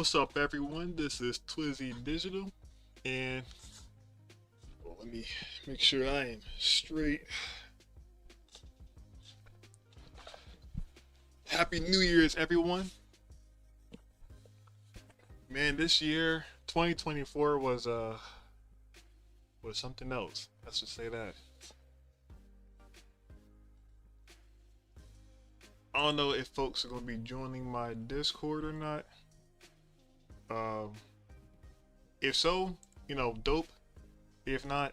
What's up, everyone? This is Twizzy Digital, and let me make sure I am straight. Happy New Year's, everyone! Man, this year, 2024 was something else. Let's just say that. I don't know if folks are gonna be joining my Discord or not. Um, if so, dope. If not,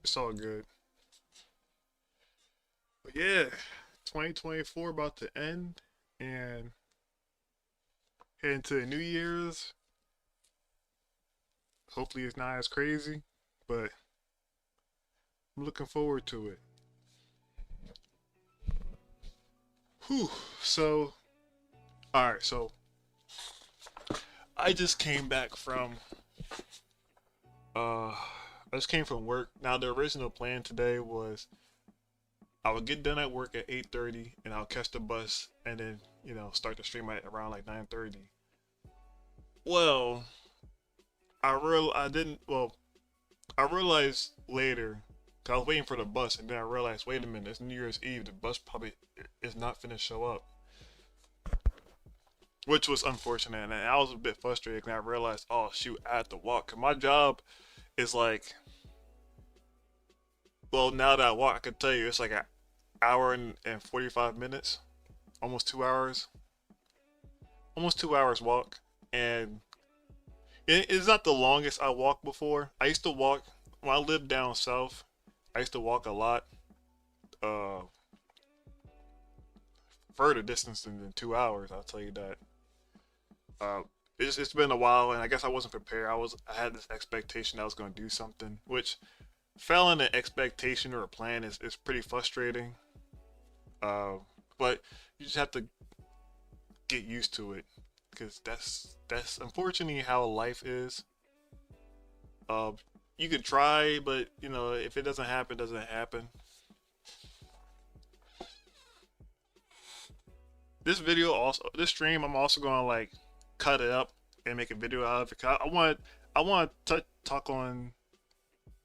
it's all good. But yeah, 2024 about to end, and heading to the New Year's. Hopefully, it's not as crazy, but I'm looking forward to it. Whew. So, all right. So, I just came back from uh, I just came from work. Now, the original plan today was I would get done at work at 8:30, and I'll catch the bus, and then start the stream at around like 9:30. Well, I didn't. Well, I realized later, 'cause I was waiting for the bus, and then I realized, wait a minute, it's New Year's Eve. The bus probably is not finna show up, which was unfortunate. And I was a bit frustrated, and I realized, oh shoot, I had to walk. 'Cause my job is like, well, now that I walk, I can tell you it's like an hour and 45 minutes, almost 2 hours, almost 2 hours walk, and it's not the longest I walked before. I used to walk when I lived down south. I used to walk a lot, uh, further distance than 2 hours. I'll tell you that. Uh, it's been a while, and I guess I wasn't prepared. I had this expectation I was going to do something, which failing an expectation or a plan is pretty frustrating. Uh, but you just have to get used to it, because that's unfortunately how life is. Uh, you could try, but if it doesn't happen, it doesn't happen. This stream, I'm also gonna like cut it up and make a video out of it. 'Cause I want to talk on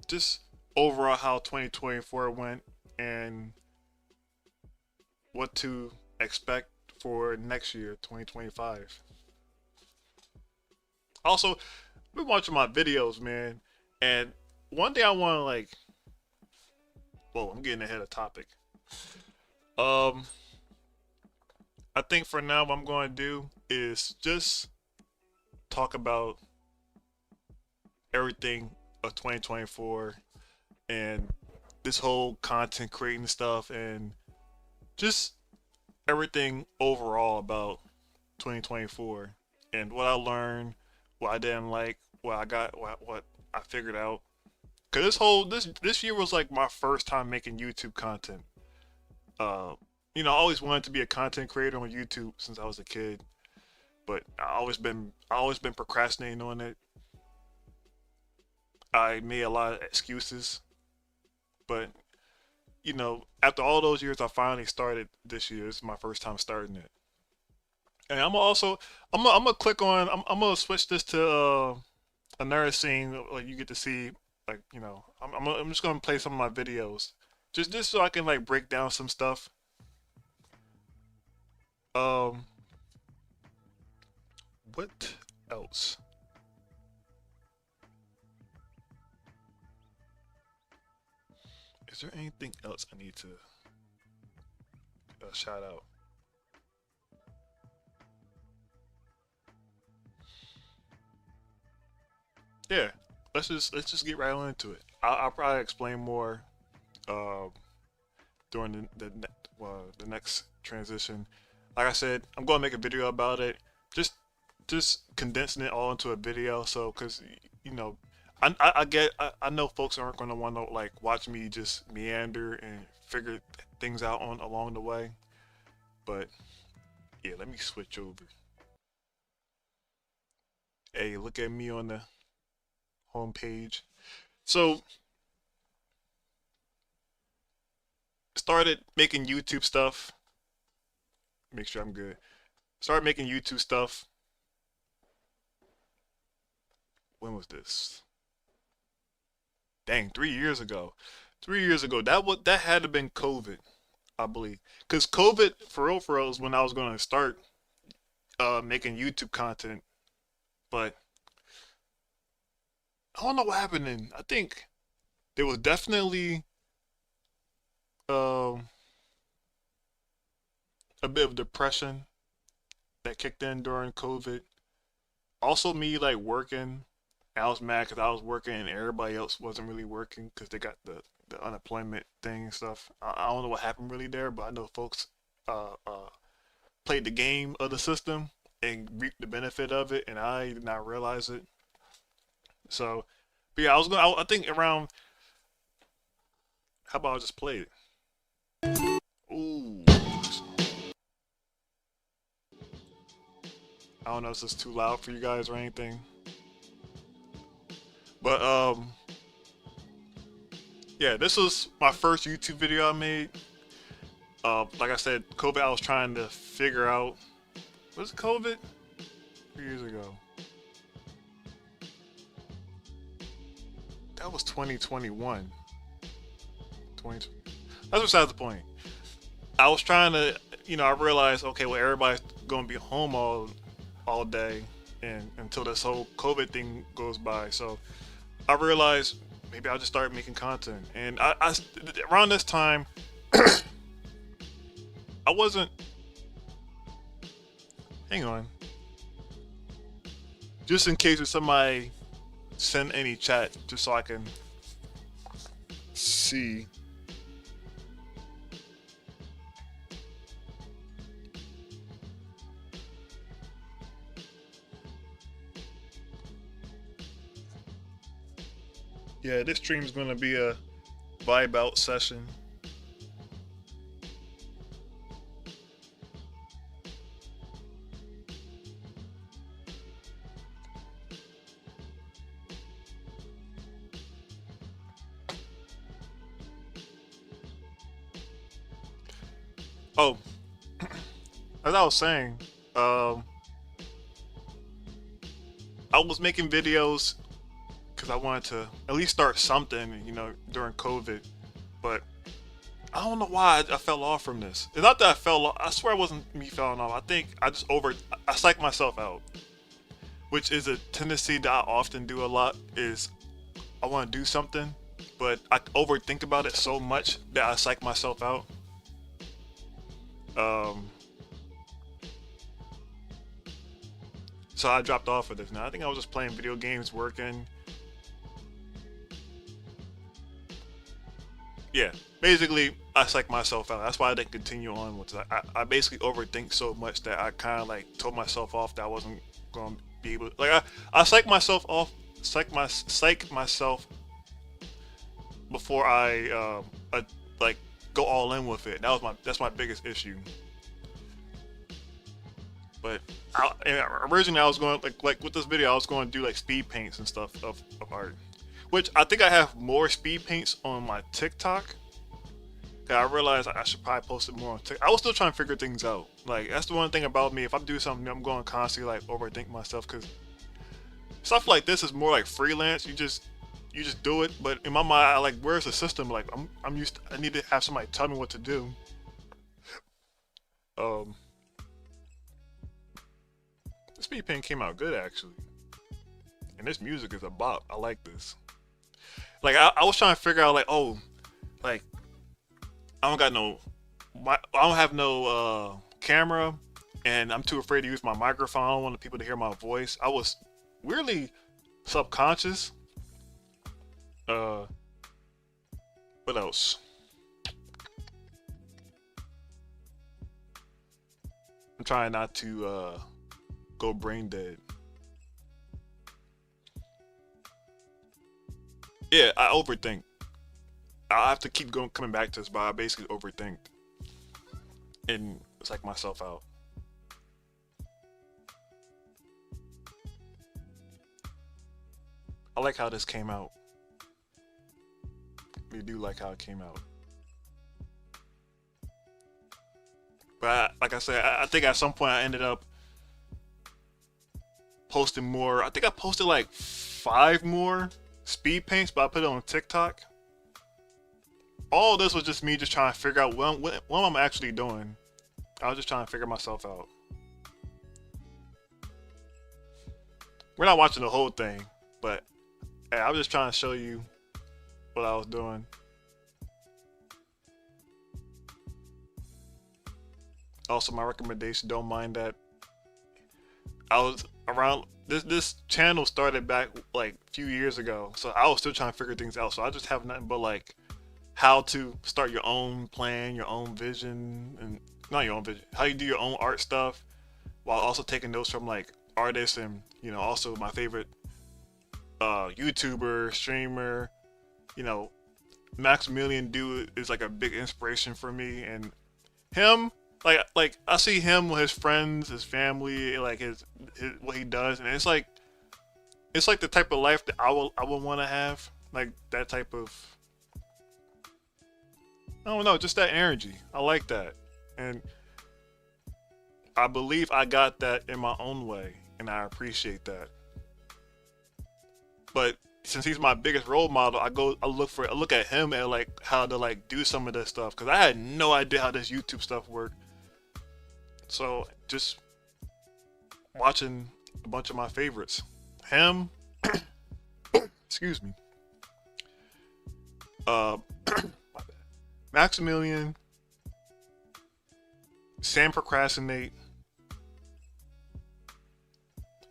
just overall how 2024 went and what to expect for next year, 2025. Also, I've been watching my videos, man, and one thing I want to like, whoa, I'm getting ahead of topic. Um, I think for now, what I'm going to do is just talk about everything of 2024 and this whole content creating stuff and just everything overall about 2024 and what I learned, what I didn't like, what I got, what I figured out. Cause this year was like my first time making YouTube content. Uh, I always wanted to be a content creator on YouTube since I was a kid, but I always been procrastinating on it. I made a lot of excuses, but after all those years, I finally started this year. This is my first time starting it, and I'm gonna click on. I'm gonna switch this to another scene. Like you get to see, like I'm just gonna play some of my videos, just so I can like break down some stuff. Um, what else? Is there anything else I need to shout out? Yeah, let's just get right on into it. I'll probably explain more uh, during the next transition. Like I said, I'm gonna make a video about it. Just just condensing it all into a video. So, cause you know, I know folks aren't gonna want to like watch me just meander and figure things out on along the way. But yeah, let me switch over. Hey, look at me on the home page. So started making YouTube stuff. Make sure I'm good. Started making YouTube stuff when was this? Dang, 3 years ago. 3 years ago. That had to been COVID, I believe. Cause COVID for real is when I was gonna start making YouTube content. But I don't know what happened then. I think there was definitely um a bit of depression that kicked in during COVID. Also, me like working. I was mad because I was working and everybody else wasn't really working because they got the unemployment thing and stuff. I don't know what happened really there, but I know folks played the game of the system and reaped the benefit of it, and I did not realize it. So, but yeah, I think around. How about I just play it? Ooh, I don't know if this is too loud for you guys or anything, but yeah, this was my first YouTube video I made. Like I said, COVID. I was trying to figure out. Was it COVID? 3 years ago. That was 2021. 20. That's besides the point. I was trying to, I realized, okay, well, everybody's gonna be home all day, and until this whole COVID thing goes by. So I realized maybe I'll just start making content. And I around this time, I wasn't. Hang on. Just in case if somebody send any chat, just so I can see. Yeah, this stream is gonna be a vibe out session. Oh, as I was saying, I was making videos because I wanted to at least start something, during COVID. But I don't know why I fell off from this. It's not that I fell off. I swear it wasn't me falling off. I think I psyched myself out, which is a tendency that I often do a lot. Is I want to do something, but I overthink about it so much that I psych myself out. Um, so I dropped off of this. Now I think I was just playing video games, working. Yeah, basically I psych myself out. That's why I didn't continue on with it. I basically overthink so much that I kind of like told myself off that I wasn't going to be able. Like I psych myself off, psych myself before I like go all in with it. That's my biggest issue. But originally I was going like with this video I was going to do like speed paints and stuff of art, which I think I have more speed paints on my TikTok. I realized I should probably post it more on TikTok. I was still trying to figure things out. Like that's the one thing about me. If I do something, I'm going to constantly like overthink myself because stuff like this is more like freelance. You just do it. But in my mind, I like where's the system? Like I'm used to, I need to have somebody tell me what to do. Um, the speed paint came out good actually, and this music is a bop. I like this. Like I was trying to figure out like like I don't got no I don't have no camera, and I'm too afraid to use my microphone. I don't want people to hear my voice. I was weirdly subconscious. What else? I'm trying not to go brain dead. Yeah, I overthink. I have to keep coming back to this, but I basically overthink and psych myself out. I like how this came out. I do like how it came out. But like I said, I think at some point I ended up posting more. I think I posted like 5 more speed paints, but I put it on TikTok. All this was just me just trying to figure out what I'm actually doing. I was just trying to figure myself out. We're not watching the whole thing, but hey, I was just trying to show you what I was doing. Also, my recommendation, don't mind that. I was around this channel started back like a few years ago, so I was still trying to figure things out. So I just have nothing but like how to start your own plan, your own vision, and not your own vision, how you do your own art stuff, while also taking notes from like artists and also my favorite YouTuber, streamer, you know, Maximilian dude is like a big inspiration for me, and him like I see him with his friends, his family, like his what he does, and it's like the type of life that I would want to have, like that type of, I don't know, just that energy. I like that, and I believe I got that in my own way, and I appreciate that. But since he's my biggest role model, I look at him and like how to like do some of this stuff because I had no idea how this YouTube stuff worked. So just watching a bunch of my favorites, him, excuse me, uh, Maximilian, Sam Procrastinate,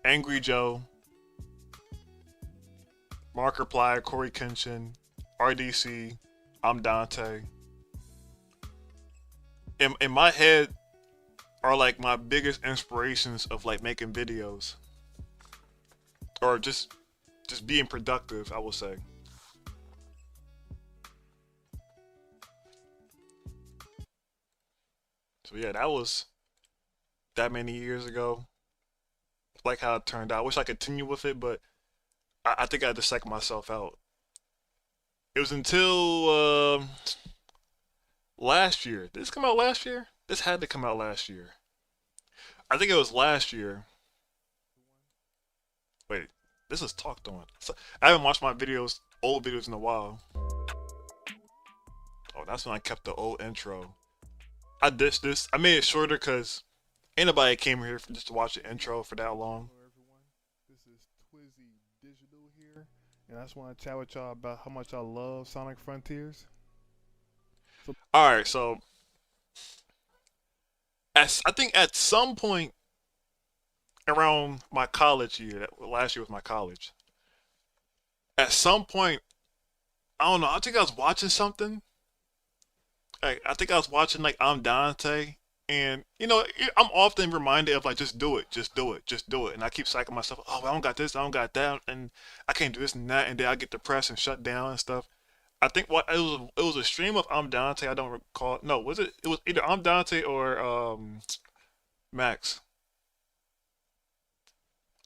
Angry Joe, Markiplier, Corey Kenshin, RDC, I'm Dante. In my head are like my biggest inspirations of like making videos or just being productive, I will say. So yeah, that was that many years ago. Like how it turned out. I wish I could continue with it, but I think I had to psych myself out. It was until last year. Did this come out last year? This had to come out last year. I think it was last year. Wait, this is talked on. So, I haven't watched my old videos in a while. Oh, that's when I kept the old intro. I ditched this. I made it shorter because ain't nobody came here just to watch the intro for that long. Hello everyone, this is Twizzy Digital here, and I just want to chat with y'all about how much I love Sonic Frontiers. So, All right, so I think at some point around my college year, last year was my college. At some point, I don't know. I think I was watching something. I think I was watching like I'm Dante, and I'm often reminded of like just do it, just do it, just do it, and I keep psyching myself. Oh, I don't got this, I don't got that, and I can't do this and that, and then I get depressed and shut down and stuff. I think what it was a stream of I'm Dante. I don't recall. No, was it? It was either I'm Dante or Max.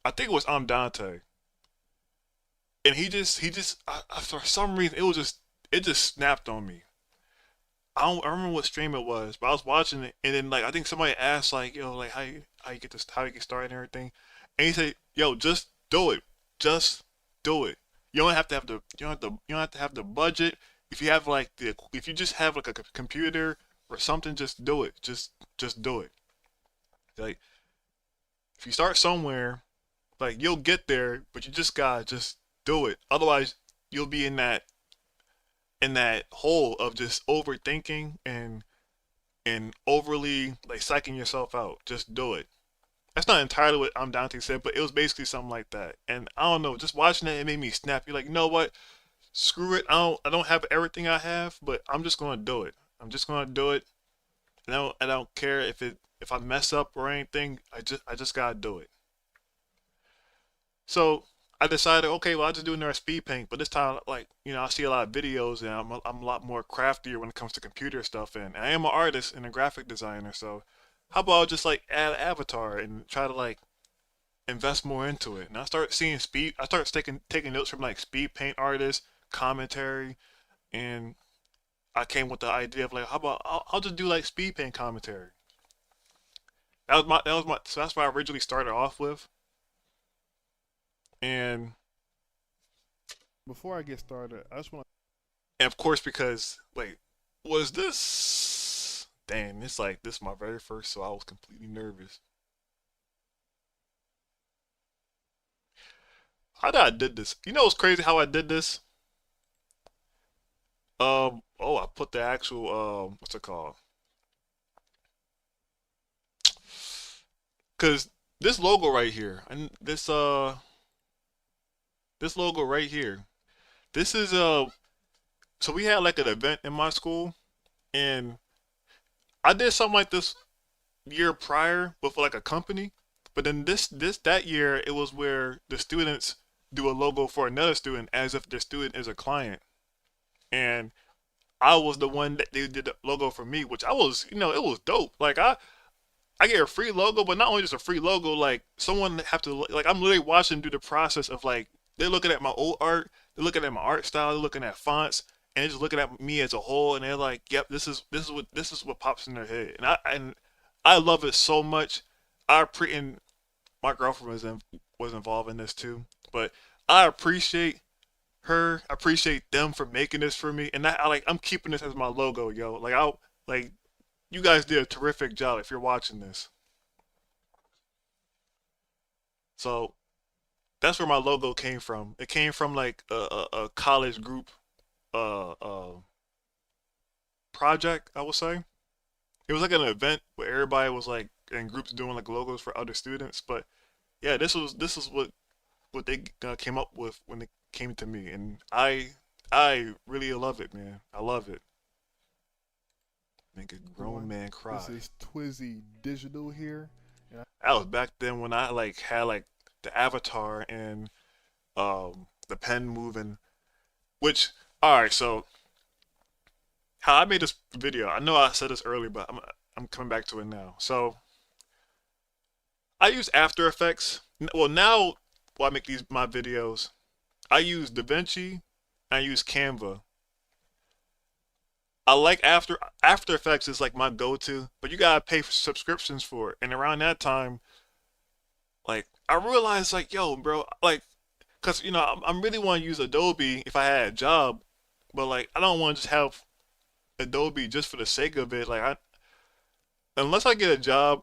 I think it was I'm Dante, and for some reason it just snapped on me. I remember what stream it was, but I was watching it, and then like I think somebody asked like, yo, like how you get this, how you get started and everything, and he said, yo, just do it, just do it. You don't have to have the you don't have to have the budget. If you have like if you just have like a computer or something, just do it. Just do it. Like if you start somewhere, like you'll get there, but you just gotta just do it. Otherwise, you'll be in that hole of just overthinking and overly like psyching yourself out. Just do it. That's not entirely what I'm Dante said, but it was basically something like that. And I don't know, just watching it, it made me snap. You're like, you know what? Screw it. I don't have everything I have, but I'm just gonna do it. I'm just gonna do it. And I don't care if I mess up or anything. I just gotta do it. So I decided, okay, well, I just do another speed paint, but this time, like, I see a lot of videos, and I'm a lot more craftier when it comes to computer stuff, and I am an artist and a graphic designer, so how about just like add an avatar and try to like invest more into it? And I started taking notes from like speed paint artists, commentary, and I came with the idea of like, how about I'll just do like speed paint commentary. So that's what I originally started off with. And Before I get started, I just want and of course, because wait, was this? Dang, it's like this is my very first, so I was completely nervous. How did I did this? You know, it's crazy how I did this. Oh, I put the actual what's it called? Cause this logo right here, and this logo right here, this is so we had like an event in my school, and I did something like this year prior with like a company, but then that year it was where the students do a logo for another student as if the student is a client, and I was the one that they did the logo for me, which I was, it was dope. Like I get a free logo, but not only just a free logo, like someone have to like I'm literally watching them do the process of like they're looking at my old art, they're looking at my art style, they're looking at fonts, and they're just looking at me as a whole, and they're like, "Yep, this is what pops in their head," and I love it so much. And my girlfriend was involved in this too, but I appreciate her. I appreciate them for making this for me, and I'm keeping this as my logo, yo. Like you guys did a terrific job if you're watching this. So that's where my logo came from. It came from like a college group project, I would say. It was like an event where everybody was like in groups doing like logos for other students. But yeah, this is what they came up with when it came to me, and I really love it, man. I love it. Make a grown everyone. man This cry. is Twizzy Digital here, and That was back then when I like had like the avatar and the pen moving. Which all right, so how I made this video. I know I said this earlier, but I'm coming back to it now. So I use After Effects. Well, now while I make these my videos, I use DaVinci. I use Canva. I like After Effects is like my go-to, but you gotta pay for subscriptions for it. And around that time, like I realized, like, yo, bro, like, cause I'm really want to use Adobe if I had a job, but like I don't want to just have Adobe just for the sake of it. Like unless I get a job,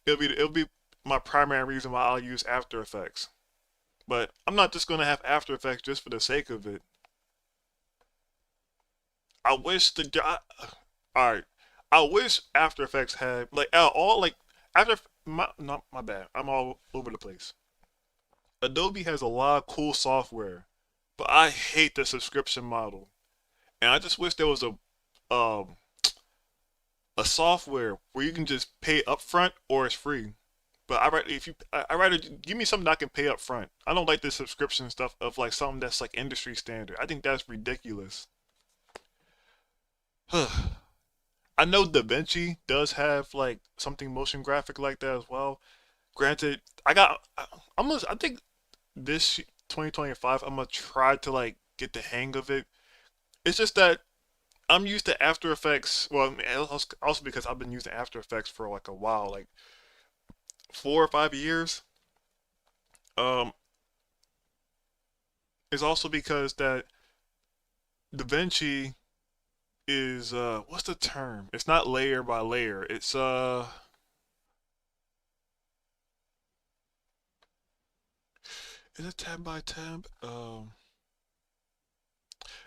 it'll be my primary reason why I'll use After Effects. But I'm not just gonna have After Effects just for the sake of it. I wish the job. All right, I wish After Effects had like all like after my not my bad. I'm all over the place. Adobe has a lot of cool software, but I hate the subscription model, and I just wish there was um a software where you can just pay upfront or it's free. But I rather give me something I can pay up front. I don't like the subscription stuff of like something that's like industry standard. I think that's ridiculous. I know DaVinci does have like something motion graphic like that as well. Granted, I think this 2025 I'm gonna try to like get the hang of it. It's just that I'm used to After Effects. Well, I mean, also because I've been using After Effects for like a while, like 4 or 5 years. Um, it's also because that DaVinci is what's the term? It's not layer by layer. It's is it tab by tab?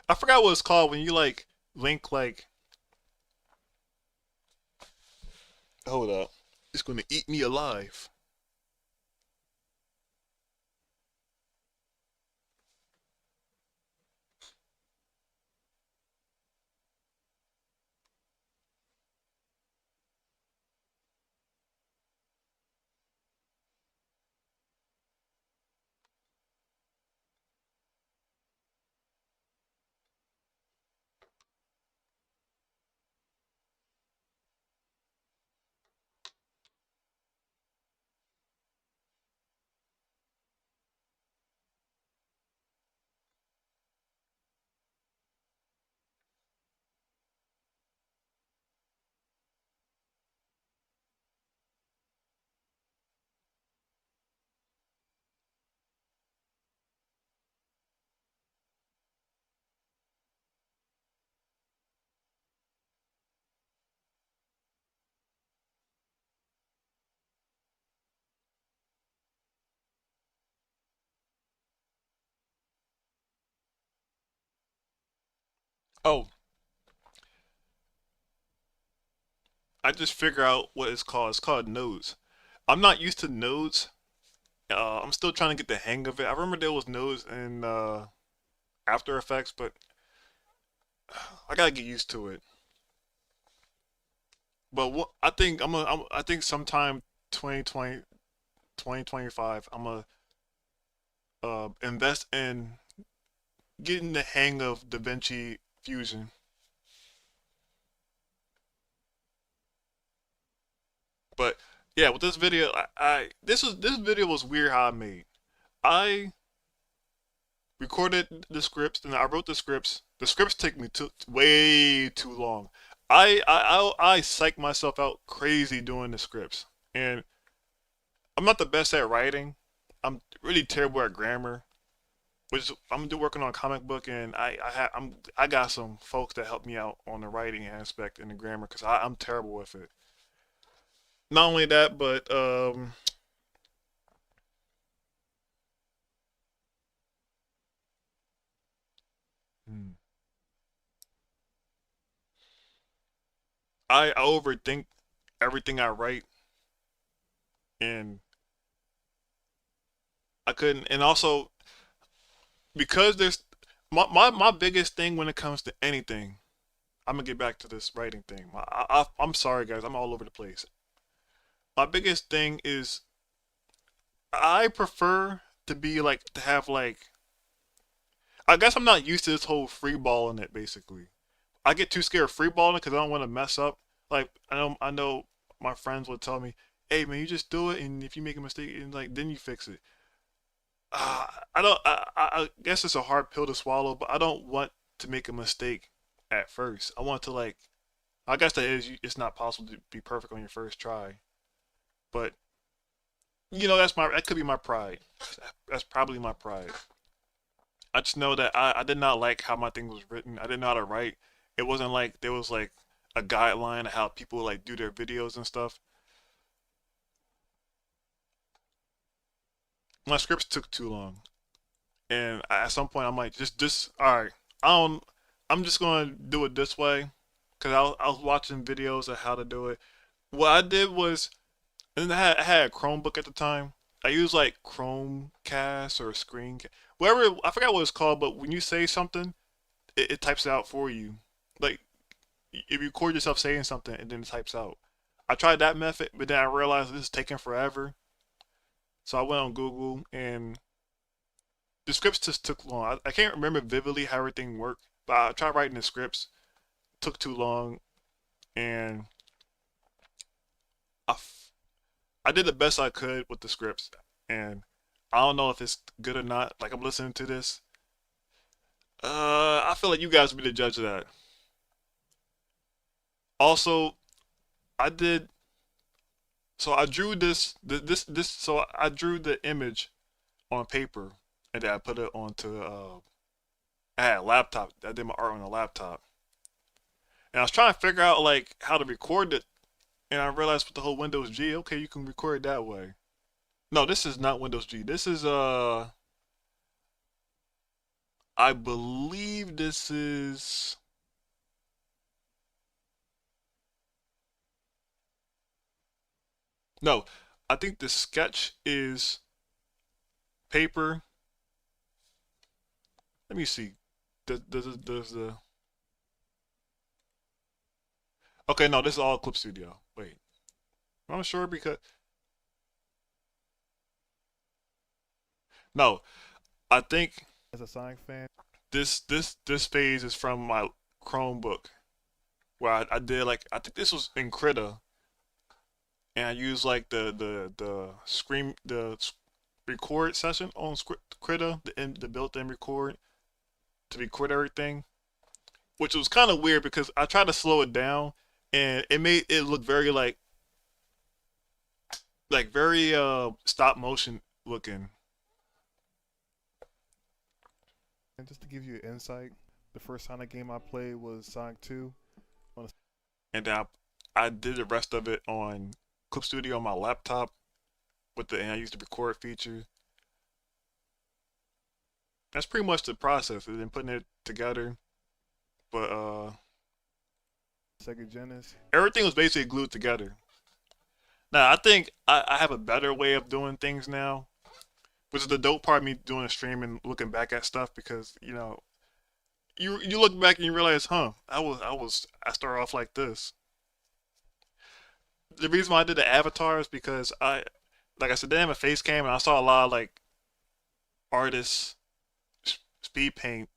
I forgot what it's called when you like link like hold up. It's gonna eat me alive. Oh, I just figure out what it's called. It's called nodes. I'm not used to nodes. I'm still trying to get the hang of it. I remember there was nodes in After Effects, but I gotta get used to it. But what I think I think sometime 2020, 2025, I'm gonna invest in getting the hang of DaVinci Fusion. But yeah, with this video, this video was weird how I made. I recorded the scripts and I wrote the scripts. The scripts take me way too long. I psych myself out crazy doing the scripts, and I'm not the best at writing. I'm really terrible at grammar. Which I'm working on a comic book, and I got some folks that help me out on the writing aspect and the grammar because I'm terrible with it. Not only that, but hmm, I overthink everything I write, and I couldn't. And also because there's my biggest thing when it comes to anything. I'm gonna get back to this writing thing. I'm sorry, guys. I'm all over the place. My biggest thing is I prefer to be like to have like I guess I'm not used to this whole free balling it basically. I get too scared of free balling because I don't want to mess up. Like I know my friends would tell me, "Hey man, you just do it, and if you make a mistake, and like then you fix it." I don't. I guess it's a hard pill to swallow, but I don't want to make a mistake at first. I want to like. I guess that is. It's not possible to be perfect on your first try, but that could be my pride. That's probably my pride. I just know that I did not like how my thing was written. I didn't know how to write. It wasn't like there was like a guideline of how people like do their videos and stuff. My scripts took too long, and at some point I'm like, just all right. I don't. I'm just gonna do it this way, cause I was watching videos of how to do it. What I did was, and I had a Chromebook at the time. I used like Chromecast or whatever. I forgot what it's called, but when you say something, it types it out for you. Like if you record yourself saying something and then it types out. I tried that method, but then I realized this is taking forever. So I went on Google and the scripts just took long. I can't remember vividly how everything worked, but I tried writing the scripts, took too long, and I, f- I did the best I could with the scripts. And I don't know if it's good or not. Like I'm listening to this. I feel like you guys would be the judge of that. Also, I did. So I drew this. So I drew the image on paper, and then I put it onto. I had a laptop. I did my art on a laptop, and I was trying to figure out like how to record it, and I realized with the whole Windows G, okay, you can record it that way. No, this is not Windows G. This is I believe this is no. I think the sketch is paper. Let me see. Does the okay? No, this is all Clip Studio. Wait, I'm sure because no, I think As a Sonic fan, this phase is from my Chromebook where I did like I think this was in Krita and I used like the screen record session on Krita the built-in record to record everything, which was kind of weird because I tried to slow it down and it made it look very like very stop motion looking. and just to give you an insight, the first Sonic game I played was Sonic 2 on a And then I did the rest of it on Clip Studio on my laptop and I used the record feature. That's pretty much the process and then putting it together. But Sega Genesis. everything was basically glued together. Now I think I have a better way of doing things now, which is the dope part of me doing a stream and looking back at stuff because you look back and you realize, huh, I started off like this. The reason why I did the avatar is because like I said, they didn't have a face cam, and I saw a lot of like artists, speed paint,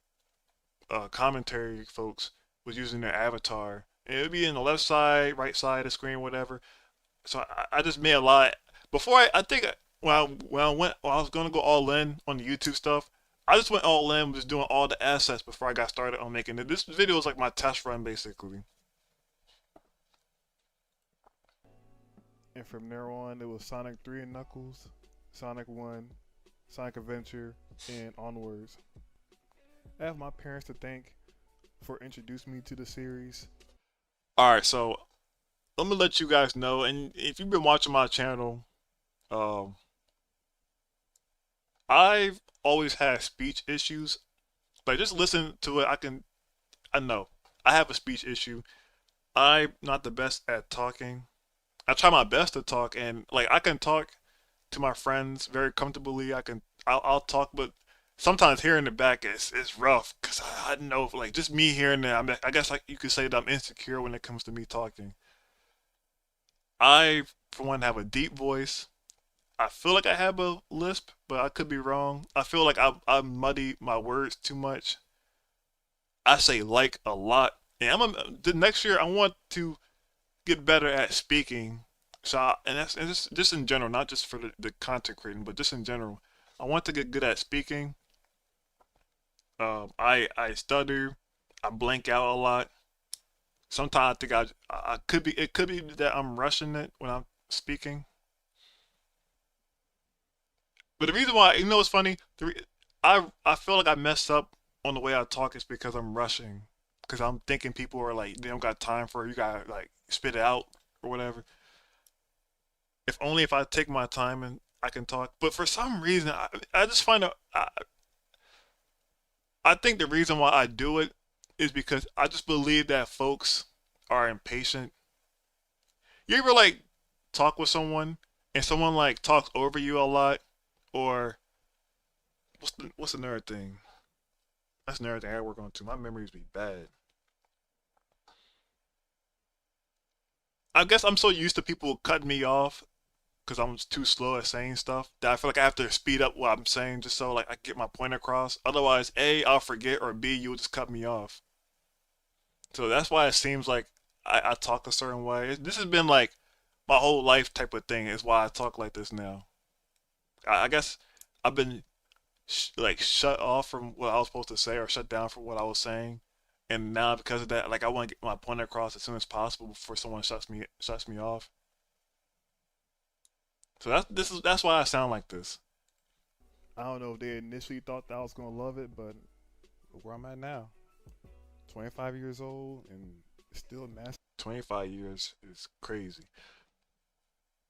commentary folks was using their avatar. And it would be in the left side, right side of the screen, whatever. So I just made a lot before I think when I was gonna go all in on the YouTube stuff. I just went all in, was doing all the assets before I got started on making it. This video was like my test run, basically. And from there on, it was Sonic 3 and Knuckles, Sonic 1, Sonic Adventure, and onwards. I have my parents to thank for introducing me to the series. All right, so let me let you guys know, and if you've been watching my channel, um, I've always had speech issues. Like just listen to it, I know I have a speech issue. I'm not the best at talking. I try my best to talk, and like I can talk to my friends very comfortably. I'll talk, but sometimes hearing it back is rough because I know like just me hearing it. I guess like you could say that I'm insecure when it comes to me talking. I for one have a deep voice. I feel like I have a lisp, but I could be wrong. I feel like I muddy my words too much. I say like a lot, and the next year I want to get better at speaking. And just in general, not just for the content creating, but just in general. I want to get good at speaking. I stutter. I blank out a lot. Sometimes I think I could be. It could be that I'm rushing it when I'm speaking. But the reason why, what's funny? I feel like I messed up on the way I talk is because I'm rushing. Because I'm thinking people are like they don't got time for it. You gotta like spit it out or whatever. If only if I take my time and I can talk. But for some reason, I just find out. I think the reason why I do it is because I just believe that folks are impatient. You ever like talk with someone and someone like talks over you a lot, or what's another thing? That's another thing I work on too. My memories be bad. I guess I'm so used to people cutting me off because I'm too slow at saying stuff that I feel like I have to speed up what I'm saying just so like I get my point across. Otherwise, A, I'll forget, or B, you'll just cut me off. So that's why it seems like I talk a certain way. This has been like my whole life type of thing is why I talk like this now. I guess I've been like shut off from what I was supposed to say or shut down from what I was saying. And now because of that, like I want to get my point across as soon as possible before someone shuts me off. So that's why I sound like this. I don't know if they initially thought that I was gonna love it, but where I'm at now, 25 years old and still master. 25 years is crazy.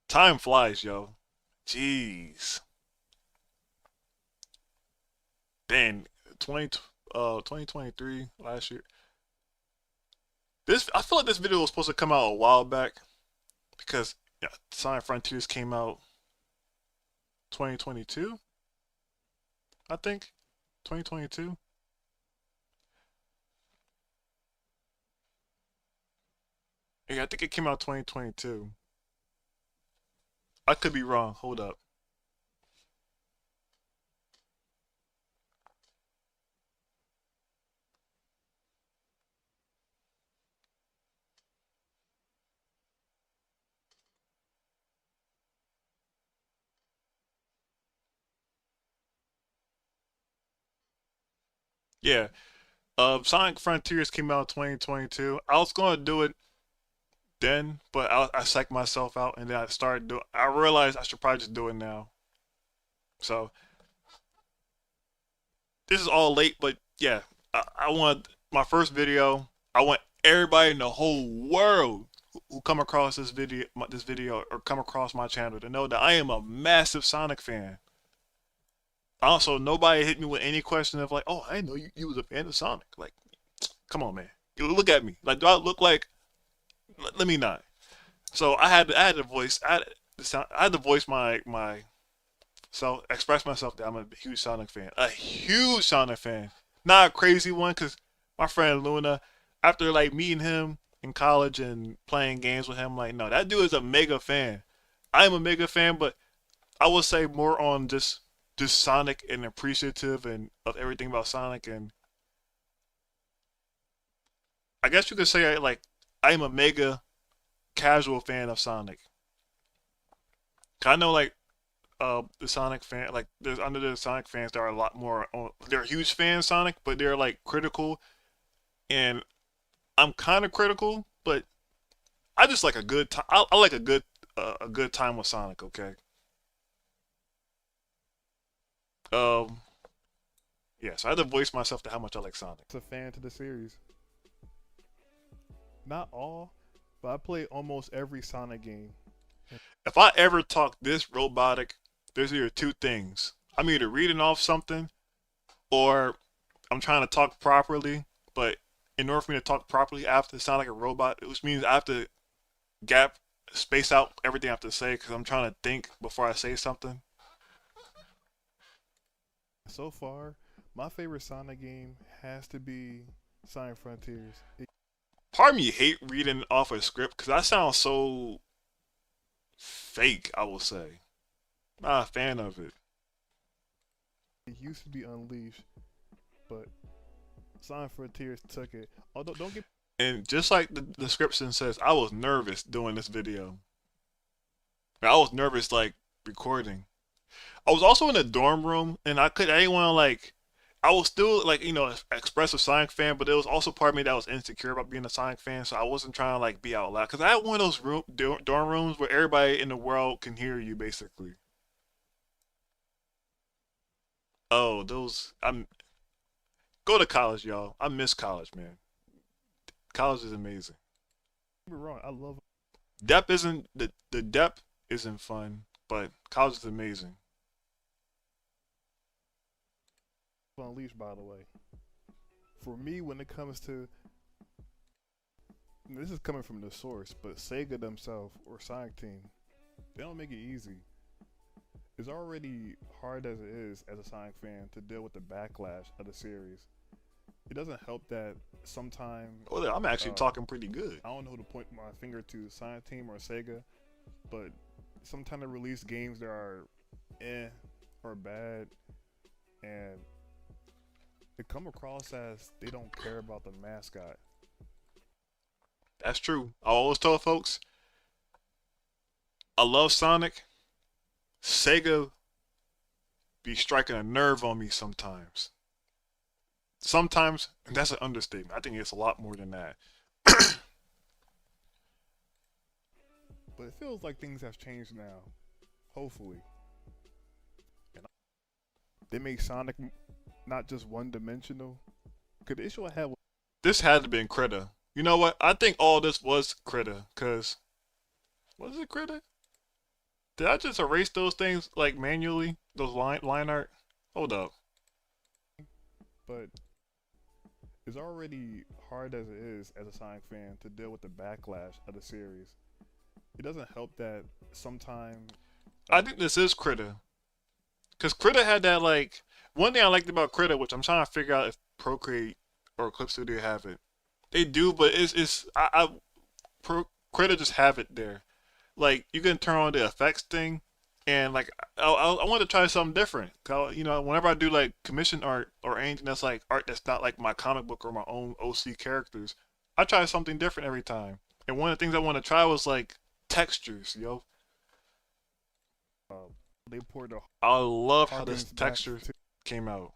Time flies, yo. Jeez. Dang, 2023 last year. I feel like this video was supposed to come out a while back because Sonic Frontiers came out 2022. I think 2022. Yeah, I think it came out 2022. I could be wrong. Hold up. Yeah. Sonic Frontiers came out 2022. I was gonna do it then, but I psyched myself out, and then I started doing. I realized I should probably just do it now. So this is all late, but yeah, I want my first video. I want everybody in the whole world who come across this video, or come across my channel to know that I am a massive Sonic fan. Also, nobody hit me with any question of like, "Oh, I didn't know you was a fan of Sonic." Like, Come on, man. You look at me. Like, do I look like? Let me not. So I had to voice I had to voice my so express myself that I'm a huge Sonic fan. A huge Sonic fan. Not a crazy one, because my friend Luna, after like meeting him in college and playing games with him, like, no, that dude is a mega fan. I'm a mega fan, but I would say more on just Sonic and appreciative and of everything about Sonic. And I guess you could say like I'm a mega casual fan of Sonic. I know like the Sonic fan, like there's under the Sonic fans there are a lot more they're huge fans of Sonic, but they're like critical, and I'm kind of critical, but I just like a good time. I like a good time with Sonic. Okay. Um. Yeah. So I had to voice myself to how much I like Sonic. a fan to the series. Not all, but I play almost every Sonic game. If I ever talk this robotic, there's either two things. I'm either reading off something or I'm trying to talk properly. But in order for me to talk properly, I have to sound like a robot, which means I have to gap space out everything I have to say because I'm trying to think before I say something. So far, my favorite Sonic game has to be Sonic Frontiers. Part of me hate reading off a script because that sounds so fake. I will say, not a fan of it. It used to be Unleashed, but Sonic Frontiers took it. Although, don't get And just like the description says, I was nervous doing this video. I was nervous like recording. I was also in a dorm room, and I didn't want to like. I was still like express a Sonic fan, but there was also part of me that was insecure about being a Sonic fan, so I wasn't trying to like be out loud because I had one of those dorm rooms where everybody in the world can hear you basically. Oh, those I'm go to college, y'all. I miss college, man. College is amazing. me wrong. I love Depth isn't the depth isn't fun, but college is amazing. Unleashed, by the way. For me, when it comes to this is coming from the source, but Sega themselves or Sonic Team, they don't make it easy. It's already hard as it is as a Sonic fan to deal with the backlash of the series. It doesn't help that sometimes Oh, I'm actually uh, talking pretty good. I don't know who to point my finger to, Sonic Team or Sega, but sometimes they release games that are or bad, and they come across as they don't care about the mascot. That's true. I always tell folks, I love Sonic. Sega be striking a nerve on me sometimes. Sometimes, and that's an understatement. I think it's a lot more than that. But it feels like things have changed now. Hopefully, they make Sonic not just one-dimensional. Cause the issue I had with This had to have been Critter. You know what? I think all this was Critter, cause was it Critter? Did I just erase those things like manually? Those line art? Hold up. but it's already hard as it is as a Sonic fan to deal with the backlash of the series. It doesn't help that sometimes I think this is Critter. Cause Critter had that like one thing I liked about Critter, which I'm trying to figure out if Procreate or Eclipse Studio have it. They do, but it's Critter just have it there. Like you can turn on the effects thing, and like I want to try something different. 'Cause, whenever I do like commission art or anything that's like art that's not like my comic book or my own OC characters, I try something different every time. And one of the things I want to try was like textures, yo. uh, they poured the I love how this hardens back texture to. came out.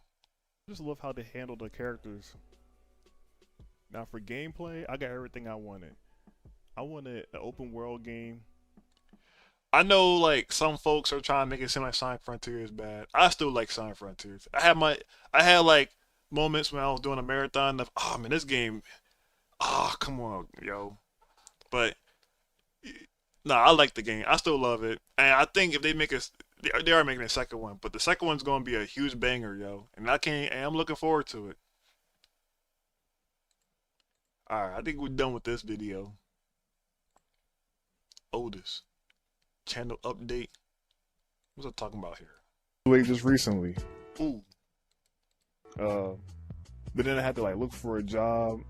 I just love how they handle the characters. Now for gameplay, I got everything I wanted. I wanted an open world game. I know like some folks are trying to make it seem like Sonic Frontier is bad. I still like Sonic Frontiers. I had like moments when I was doing a marathon of oh man this game come on yo. But nah, I like the game. I still love it. And I think if they make us they are making a second one, but the second one's gonna be a huge banger, yo. And I'm looking forward to it. All right, I think we're done with this video. Otis, channel update. What's I talking about here? Like just recently. Ooh, Uh, but then I had to like look for a job,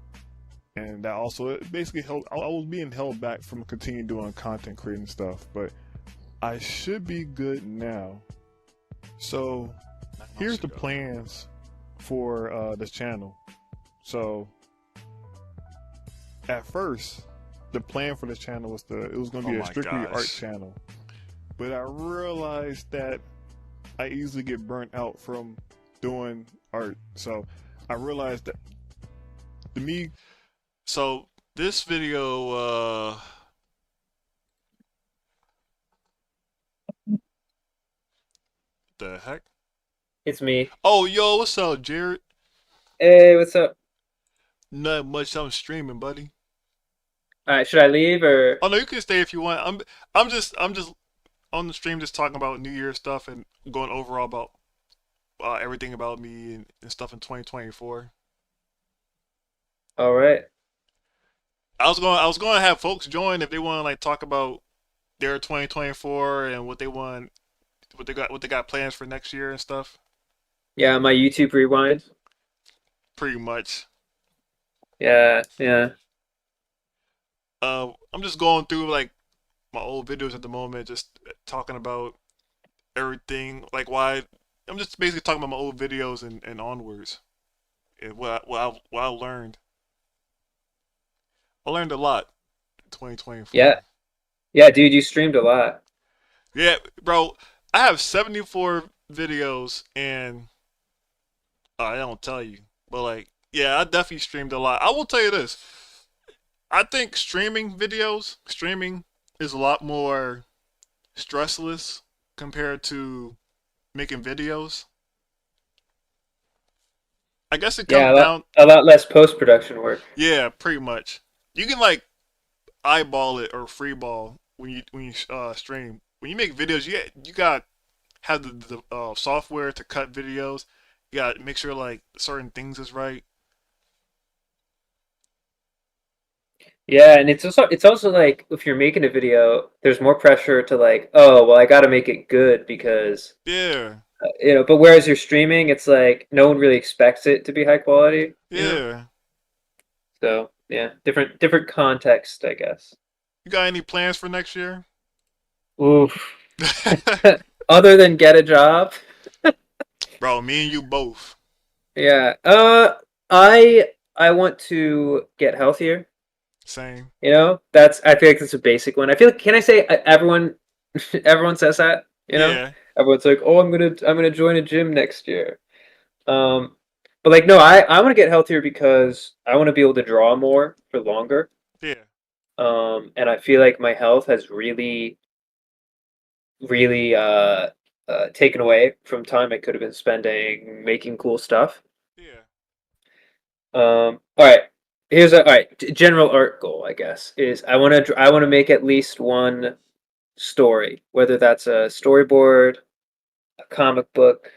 and that also it basically held. I was being held back from continuing doing content creating stuff, but I should be good now. So here's the plans for this channel. So at first, the plan for this channel was it was going to be Oh a my strictly art gosh. channel, but I realized that I easily get burnt out from doing art. So I realized that to me, So this video, the heck? It's me. Oh, yo, what's up, Jared? Hey, what's up? Not much. I'm streaming, buddy. All right, should I leave or? Oh no, you can stay if you want. I'm just on the stream, just talking about New Year stuff and going overall about everything about me and stuff in 2024. All right. I was going to have folks join if they want to like talk about their 2024 and what they want, what they got plans for next year and stuff. Yeah, my YouTube rewind. Pretty much. Yeah, yeah. I'm just going through like my old videos at the moment, just talking about everything, like why I'm just basically talking about my old videos and onwards, and what I learned. I learned a lot in 2024. Yeah. Yeah, dude, you streamed a lot. Yeah, bro, I have 74 videos, and I don't tell you, but like, yeah, I definitely streamed a lot. I will tell you this: I think streaming is a lot more stressless compared to making videos. I guess it Yeah, comes down, a lot less post-production work. yeah, pretty much. You can like eyeball it or freeball when you stream. When you make videos, you got have the software to cut videos. You got to make sure like certain things is right. Yeah, and it's also like if you're making a video, there's more pressure to like, oh, well, I got to make it good because Yeah, but whereas you're streaming, it's like no one really expects it to be high quality. yeah. So, yeah, different context, I guess. You got any plans for next year? Oof. Other than get a job. Bro, me and you both. Yeah. I want to get healthier. Same. I feel like that's a basic one. I feel like can I say everyone everyone says that, you know? Yeah, Everyone's like, "Oh, I'm gonna join a gym next year." Um but like no, I want to get healthier because I want to be able to draw more for longer. yeah, And I feel like my health has really taken away from time I could have been spending making cool stuff. yeah, All right. General art goal, I guess, is I want to make at least one story, whether that's a storyboard, a comic book,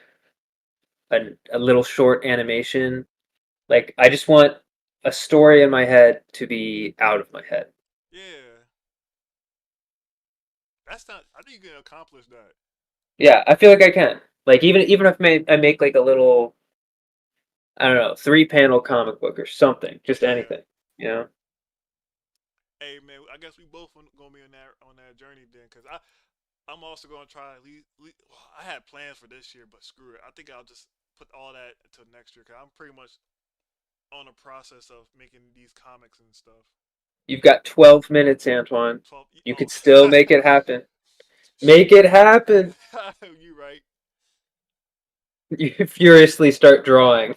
a little short animation. Like I just want a story in my head to be out of my head. yeah. That's not. I think you can accomplish that. Yeah, I feel like I can. Like even if I make like a little, I don't know, 3 panel comic book or something, just Yeah. anything, you know? Hey man, I guess we both gonna be on that journey then, cause I'm also gonna try I had plans for this year, but screw it. I think I'll just put all that until next year, cause I'm pretty much on the process of making these comics and stuff. You've got 12 minutes, Antoine. 12. You Oh, could still make it happen. Make shoot. it happen. You right, You furiously start drawing.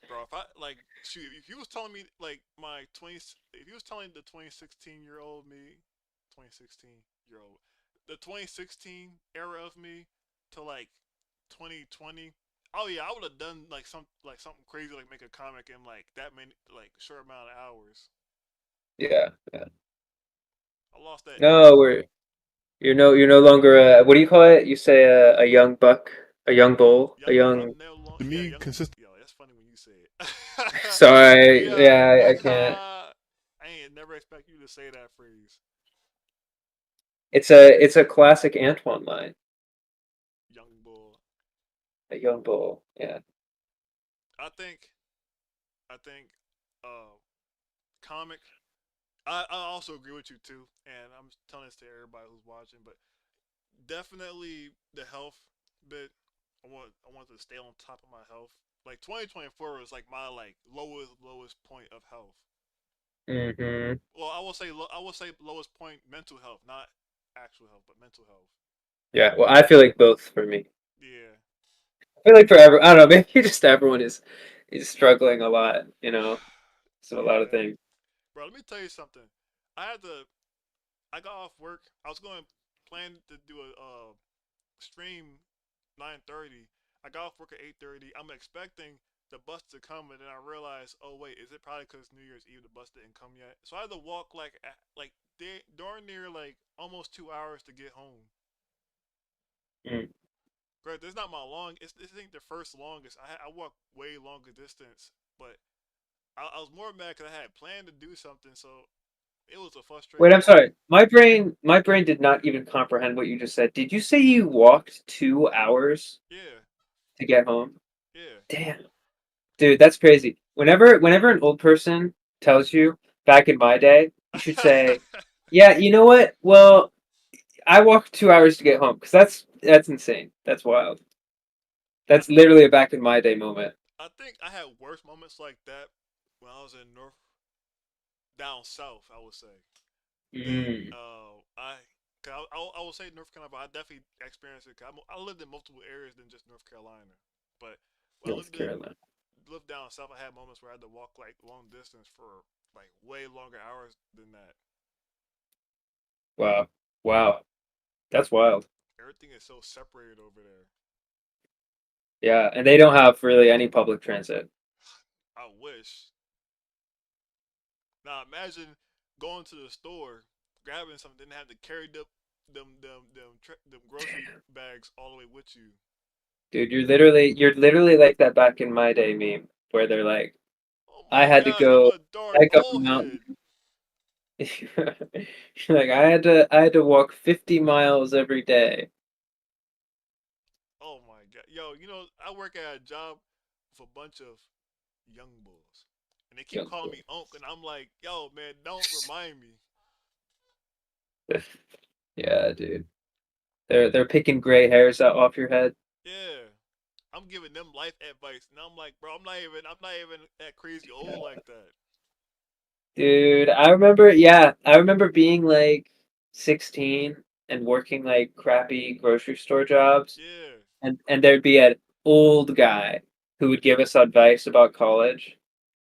bro. If I like shoot, if you was telling me like my 20, if you was telling the 2016-year-old me, 2016-year-old, the 2016 era of me to like 2020. Oh yeah, I would have done like something crazy like make a comic in like that many like short amount of hours. Yeah, yeah. I lost that No, edge. you're no longer a, what do you call it? You say a young buck, a young bull, a Young, young. I'm no long. to Yeah, me, young. consistent. Yo, that's funny when you say it. Sorry, Yeah, yeah, I can't. I ain't never expect you to say that phrase, It's a classic Antoine line. young bull. A young bull. Yeah. I think, I think, uh, comic. I also agree with you too, and I'm telling this to everybody who's watching, but definitely the health bit. I want to stay on top of my health. Like 2024 was like my like lowest point of health. Hmm. Well, I will say lowest point mental health, not actual health, but mental health. Yeah. Well, I feel like both for me. Yeah, I feel like for every, I don't know, maybe just everyone is struggling a lot, So a lot of yeah, things. bro. Let me tell you something. I had to. I got off work. I was going to plan to do a stream 9:30. I got off work at 8:30. I'm expecting the bus to come, and then I realized, oh wait, is it probably because New Year's Eve the bus didn't come yet? So I had to walk like darn near like almost 2 hours to get home. Mm. Great, this is not my long. This ain't the first longest. I walked way longer distance, but I was more mad because I had planned to do something, so it was a Wait, frustrating I'm walk. sorry. My brain did not even comprehend what you just said. Did you say you walked 2 hours Yeah, to get home? yeah. Damn. Dude, that's crazy. Whenever an old person tells you back in my day, you should say, "Yeah, you know what? Well, I walked 2 hours to get home," because that's insane. That's wild. I That's literally a back in my day moment. I think I had worse moments like that when I was in North down south. I would say than Mm, I will say North Carolina, but I definitely experienced it. 'Cause I lived in multiple areas than just North Carolina, but when I North Carolina. lived down south, I had moments where I had to walk like long distance for like way longer hours than that. Wow. Wow. That's wild. Everything is so separated over there. Yeah, and they don't have really any public transit. I wish. Now imagine going to the store, grabbing something, and have to carry them grocery bags all the way with you. Dude, you're literally like that back in my day meme where they're like, Oh I my had to gosh, I'm go a darn hike up a bullhead. mountain. Like I had to walk 50 miles every day. Oh my god, yo, I work at a job with a bunch of young bulls, and they keep Young calling boy. me Unc, and I'm like, yo, man, don't remind me. Yeah, dude. They're picking gray hairs out off your head. Yeah, I'm giving them life advice, and I'm like, bro, I'm not even that crazy old like that. Dude, I remember being like 16 and working like crappy grocery store jobs, Yeah. and there'd be an old guy who would give us advice about college.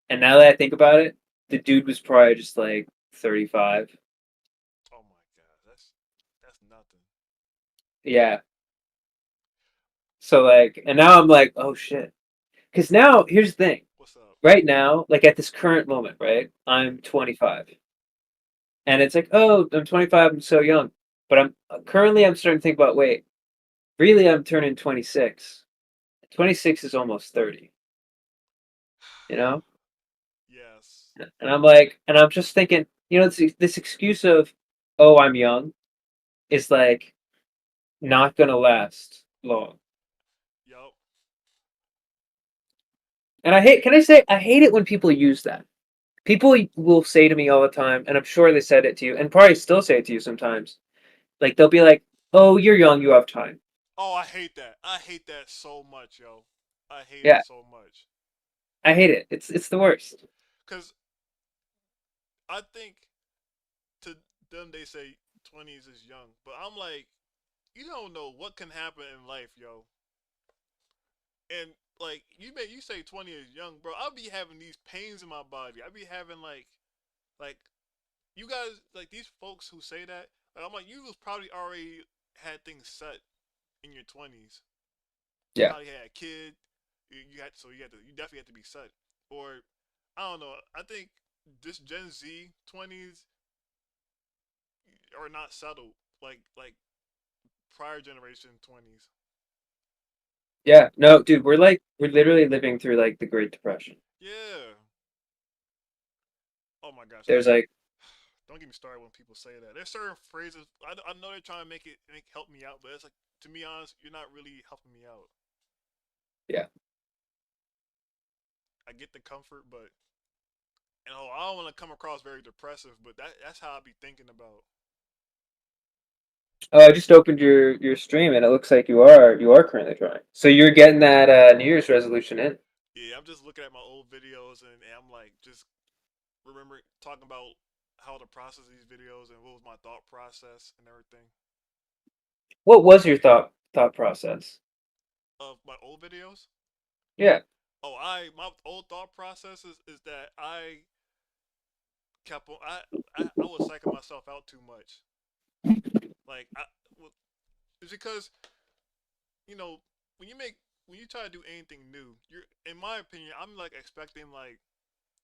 And now that I think about it, the dude was probably just like 35. Oh my god, that's nothing. Yeah. So like, and now I'm like, oh shit. Because now here's the thing. What's up? Right now, like at this current moment, right? I'm 25. And it's like, oh, I'm 25, I'm so young. But I'm starting to think about, wait, really I'm turning 26. 26 is almost 30, you know? Yes. And I'm like, and I'm just thinking, this excuse of, oh, I'm young is like not gonna last long. Yup. And can I say, I hate it when people use that. People will say to me all the time, and I'm sure they said it to you, and probably still say it to you sometimes. Like, they'll be like, oh, you're young, you have time. Oh, I hate that. I hate that so much, yo. I hate it Yeah, so much. I hate it. It's the worst. Cause I think to them they say 20s is young, but I'm like, you don't know what can happen in life, yo. And like you say 20 is young, bro. I'll be having these pains in my body. I be having like you guys like these folks who say that. Like, I'm like you was probably already had things set in your 20s. You Yeah. probably had a kid. You definitely had to be set. Or I don't know. I think this Gen Z 20s are not settled like prior generation 20s. Yeah. No, dude, we're literally living through like the Great Depression. Yeah. Oh my gosh. There's like, Don't get me started when people say that. There's certain phrases. I know they're trying to help me out, but it's like, to be honest, you're not really helping me out. yeah. I get the comfort, but I don't want to come across very depressive, but that's how I be thinking about. Oh, I just opened your stream and it looks like you are currently drawing. So you're getting that New Year's resolution in. Yeah, I'm just looking at my old videos and I'm like just remember talking about how to process these videos and what was my thought process and everything What was your thought process? of my old videos. Yeah. Oh, my old thought process is that I kept on I was psyching myself out too much. Like well, it's because you know when you make when you try to do anything new, you're in my opinion, I'm like expecting like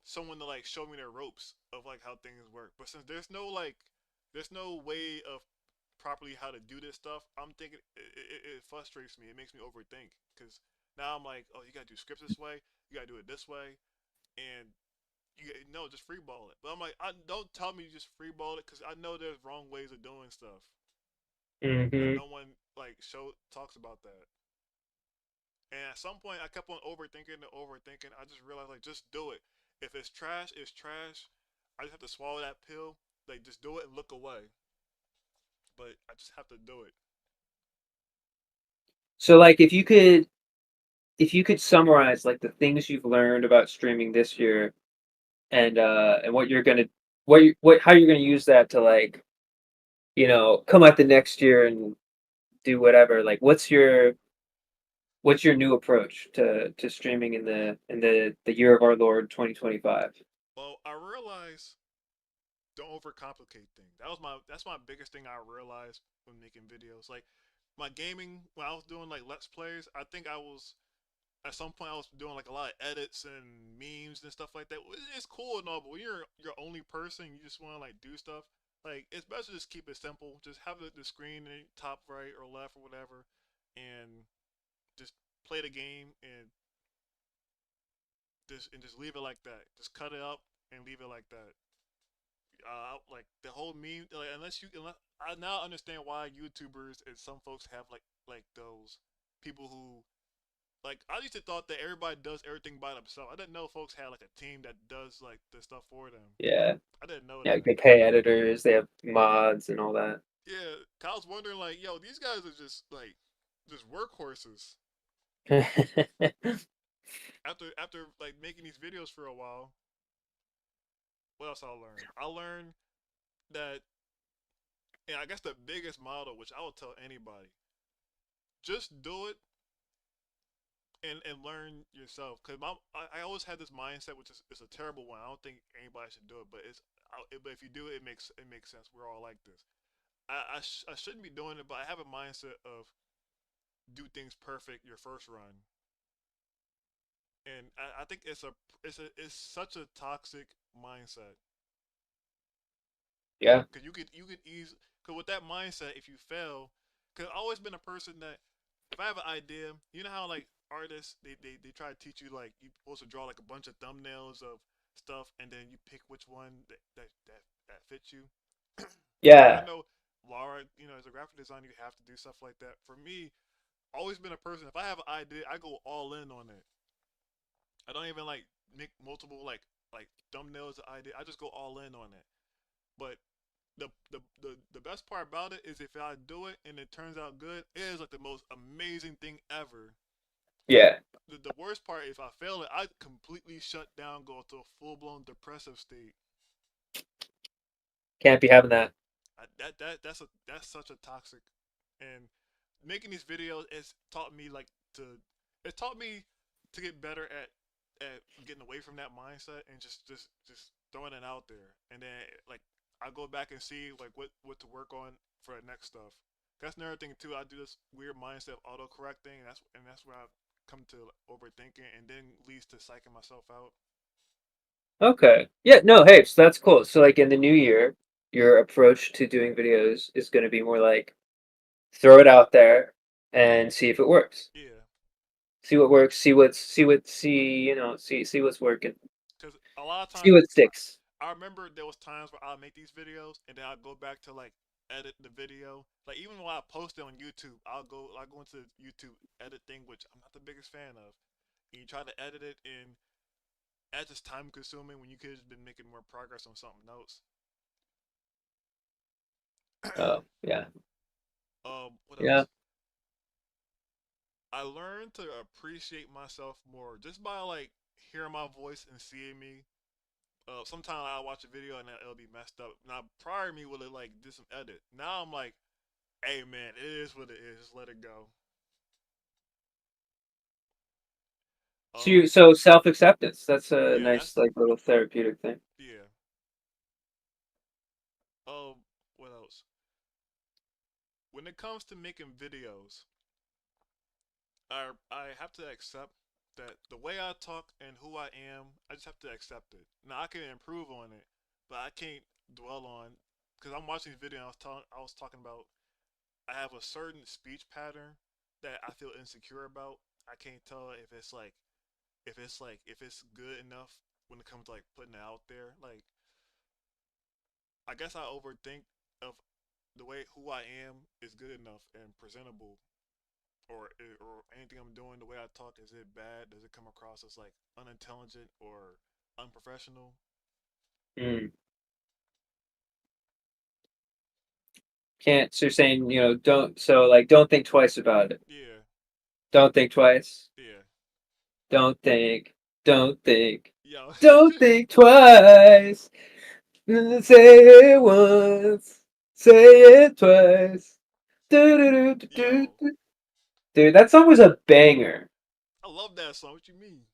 someone to like show me their ropes of like how things work. But since there's no way of properly how to do this stuff, I'm thinking it frustrates me. It makes me overthink because now I'm like, oh, you gotta do scripts this way, you gotta do it this way, and you no, just freeball it. But I'm like, I don't tell me just freeball it because I know there's wrong ways of doing stuff, and Hmm. no one like show talks about that. And at some point, I kept on overthinking and overthinking. I just realized, like, just do it. If it's trash, it's trash. I just have to swallow that pill. Like, just do it and look away. But I just have to do it. So like if you could summarize like the things you've learned about streaming this year and what you're gonna what how you're gonna use that to like, come out the next year and do whatever. Like what's your new approach to streaming in the year of our Lord 2025? Well, I realized don't overcomplicate things. That's my biggest thing I realized when making videos. Like my gaming, when I was doing like let's plays, I think I was at some point I was doing like a lot of edits and memes and stuff like that. It's cool and all, but when you're only person, you just want to like do stuff. Like it's best to just keep it simple. Just have the screen in top right or left or whatever, and just play the game and just leave it like that. Just cut it up and leave it like that. Like the whole meme, like unless I now understand why YouTubers and some folks have like those people who like I used to thought that everybody does everything by themselves. I didn't know folks had like a team that does like the stuff for them. Yeah. I didn't know Yeah, that. they pay editors, they have mods and all that. Yeah, I was wondering like, yo, these guys are just workhorses. After like making these videos for a while, what else I learned? I learned that, and I guess the biggest model, which I would tell anybody, just do it and learn yourself. Cause I always had this mindset, which is a terrible one. I don't think anybody should do it, but but if you do it, it makes sense. We're all like this. I shouldn't be doing it, but I have a mindset of do things perfect your first run, and I think it's such a toxic mindset. Yeah. Cause you could ease cause with that mindset, if you fail, cause I've always been a person that if I have an idea, you know how like artists they try to teach you like you're supposed to draw like a bunch of thumbnails of stuff and then you pick which one that fits you. Like I Yeah. know Laura, as a graphic designer, you have to do stuff like that. For me, always been a person. If I have an idea, I go all in on it. I don't even like make multiple like thumbnails of idea. I just go all in on it. But the best part about it is if I do it and it turns out good, it is like the most amazing thing ever. Yeah. The worst part, if I fail it, I completely shut down, go into a full blown depressive state. Can't be having that. That's such a toxic. And making these videos, it's taught me to get better at getting away from that mindset and just throwing it out there. And then like I go back and see like what to work on for the next stuff. That's another thing too. I do this weird mindset of auto correcting, and that's where I come to overthinking, and then leads to psyching myself out. Okay. Yeah, no, hey, so that's cool. So like in the new year, your approach to doing videos is going to be more like throw it out there and see if it works. Yeah, See what works. See what's working. Because a lot of See times what sticks. I remember there was times where I'll make these videos and then I'll go back to like edit the video. Like even when I post it on YouTube, I go into YouTube edit thing, which I'm not the biggest fan of. And you try to edit it and that's just time consuming when you could have been making more progress on something else. Oh yeah, What yeah. else? I learned to appreciate myself more just by like hearing my voice and seeing me. Sometimes I'll watch a video and it'll be messed up. Now prior to me would have like did some edit. Now I'm like, hey man, it is what it is. Just let it go. So self acceptance. That's a Yeah, nice that's like little therapeutic thing. yeah. What else? When it comes to making videos, I have to accept that the way I talk and who I am, I just have to accept it. Now I can improve on it, but I can't dwell on because I'm watching this video. And I was talking about I have a certain speech pattern that I feel insecure about. I can't tell if it's good enough when it comes to like putting it out there. Like I guess I overthink of the way who I am is good enough and presentable, or anything I'm doing, the way I talk, is it bad? Does it come across as like unintelligent or unprofessional? Mm. Can't. So you're saying don't. So like don't think twice about it. Yeah, Don't think twice. yeah, Don't think. Don't think. yo, Don't think twice. Say it once. Say it twice. yo. Do-do-do-do-do. Dude, that song was a banger. I love that song. What you mean?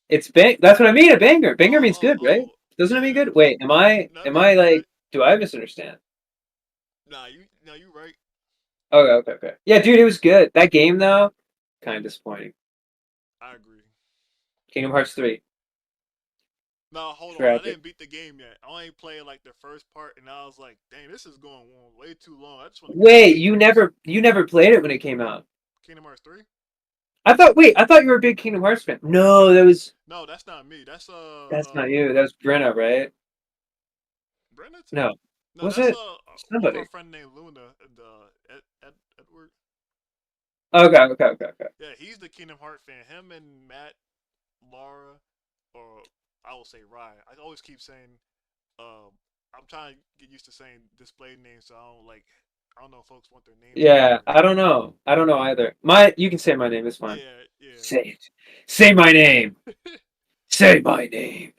It's bang. That's what I mean. A banger. Banger Oh, means oh, good, right? oh, Doesn't it mean yeah. good? Wait, am I? No, that Am means I you're right. like? Do I misunderstand? Nah, you right. Okay, okay, okay. Yeah, dude, it was good. That game though, kind of disappointing. I agree. Kingdom Hearts 3, No, hold on. I tragic. didn't beat the game yet. I only played like the first part, and I was like, "Dang, this is going on way too long." I just want to get to the Wait, you story. never played it when it came out. Kingdom Hearts 3? I thought you were a big Kingdom Hearts fan. No, No, that's not me. that's not you. That was Brenna, right? Brenda too. No, No, was that's it one of our somebody? friend named Luna. Edward. Okay, okay, okay, okay. Yeah, he's the Kingdom Heart fan. Him and Matt, Laura, or I will say Ryan. I always keep saying. Uh, I'm trying to get used to saying display names, so I don't like. I don't know if folks want their names out Yeah, there. I don't know. I don't know either. You can say my name. It's fine. Yeah, yeah. Say it. Say my name. Say my name.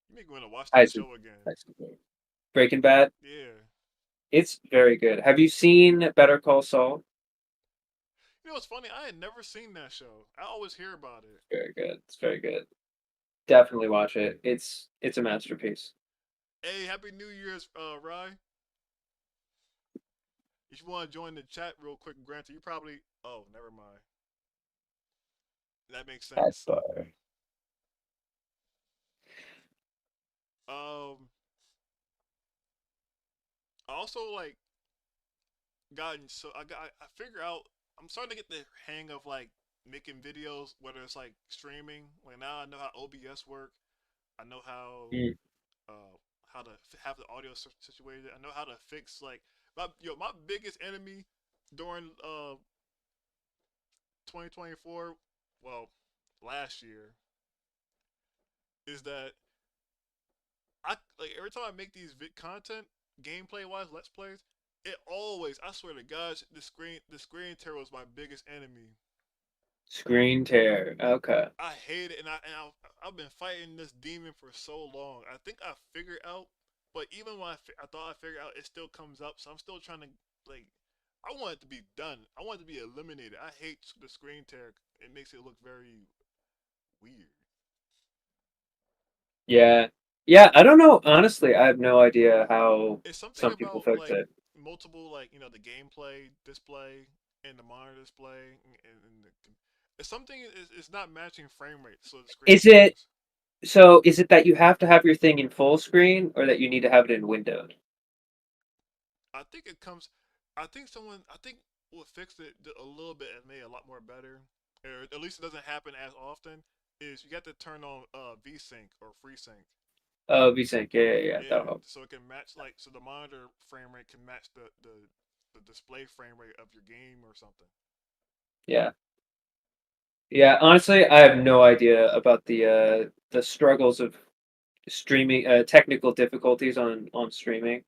You make me want to watch that Tyson. show again. Tyson. Breaking Bad. Yeah. It's very good. Have you seen Better Call Saul? You know what's funny? I had never seen that show. I always hear about it. Very good. It's very good. Definitely watch it. It's a masterpiece. Hey, Happy New Year's, Rye. If you want to join the chat real quick, Granted, you probably. Oh, never mind. That makes That's sense. fire. Um, I also like gotten so I figure out I'm starting to get the hang of like making videos, whether it's like streaming. Like now I know how OBS work. I know Mm. how to have the audio situated. I know how to fix like my biggest enemy during 2024, well, last year, is that I like every time I make these content, gameplay wise, let's plays, it always, I swear to God, the screen tear was my biggest enemy. Screen tear. Okay. I hate it, and I've been fighting this demon for so long. I think I figured out, but even when I thought I figured out, it still comes up. So I'm still trying to like, I want it to be done. I want it to be eliminated. I hate the screen tear. It makes it look very weird. Yeah. Yeah, I don't know. Honestly, I have no idea how It's something some people about fix like it. multiple like the gameplay display and the monitor display and it's something it's not matching frame rate, so the screen Is it tears. is it that you have to have your thing in full screen or that you need to have it in windowed? I think it comes. I think what fixed it a little bit and made it a lot more better or at least it doesn't happen as often, is you got to turn on VSync or FreeSync. Oh, VSync. Yeah, yeah, yeah. That'll Yeah, help. so it can match like so the monitor frame rate can match the display frame rate of your game or something. Yeah. Yeah, honestly, I have no idea about the struggles of streaming, technical difficulties on streaming.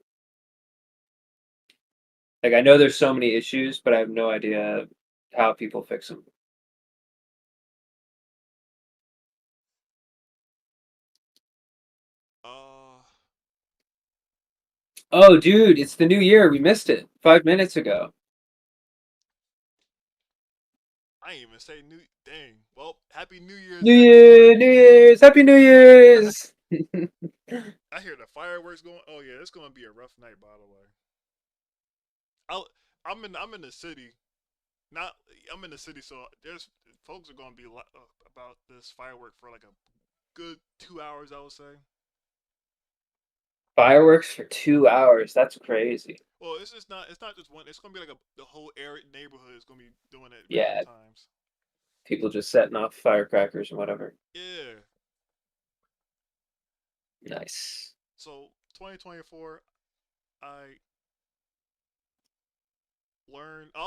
Like I know there's so many issues, but I have no idea how people fix them. Uh, Oh, dude, it's the new year. We missed it 5 minutes ago. I ain't even say new. Dang. Well, Happy New Year's, New everyone. Year, New Year's, Happy New Year's. I hear the fireworks going. Oh yeah, it's gonna be a rough night. By the way, I'll, I'm in the city. Not I'm in the city, so there's folks are gonna be about this firework for like a good 2 hours. I would say. Fireworks for 2 hours. That's crazy. Well, it's just not. It's not just one. It's gonna be like the whole area neighborhood is gonna be doing it random Yeah, times. people just setting off firecrackers and whatever. Yeah. Nice. So 2024, I learned. I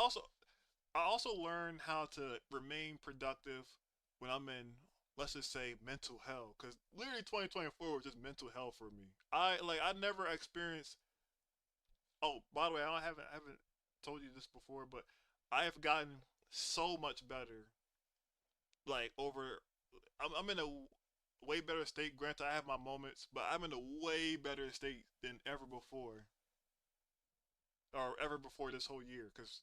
also learned how to remain productive when I'm in, let's just say, mental hell. Because literally 2024 was just mental hell for me. I never experienced. Oh, by the way, I haven't told you this before, but I have gotten so much better. Like over, I'm in a way better state. Granted, I have my moments, but I'm in a way better state than ever before, or ever before this whole year. Because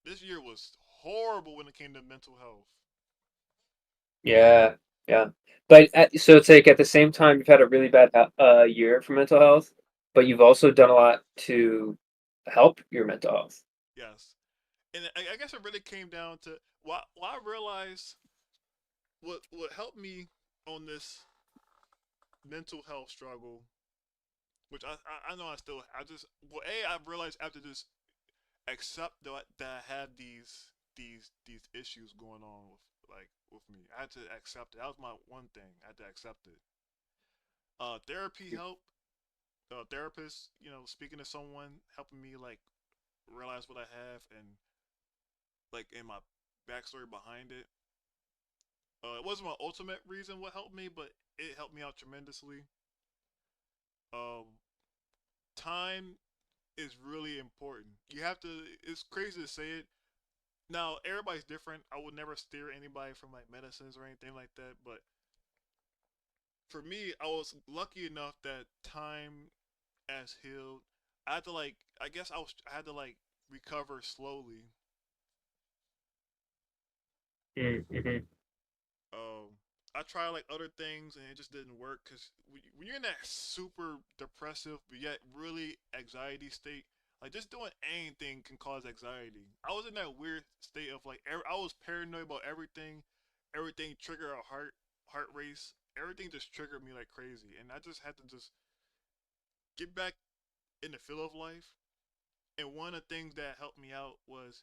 this year was horrible when it came to mental health. Yeah, yeah. But so it's like at the same time you've had a really bad year for mental health, but you've also done a lot to help your mental health. Yes, and I guess it really came down to why I realized what helped me on this mental health struggle, which I know I just well I realized after this accept that I had these issues going on with me. I had to accept it. That was my one thing. I had to accept it. Therapy helped. Therapist, speaking to someone, helping me like realize what I have and like in my backstory behind it. It wasn't my ultimate reason what helped me, but it helped me out tremendously. Um, Time is really important. You have to. It's crazy to say it. Now everybody's different. I would never steer anybody from like medicines or anything like that. But for me, I was lucky enough that time as healed. I had to like. I guess I had to like recover slowly. Mm-hmm. Um, I tried like other things and it just didn't work because when you're in that super depressive but yet really anxiety state, like just doing anything can cause anxiety. I was in that weird state of like I was paranoid about everything. Everything triggered a heart race. Everything just triggered me like crazy, and I just had to just get back in the feel of life. And one of the things that helped me out was,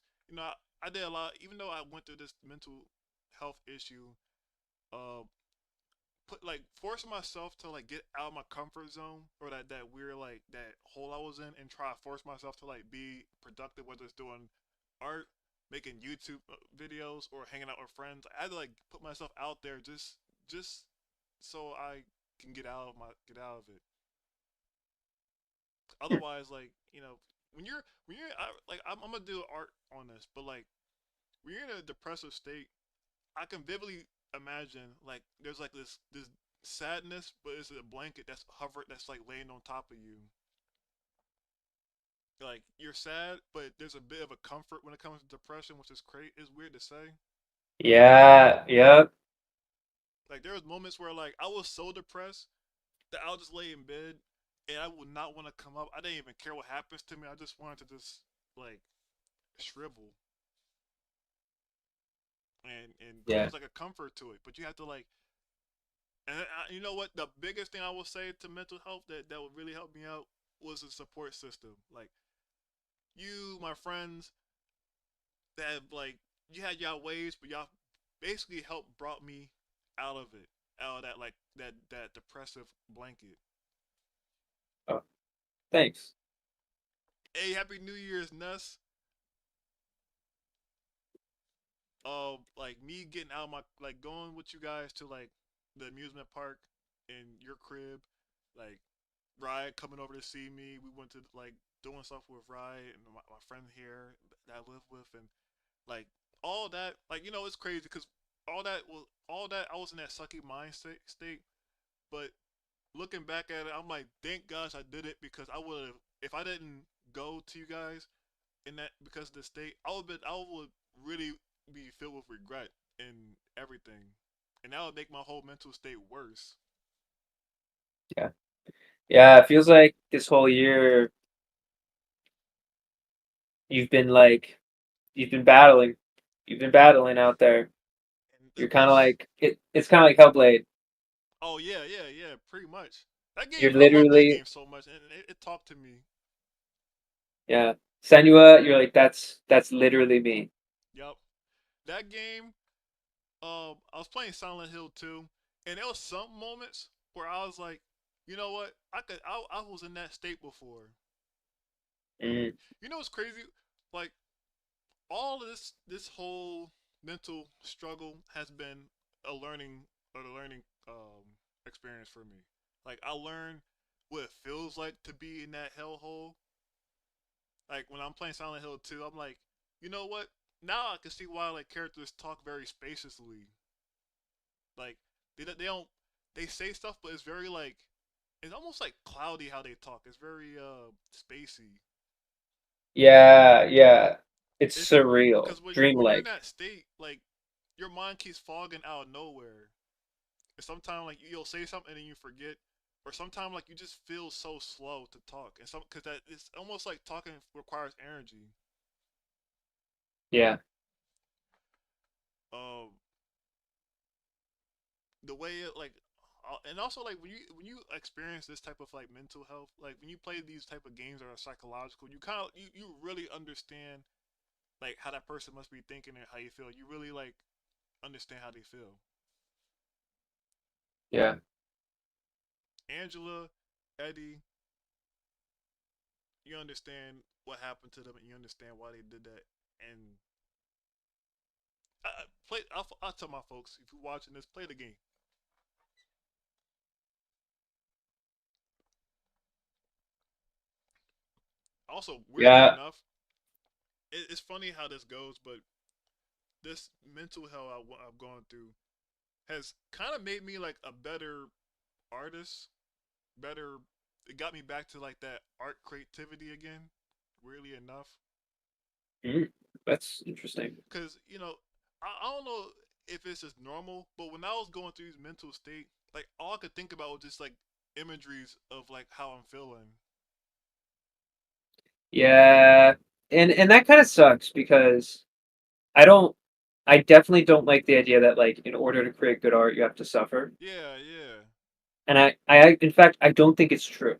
I did a lot. Even though I went through this mental health issue, uh, put like forcing myself to like get out of my comfort zone or that weird like that hole I was in and try to force myself to like be productive, whether it's doing art, making YouTube videos, or hanging out with friends. I had to like put myself out there just so I can get out of it. Otherwise, like I'm gonna do art on this, but like when you're in a depressive state, I can vividly imagine like there's like this sadness, but it's a blanket that's like laying on top of you. Like you're sad, but there's a bit of a comfort when it comes to depression, which is crazy. It's weird to say. Yeah, yeah. Like there was moments where like I was so depressed that I'll just lay in bed and I would not want to come up. I didn't even care what happens to me. I just wanted to just like shrivel, and there Yeah. was like a comfort to it. But you have to like And you know what? The biggest thing I will say to mental health that would really help me out was a support system. Like you, my friends, that have, like you had y'all ways, but y'all basically helped brought me out of it, out of that like that depressive blanket. Oh, thanks. Hey, happy New Year's, Nuss. Like me getting out of my like going with you guys to like the amusement park in your crib, like Riot coming over to see me. We went to like doing stuff with Riot and my friend here that I live with, and like all that. Like it's crazy because all that I was in that sucky mind state, but looking back at it, I'm like, thank gosh I did it because I would have if I didn't go to you guys in that because of the state, I would really be filled with regret and everything, and that would make my whole mental state worse. Yeah. Yeah, it feels like this whole year you've been like you've been battling. You've been battling out there. And You're the kind of best, like it's kind of like Hellblade. oh yeah, yeah, yeah, pretty much. That You're game, I love that literally game so much, and it talked to me. yeah. Senua, you're like that's literally me. Yup, that game. I was playing Silent Hill 2, and there was some moments where I was like, you know what? I was in that state before. Mm, You know what's crazy? Like all of this whole mental struggle has been a learning experience for me. Like I learned what it feels like to be in that hellhole. Like when I'm playing Silent Hill 2, I'm like, you know what? Now I can see why like characters talk very spaciously. Like they don't they say stuff, but it's very like it's almost like cloudy how they talk. It's very spacey. yeah, yeah. It's It's surreal, because when you're in dreamlike. that state, like your mind keeps fogging out of nowhere. And sometimes like you'll say something and then you forget, or sometimes like you just feel so slow to talk, and some because that it's almost like talking requires energy. Yeah. Um, the way it like, and also like when you experience this type of like mental health, like when you play these type of games that are psychological, you kind of you really understand like how that person must be thinking and how you feel. You really like understand how they feel. Yeah. Angela, Eddie, you understand what happened to them and you understand why they did that. And play. I'll tell my folks if you're watching this, play the game. Also, weirdly Yeah. enough, it's funny how this goes, but this mental hell I've gone through has kind of made me like a better artist. Better. It got me back to like that art creativity again. Weirdly enough, Mm, that's interesting. because I don't know if it's just normal, but when I was going through this mental state, like all I could think about was just like imageries of like how I'm feeling. Yeah. And that kind of sucks because I don't I definitely don't like the idea that like in order to create good art you have to suffer. Yeah, yeah, And I in fact I don't think it's true.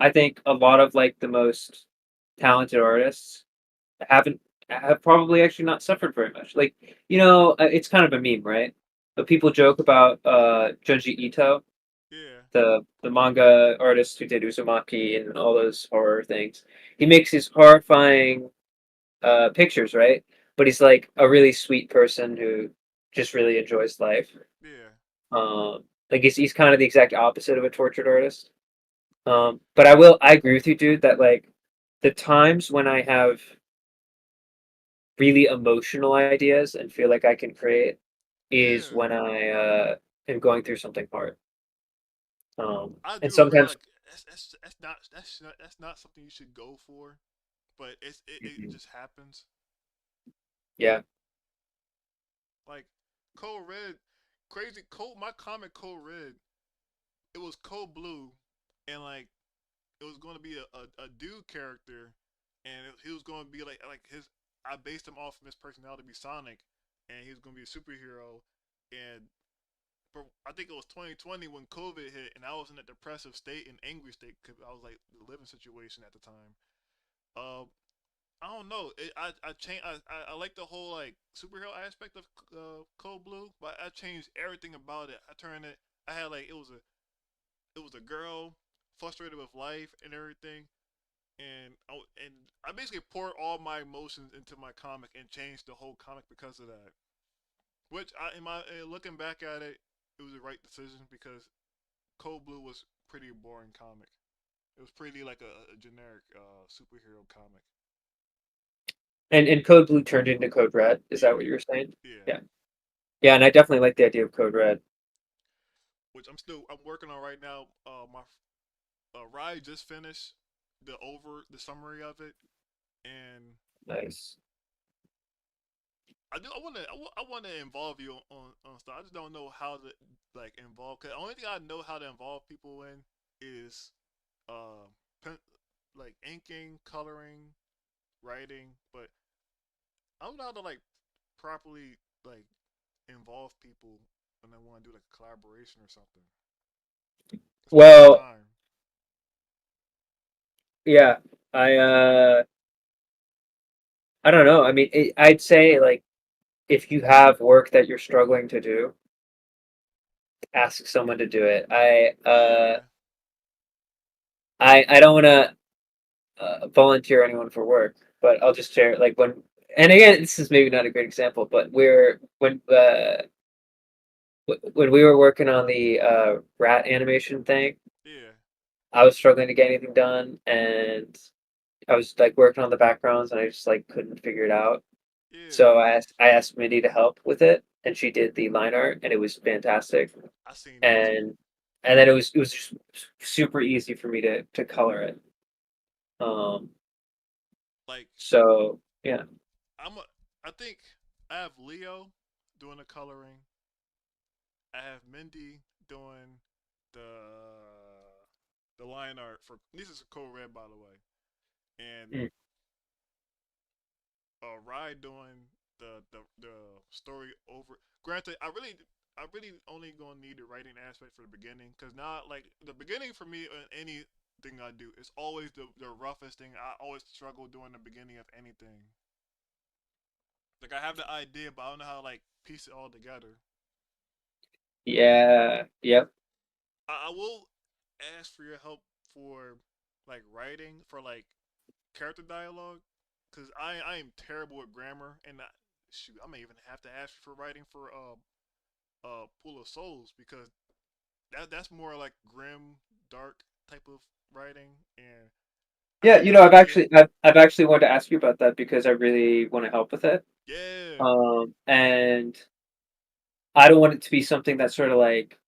I think a lot of like the most talented artists haven't have probably actually not suffered very much. Like, it's kind of a meme, right? But people joke about Junji Ito, yeah, the manga artist who did Uzumaki and all those horror things. He makes these horrifying pictures, right? But he's like a really sweet person who just really enjoys life. yeah. Like he's kind of the exact opposite of a tortured artist. But I agree with you, dude, that like the times when I have really emotional ideas and feel like I can create is Yeah, when I am going through something hard. I And do agree. sometimes, Like that's not something you should go for, but it Mhm. just happens. Yeah, Like Code Red, crazy Code. My comic Code Red, it was Code Blue, and like it was going to be a dude character, and he was going to be like his. I based him off from his personality to be Sonic, and he was going to be a superhero, and for I think it was 2020 when COVID hit, and I was in a depressive state and angry state because I was like the living situation at the time. Um, I don't don't know. I changed. I like the whole like superhero aspect of Cold Blue, but I changed everything about it. I turned it. I had like it was a girl frustrated with life and everything, and I basically poured all my emotions into my comic and changed the whole comic because of that. Which in my looking back at it, it was the right decision because Cold Blue was pretty boring comic. It was pretty like a generic superhero comic. And Code Blue turned into Code Red. Is that Yeah, what you were saying? yeah. Yeah. Yeah, and I definitely like the idea of Code Red. Which I'm working on right now. My ride just finished the summary of it, and Nice. I want to involve you on stuff. I just don't know how to like involve. Cause the only thing I know how to involve people in is uh pen, like inking, coloring, writing, but I don't know how to like properly like involve people when they want to do like a collaboration or something. Especially with Well, time. yeah, I I don't know. I mean, I'd say like if you have work that you're struggling to do, ask someone to do it. Yeah. I don't want to volunteer anyone for work, but I'll just share like when. And again, this is maybe not a great example, but when we were working on the rat animation thing, Yeah. I was struggling to get anything done, and I was like working on the backgrounds, and I just like couldn't figure it out. Yeah. So I asked Mindy to help with it, and she did the line art, and it was fantastic. I seen that too. And and then it was just super easy for me to color it. Um, Like so yeah, I think I have Leo doing the coloring. I have Mindy doing the line art for this is a Code Red by the way, and mm, Rye doing the story over. Granted, I really only gonna need the writing aspect for the beginning because now like the beginning for me in anything I do is always the roughest thing. I always struggle doing the beginning of anything. Like I have the idea, but I don't know how to like piece it all together. yeah, yep. I will ask for your help for like writing for like character dialogue because I am terrible at grammar and shoot I may even have to ask for writing for Pool of Souls because that's more like grim dark type of writing and I Yeah, have you the know, idea. I've actually wanted to ask you about that because I really want to help with it. Yeah, And I don't want it to be something that sort of like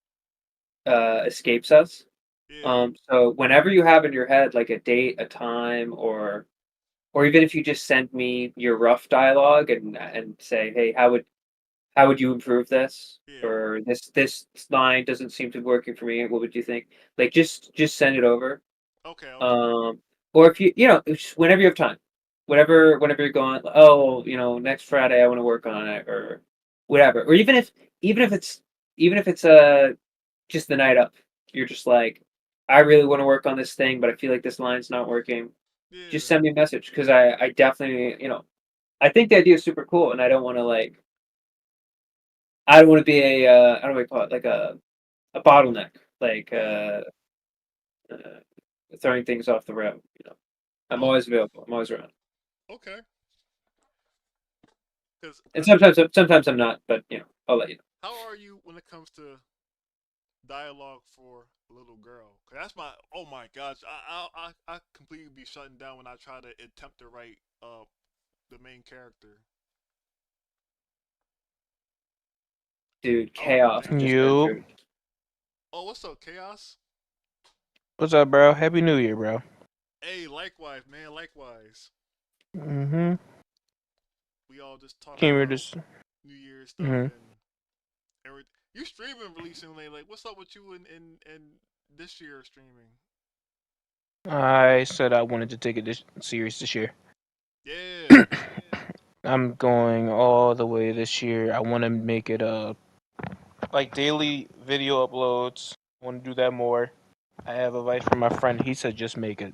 escapes us. yeah, So whenever you have in your head like a date, a time, or even if you just send me your rough dialogue and say, hey, how would you improve this? yeah. Or this line doesn't seem to be working for me. What would you think? Like just send it over. Okay, okay. Um, or if you just whenever you have time, whenever you're going, oh, next Friday I want to work on it or whatever. Or even if it's even if it's just the night up, you're just like, I really want to work on this thing, but I feel like this line's not working. Just Yeah. send me a message because I definitely I think the idea is super cool, and I don't want to like I don't want to be a I don't want to call it like a bottleneck, like Mm. uh, throwing things off the road. I'm Oh, always available. I'm always around. okay. Because And sometimes I'm not, but I'll let you know. how are you when it comes to dialogue for a little girl? Cause that's my oh my gosh, I completely be shutting down when I try to attempt to write the main character. Dude, I don't know chaos jack just shit. went You. through. Oh, what's up, Chaos? What's up, bro? Happy New Year, bro. Hey, likewise, man, likewise. Mm-hmm. We all just talking Came here about just. New Year's stuff Mm-hmm. and everything. You streaming recently? Like, what's up with you in this year streaming? I said I wanted to take it this serious this year. Yeah. I'm going all the way this year. I want to make it like daily video uploads. I want to do that more. I have advice from my friend. He said just make it.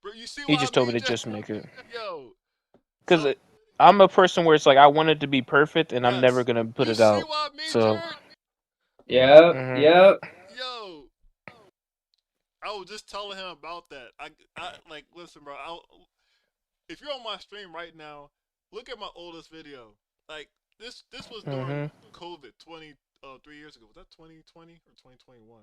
Bro, you see He what just I told me mean, to Jeff? just make it. Yo, because So, I'm a person where it's like I want it to be perfect, and I'm never yes. gonna put You it see out. what I mean, So, Jared? Yep, mhm. yep. Yo, I was just telling him about that. I like, listen, bro. If you're on my stream right now, look at my oldest video. Like this was during Mhm. COVID 3 years ago. Was that 2020 or 2021?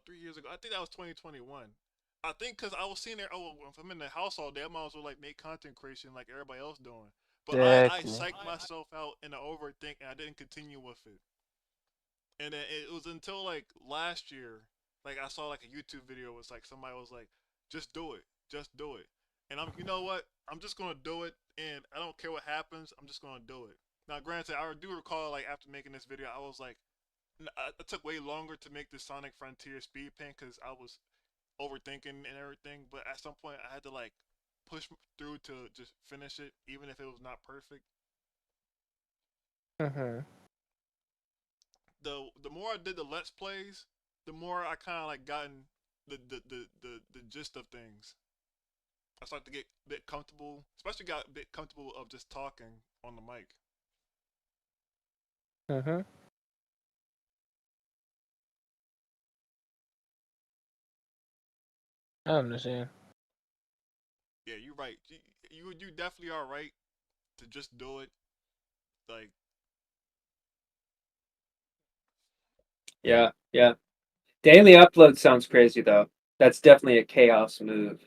3 years ago. I think that was 2021. I think because I was seeing there. Oh, if I'm in the house all day, I might as well like make content creation like everybody else doing. But I Exactly. psyched myself out in the overthink, and I didn't continue with it. And then it was until like last year, like I saw like a YouTube video. It was like somebody was like, "Just do it, just do it." And you know what? I'm just gonna do it, and I don't care what happens. I'm just gonna do it. Now, granted, I do recall like after making this video, I was like, it took way longer to make the Sonic Frontier speed paint because I was overthinking and everything. But at some point, I had to like push through to just finish it, even if it was not perfect. Mhm. The more I did the Let's Plays, the more I kind of like gotten the gist of things. I started to get a bit comfortable, especially got a bit comfortable of just talking on the mic. Mhm. I understand. Yeah, you're right. You definitely are right to just do it. Like, Yeah, yeah. Daily upload sounds crazy though. That's definitely a chaos move.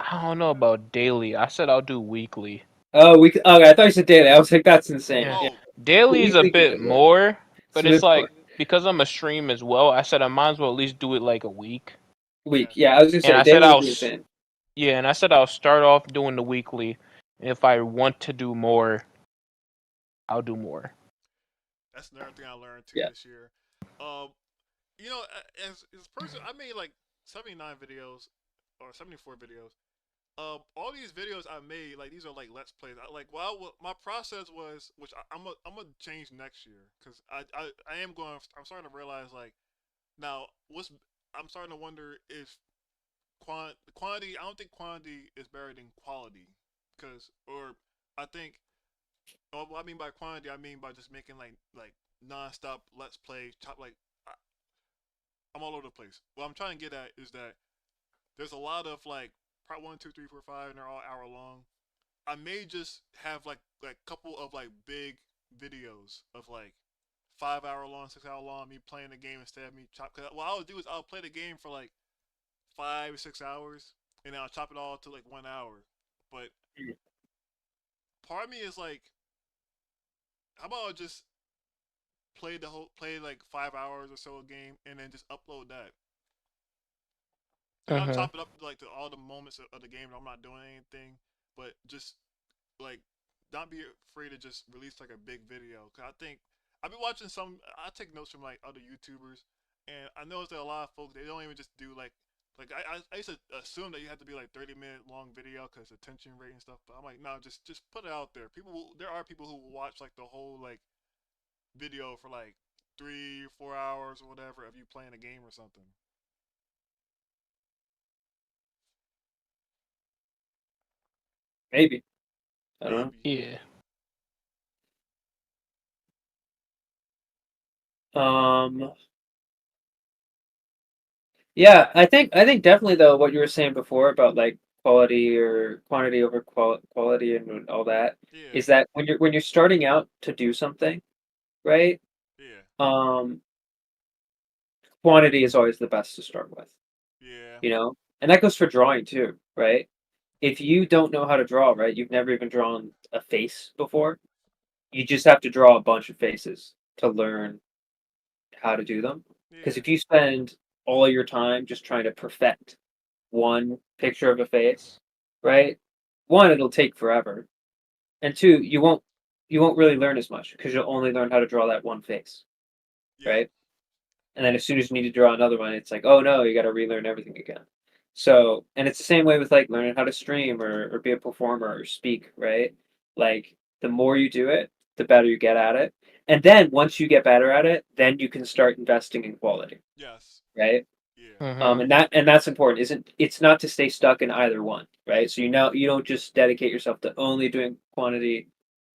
I don't know about daily. I said I'll do weekly. Oh, we. Okay, I thought you said daily. I was like, that's insane. Yeah. Yeah, oh, Daily is a weekly can bit do it. more, but it's Smooth like core. because I'm a stream as well. I said I might as well at least do it like a week. Week. yes. Yeah, I was gonna And say I said daily would be insane. yeah, and I said I'll start off doing the weekly. And if I want to do more, I'll do more. That's another thing I learned too Yeah. this year. Um, you know, as a person, I made like 79 videos or 74 videos. All these videos I made, like these are like let's plays. My process was, which I'm gonna change next year, because I am going. I'm starting to realize like now what's I'm starting to wonder if quantity. I don't think quantity is better than quality, because or I think. What I mean by quantity, I mean by just making like non-stop let's play chop like I, I'm all over the place. What I'm trying to get at is that there's a lot of like part 1, 2, 3, 4, 5, and they're all hour long. I may just have like couple of like big videos of like 5 hour long, 6 hour long, me playing the game instead of me chop. Cause what I'll do is I'll play the game for like 5 or 6 hours, and then I'll chop it all to like 1 hour. But part of me is like, how about I just play like 5 hours or so a game, and then just upload that. Like I'll Mhm. chop it up like to all the moments of the game. I'm not doing anything, but just like not be afraid to just release like a big video. Cause I think I've been watching some. I take notes from like other YouTubers, and I noticed that a lot of folks they don't even just do like I used to assume that you have to be like 30-minute long video because attention rate and stuff. But I'm like, no, just put it out there. There are people who will watch like the whole like video for like 3 or 4 hours or whatever of you playing a game or something. Maybe. I don't Maybe. Yeah. know. Yeah, I think definitely though what you were saying before about like quality or quantity over quality and all that Yeah. is that when you're starting out to do something, right? Yeah. Um, quantity is always the best to start with, Yeah. you know? And that goes for drawing too, right? If you don't know how to draw, right? You've never even drawn a face before. You just have to draw a bunch of faces to learn how to do them. Because Yeah. if you spend all your time just trying to perfect one picture of a face, right? One, it'll take forever, and two, you won't really learn as much because you'll only learn how to draw that one face, Yep. right? And then as soon as you need to draw another one, it's like, oh no, you got to relearn everything again. So, and it's the same way with like learning how to stream or be a performer or speak, right? Like the more you do it, the better you get at it. And then once you get better at it, then you can start investing in quality, Yes. right? Yeah. And that's important. It's not to stay stuck in either one, right? So you don't just dedicate yourself to only doing quantity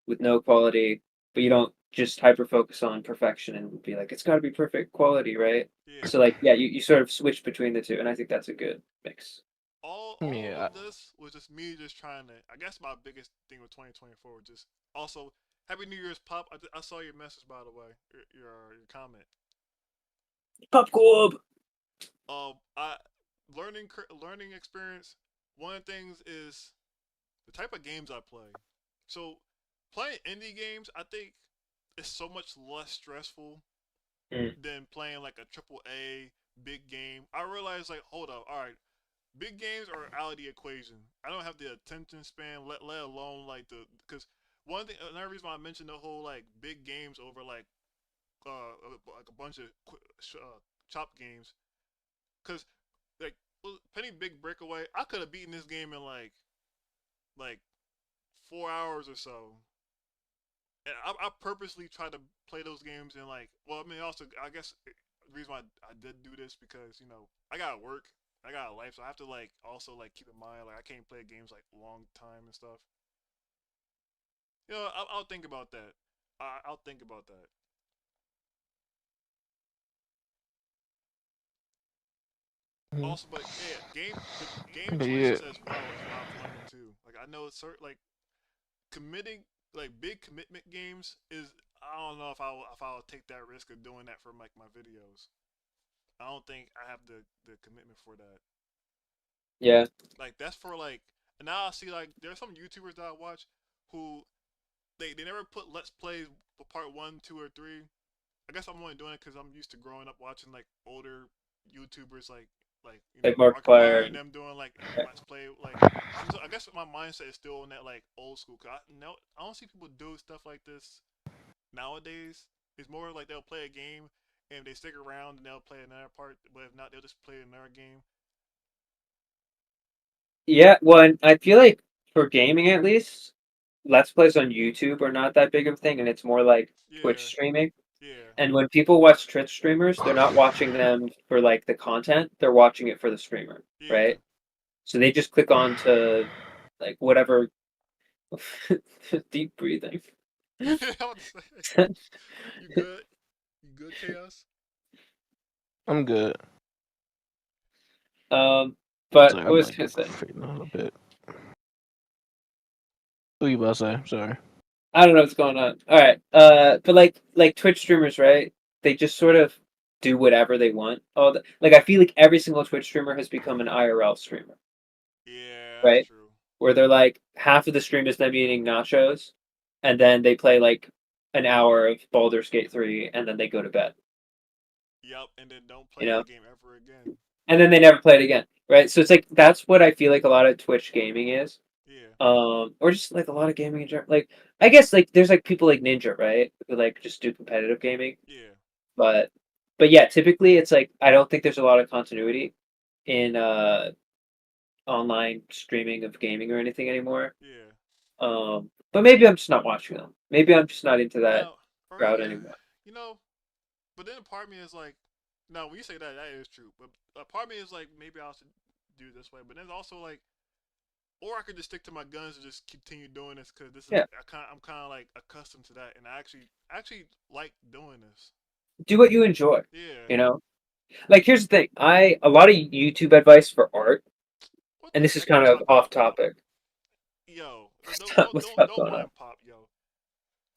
with no quality, but you don't just hyper focus on perfection and be like it's got to be perfect quality, right? Yeah. So like yeah, you sort of switch between the two, and I think that's a good mix. All Yeah. of this was just me just trying to. I guess my biggest thing with 2024 was just also Happy New Year's, Pop. I saw your message by the way, your comment. Pop Corp. I learning experience. One of the things is the type of games I play. So playing indie games, I think, is so much less stressful Mm. than playing like a triple A big game. I realized like, hold up, all right, big games are out of the equation. I don't have the attention span, let alone like the because one thing, another reason why I mentioned the whole like big games over like a bunch of chop games, because like Penny Big Breakaway, I could have beaten this game in like 4 hours or so. And I purposely try to play those games in like, well, I mean, also I guess the reason why I did do this because I gotta work, I got a life, so I have to like also like keep in mind like I can't play games like long time and stuff. I'll think about that. I'll think about that. Mhm. Also, but yeah, the game But yeah, choices as well is what I've learned too. Like I know it's certain like committing like big commitment games is I don't know if I'll take that risk of doing that for like my videos. I don't think I have the commitment for that. Yeah. Like that's for like and now I see like there's some YouTubers that I watch who they never put let's plays for part 1, 2, or 3. I guess I'm only doing it because I'm used to growing up watching like older YouTubers like Like Markiplier and Markiplier. them doing like Yeah. let's play like I guess my mindset is still in that like old school. Cause I don't see people do stuff like this nowadays. It's more like they'll play a game and they stick around and they'll play another part, but if not, they'll just play another game. Yeah, well, and I feel like for gaming at least, Let's Plays on YouTube are not that big of a thing, and it's more like Twitch Yeah, streaming. yeah, And when people watch Twitch streamers, they're not watching them for like the content, they're watching it for the streamer, yeah. right? So they just click on to like whatever deep breathing. I would say, you good? You good, Chaos? I'm good. But Sorry, I I'm was like gonna say, frustrating a little bit. What you about to say? Sorry. I don't know what's going on. All right, but like Twitch streamers, right? They just sort of do whatever they want. Like I feel like every single Twitch streamer has become an IRL streamer, Yeah, that's right? true. Where they're like half of the stream is them eating nachos, and then they play like an hour of Baldur's Gate 3, and then they go to bed. Yep, and then don't You play know, that game ever again. and then they never play it again, right? So it's like that's what I feel like a lot of Twitch gaming is. Yeah, Or just like a lot of gaming in general. Like I guess like there's like people like Ninja, right? Who like just do competitive gaming. yeah, But yeah, typically it's like I don't think there's a lot of continuity in online streaming of gaming or anything anymore. yeah. But maybe I'm just not watching them. Maybe I'm just not into that Now, or crowd anymore. you know, but then a part of me is like, now when you say that, that is true. But a part of me is like, maybe I should do it this way. But then also like, or I could just stick to my guns and just continue doing this because this is Yeah. I'm kind of like accustomed to that, and I actually like doing this. Do what you enjoy, Yeah. you know? Like here's the thing. A lot of YouTube advice for art, What and the this is heck you kind of talking off about, Pop? topic. Yo, What's up don't going on? mind Pop, yo.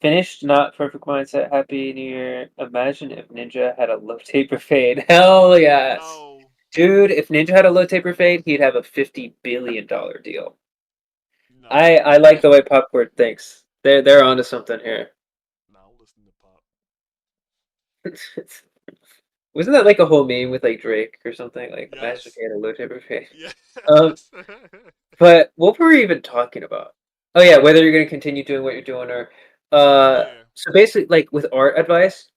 Finished, not perfect mindset. Happy New Year. Imagine if Ninja had a low taper fade. Hell yes. No, Dude, if Ninja had a low taper fade, he'd have a $50 billion deal. no, I like the way Popcorn thinks. They're onto something here. no. Listen to Pop. Wasn't that like a whole meme with like Drake or something? Like imagine if Yes, he had a low taper fade. Um, yes. but what were we even talking about? Oh yeah, whether you're gonna continue doing what you're doing or Yeah, so basically like with art advice,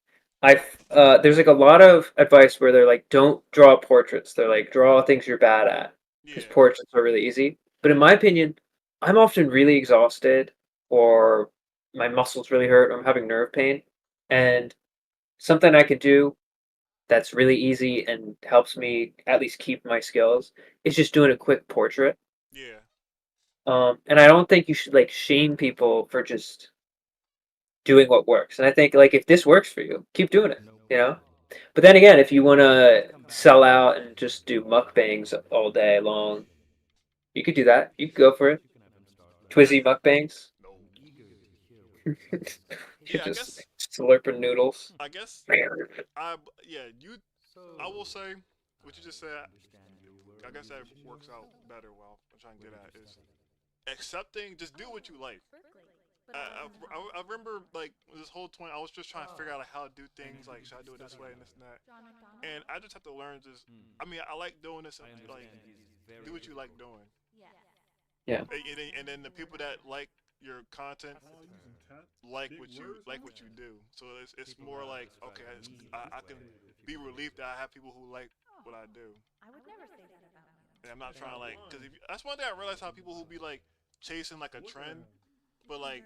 I there's like a lot of advice where they're like don't draw portraits. They're like draw things you're bad at because yeah, portraits are really easy. But in my opinion, I'm often really exhausted or my muscles really hurt or I'm having nerve pain and something I could do that's really easy and helps me at least keep my skills is just doing a quick portrait. Yeah. And I don't think you should like shame people for just doing what works. And I think like if this works for you, keep doing it, you know? But then again, if you want to sell out and just do mukbangs all day long, you could do that. You could go for it. Twizzy mukbangs. No. You're Yeah, just slurping noodles. I guess yeah, I will say what you just said. I guess that works out better. Well, I'm trying to get at is accepting. Just do what you like. I remember like this whole 20. I was just trying to figure out like, how to do things. Like, should I do it this way and this and that? And I just have to learn. Just, I mean, I like doing this. And, like, do what you like doing. Yeah. And then the people that like your content like what you do. So it's more like okay, I can be relieved that I have people who like what I do. And I'm not trying to like because that's one thing I realize how people who be like chasing like a trend, but like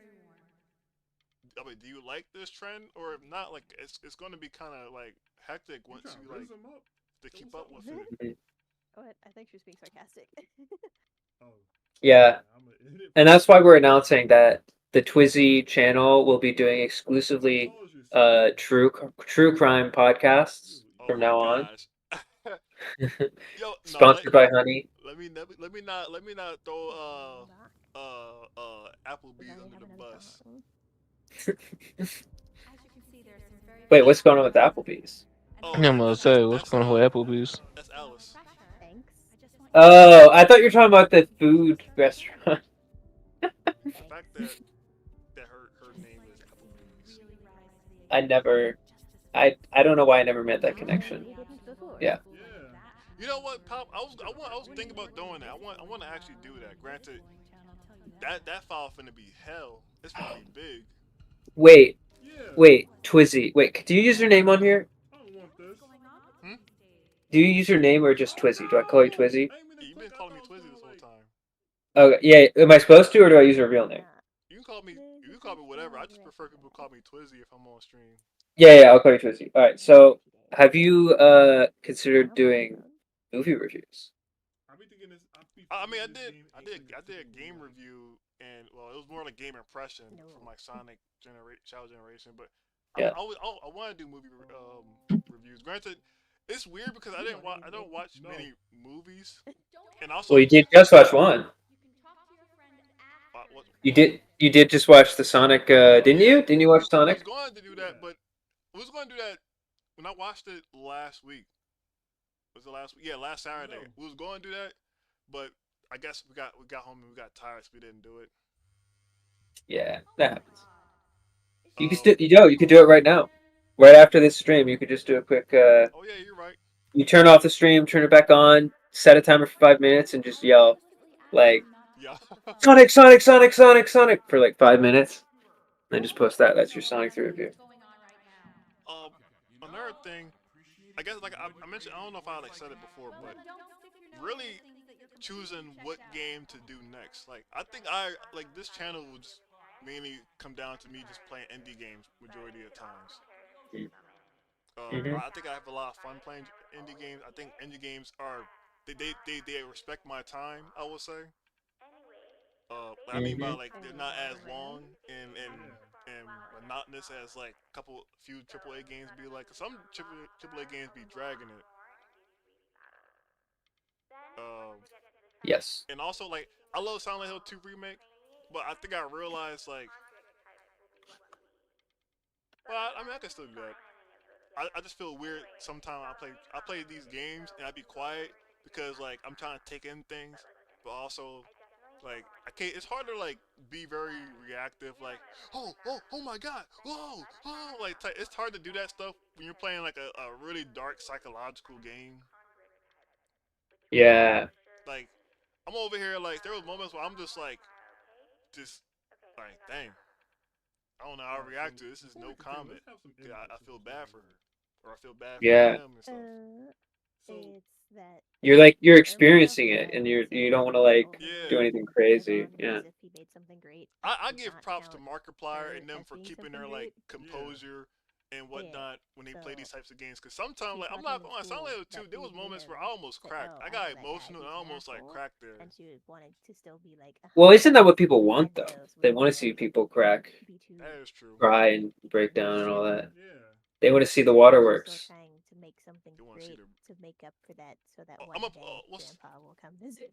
I mean, do you like this trend or if not? Like it's going to be kind of like hectic once you like to keep up with it. What? I think she was being sarcastic. Yeah. And that's why we're announcing that the Twizzy channel will be doing exclusively true crime podcasts Oh from my now on. gosh. Yo, no, Sponsored by Honey. let me not throw Applebee's under the bus. Wait, what's going on with Applebee's? Oh, I'm gonna say what's going on with Applebee's. That's Alice. Thanks. Oh, I thought you were talking about the food restaurant. The fact that her name is Applebee's. I don't know why I never made that connection. Yeah. You know what, Pop? I was thinking about doing that. I want to actually do that. Granted, that file finna be hell. It's gonna be big. Wait, Twizzy. Wait, do you use your name on here? Hmm? Do you use your name or just Twizzy? Do I call you Twizzy? Yeah, you've been calling me Twizzy this whole time. Oh, yeah. Am I supposed to, or do I use your real name? You can call me whatever. I just prefer people call me Twizzy if I'm on stream. Yeah, I'll call you Twizzy. All right. So, have you considered doing movie reviews? I mean, I did a game review, and well, it was more like game impression from like Sonic Shadow Generation. But Yeah. I want to do movie reviews. Granted, it's weird because I don't watch many movies, and also Well, you did just watch one. what, You did just watch the Sonic, didn't you? Didn't you watch I Sonic? was going to do that, but I was going to do that when I watched it last week. Was it last week? Yeah, last Saturday. We was going to do that, but I guess we got home and we got tired, so we didn't do it. Yeah, that happens. You could do it right now. Right after this stream, you could just do a quick. Oh yeah, you're right. You turn off the stream, turn it back on, set a timer for 5 minutes, and just yell, like Yeah. Sonic, Sonic, Sonic, Sonic, Sonic for like 5 minutes. Then just post that. That's your Sonic 3 review. Another thing, I guess like I mentioned, I don't know if I like said it before, but really choosing what game to do next. Like I think this channel will just mainly come down to me just playing indie games majority of times. Mhm. I think I have a lot of fun playing indie games. I think indie games are they respect my time. I will say. I mean by like they're not as long and monotonous as like few AAA games be like. Some AAA games be dragging it. Yes. And also like I love Silent Hill 2 remake, but I think I realized like, well, I mean I can still do that. I just feel weird sometimes. I play these games and I be quiet because like I'm trying to take in things, but also like I can't. It's hard to like be very reactive. Like oh my god, whoa, like it's hard to do that stuff when you're playing like a really dark psychological game. Yeah. Like I'm over here like there was moments where I'm just like dang. I don't know how to react to it. This is no comment. I feel bad for her, or I feel bad for Yeah. him and stuff. It's that You're experiencing it, and you don't want to like do anything crazy. Yeah. If he made something great, I does give not props to count Markiplier for and them as for being keeping something their like great. composure and whatnot when they play so these types of games. Because sometimes, she's like, I'm not not in going to Silent school Hill 2, that there was needed moments where him I almost to, cracked. oh, I I got know that guy, emotional and he's I an almost, like, asshole, cracked there. and she wanted to still be like, Well, "Haha, isn't that what people I want did though? those They with want to him," see people crack, be too That is true. cry, and break down and all that. Yeah. They want to see the she's waterworks. still trying to make something They want to see great the. to make up for that, so that Oh, one I'm a. day What's. Grandpa will come visit.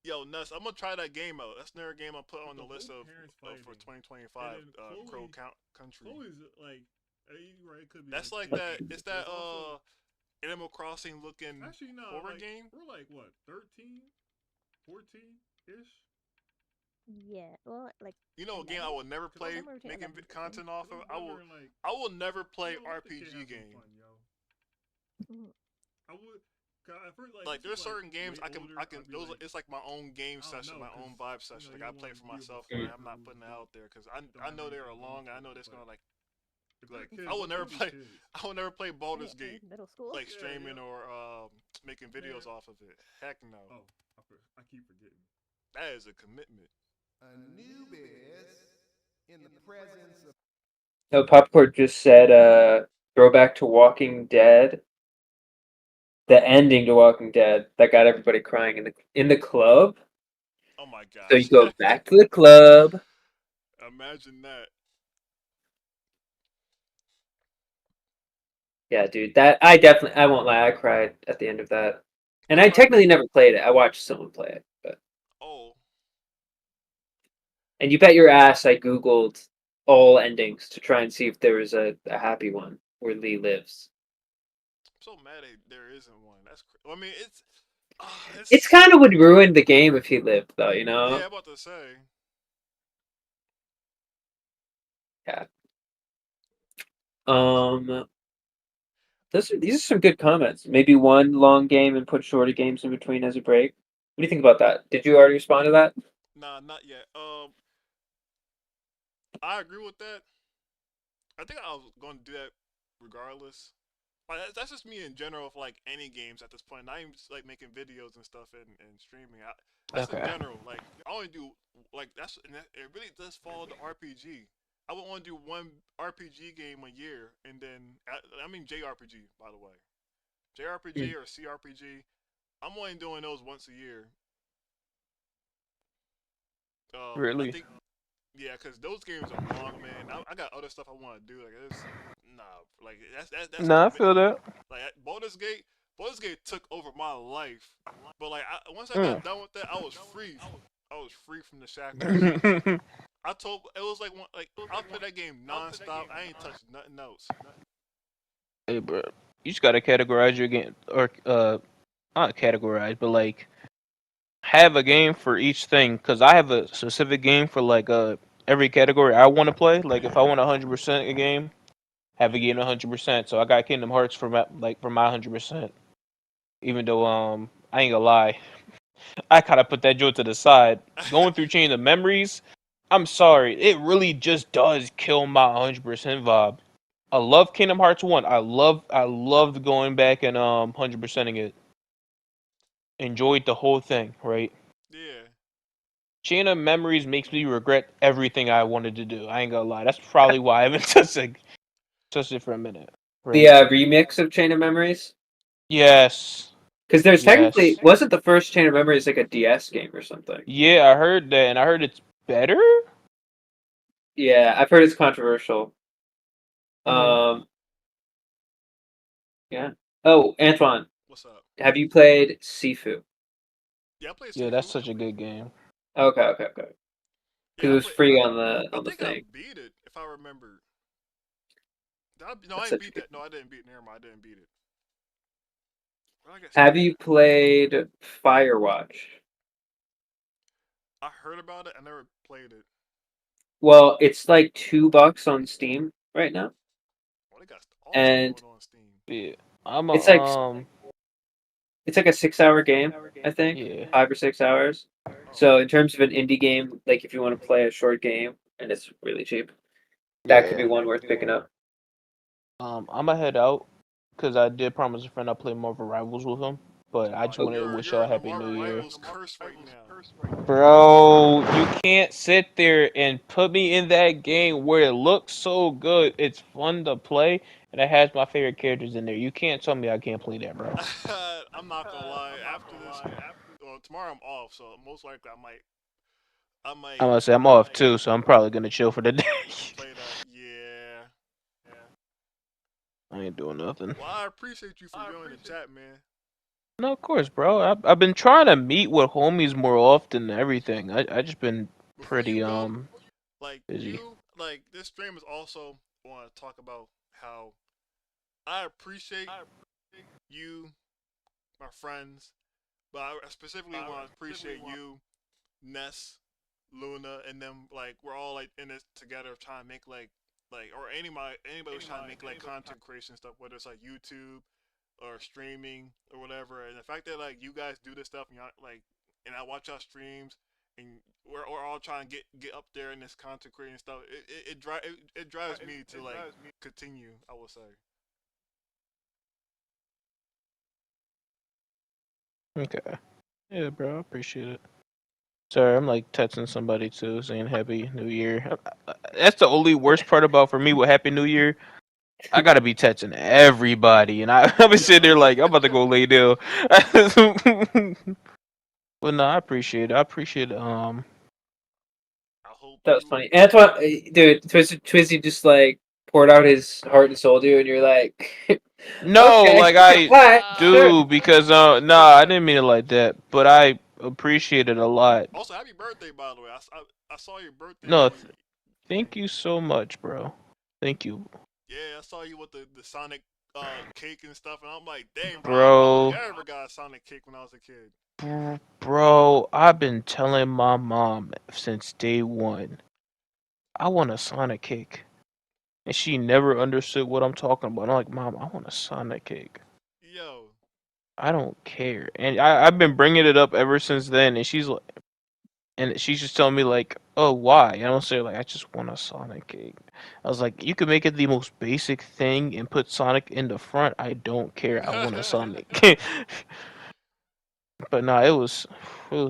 Yo, Nuts, I'm going to try that game out. That's another game I put on the The list whole of parents for fighting, 2025 and then Crow Country. Chloe's like, you're right, it could be That's like 15. that. It's that There's also Animal Crossing looking actually no, horror like game. we're like what 13, 14 ish. Yeah, well, like You know, a game I 11, will never Cause play somewhere between making 11 and 15. content off I'm of. wondering like, I will never play let the kid RPG have some game. fun, yo. Mhm. I would. Cause at first, like Like this is there's like certain games way I older. can I'd be those like, it's like my own game I don't session, know, my cause own vibe session. you Like I don't play want for to be with a myself and I'm not 5-year-old putting it who out there because don't I have know they're anything long. I to know do. that's gonna But if they're like kids, I will let never them be play kids. I will never play Baldur's Yeah, Gate middle school. like Yeah, streaming yeah. or making videos Man. off of it. Heck no. Oh, I keep forgetting. That is a commitment. Anubis in the presence of No, Popcorn just said, throwback to Walking Dead. The ending to Walking Dead that got everybody crying in the club. Oh my So you gosh. go back to the club. Imagine that. Yeah, dude, that I won't lie, I cried at the end of that. And I I cried. technically never played it. I watched someone play it, but Oh, and you bet your ass I Googled all endings to try and see if there was a happy one where Lee lives. I'm so mad there isn't one. That's I mean It's kind of would ruin the game if he lived, though, you know? yeah, I'm about to say. Yeah. These are some good comments. Maybe one long game and put shorter games in between as a break. What do you think about that? Did you already respond to that? Nah, not yet. I agree with that. I think I was going to do that regardless. Like, that's just me in general of like any games at this point. Not even just, like making videos and stuff and streaming. That's in Okay. general. Like I only do like it really does fall to RPG. I would only do one RPG game a year, and then I mean JRPG by the way, JRPG or CRPG. I'm only doing those once a year. I Really? think yeah, because those games are long, man. I got other stuff I want to do. Like it's nah, like that's Nah, I commit. feel that. Like Baldur's Gate took over my life. But like once I got Mm. done with that, I was free. I was free from the shackles. I told it was like I played that game nonstop. I ain't touched nothing else. Hey, bro, you just gotta categorize your game, or not categorize, but like have a game for each thing. Cause I have a specific game for like every category I want to play. Like if I want 100% a game, have a game 100%. So I got Kingdom Hearts for my 100%. Even though I ain't gonna lie, I kind of put that joke to the side. Going through Chain of Memories, I'm sorry, it really just does kill my 100% vibe. I love Kingdom Hearts 1. I loved going back and 100%ing it. Enjoyed the whole thing, right? Yeah. Chain of Memories makes me regret everything I wanted to do. I ain't gonna lie. That's probably why I haven't touched it for a minute. The Right? remix of Chain of Memories? Yes. Because there's technically Yes. wasn't the first Chain of Memories like a DS game or something? Yeah, I heard that, and I heard it's better. Yeah, I've heard it's controversial. Mhm. Yeah. Oh, Antoine, What's up? have you played Sifu? Yeah, I played Yeah, that's Sifu. such a good game. Okay. Because it Yeah, I was played. free I on the think I thing. beat it if I remember. No, I That's didn't such a beat good. that. No, I didn't beat it. Never mind, I didn't beat it. Where did I get Have stuck you at? played Firewatch? I heard about it. I never played it. Well, it's like $2 on Steam right now, Oh, they got all stuff and going on Steam. Yeah, I'm a it's like it's like a 6 hour game, I think, yeah. 5 or 6 hours. Oh, So in terms of an indie game, like if you want to play a short game and it's really cheap, that could be Yeah. one worth picking up. I'm gonna head out because I did promise a friend I'll play Marvel Rivals with him. But I just wanted to wish y'all You're a in the happy Marvel New Year. Rivals curse right now. Bro, you can't sit there and put me in that game where it looks so good. It's fun to play, and it has my favorite characters in there. You can't tell me I can't play that, bro. I'm not gonna lie. After this, well, tomorrow I'm off, so most likely I I'm might gonna say I'm off too, so I'm probably gonna chill for the day. play that. Yeah. I ain't doing nothing. Well, I appreciate you for joining the chat, man. No, of course, bro. I've been trying to meet with homies more often and everything. I just been Before you pretty go, like busy. this stream is also want to talk about how I appreciate you, my friends, but I specifically want to appreciate you, Ness, Luna, and them. Like we're all like in this together, trying to make or anybody was trying to make like content creation stuff, whether it's like YouTube or streaming or whatever. And the fact that like you guys do this stuff and y'all, like, and I watch y'all streams. And we're all trying to get up there in this content creating stuff. It drives me to like continue. I will say. Okay. Yeah, bro. I appreciate it. Sorry, I'm like texting somebody too, saying Happy New Year. That's the only worst part about for me with Happy New Year. I gotta be texting everybody, and I've been sitting there like I'm about to go lay down. But no, I appreciate it. I appreciate I hope That was you. funny. And that's why, dude, Twizzy just like poured out his heart and soul to you, and you're like, No, okay, like I all right, sure. do because nah, I didn't mean it like that, but I appreciate it a lot. Also, happy birthday, by the way. I saw your birthday. No, thank you so much, bro. Thank you, Yeah, I saw you with the Sonic cake and stuff, and I'm like, dang, bro, I don't bro. think I ever got a Sonic cake when I was a kid. Bro, I've been telling my mom since day one, I want a Sonic cake. And she never understood what I'm talking about. I'm like, Mom, I want a Sonic cake. Yo, I don't care. And I've been bringing it up ever since then. And she's just telling me, like, oh, why? And I don't say, like, I just want a Sonic cake. I was like, you could make it the most basic thing and put Sonic in the front. I don't care. I want a Sonic. But no, it was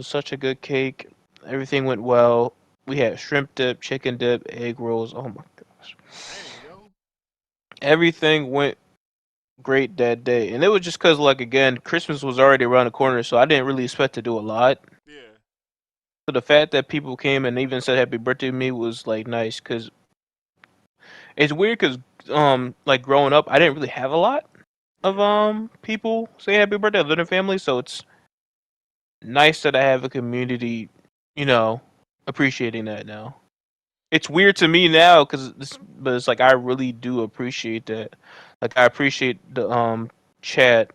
such a good cake. Everything went well. We had shrimp dip, chicken dip, egg rolls. Oh my gosh. dang, yo, Everything went great that day. And it was just cuz like again, Christmas was already around the corner, so I didn't really expect to do a lot. yeah, So the fact that people came and even said happy birthday to me was like nice cuz it's weird cuz like growing up, I didn't really have a lot of people say happy birthday. I lived in family, so it's nice that I have a community, you know, appreciating that now. It's weird to me now but it's like I really do appreciate that. Like I appreciate the chat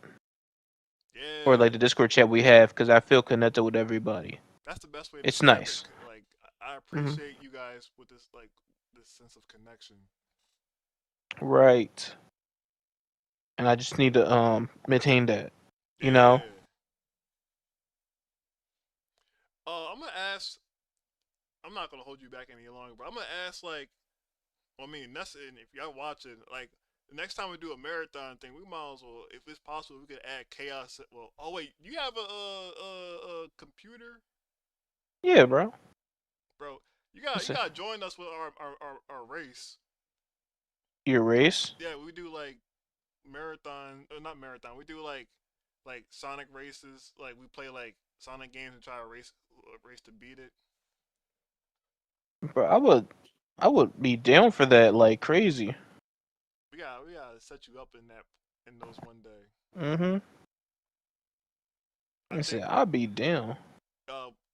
or yeah. like the Discord chat we have because I feel connected with everybody. That's the best way to It's describe it. nice. Like I Hmm. appreciate you guys with this sense of connection. Right. And I just need to maintain that. You know? Yeah. I'm gonna ask. I'm not gonna hold you back any longer, but I'm gonna ask like, well, I mean, that's and if y'all watching, like, the next time we do a marathon thing, we might as well, if it's possible, we could add chaos. Well, oh wait, you have a computer, Yeah, bro. bro. You What's it? gotta join us with our race. Your race? Yeah, we do like marathon, or not marathon. We do like Sonic races. Like we play like Sonic games and try to race to beat it. Bro, I would be down for that like crazy. We gotta set you up in those one day. Mm-hmm. I I said think I'll be down.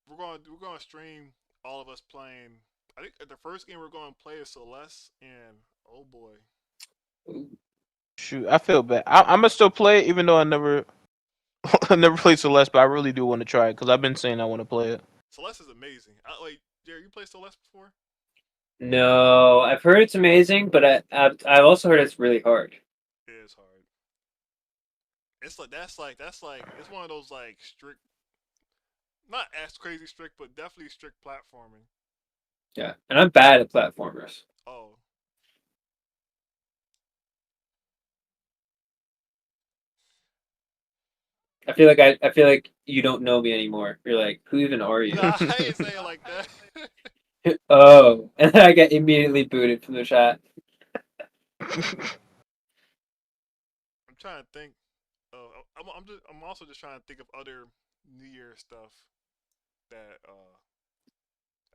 we're gonna stream all of us playing. I think the first game we're gonna play is Celeste, and oh boy, Shoot, I feel bad. I'm gonna still play it even though I never I never played Celeste, but I really do want to try it because I've been saying I want to play it. Celeste is amazing. Wait, Jerry, you played Celeste before? No, I've heard it's amazing, but I've also heard it's really hard. It is hard. It's like that's like it's one of those like strict, not as crazy strict, but definitely strict platforming. Yeah, and I'm bad at platformers. Oh, I feel like you don't know me anymore. You're like, who even are you? Nah, I ain't saying it like that. Oh, and then I get immediately booted from the chat. I'm trying to think. I'm also just trying to think of other New Year stuff that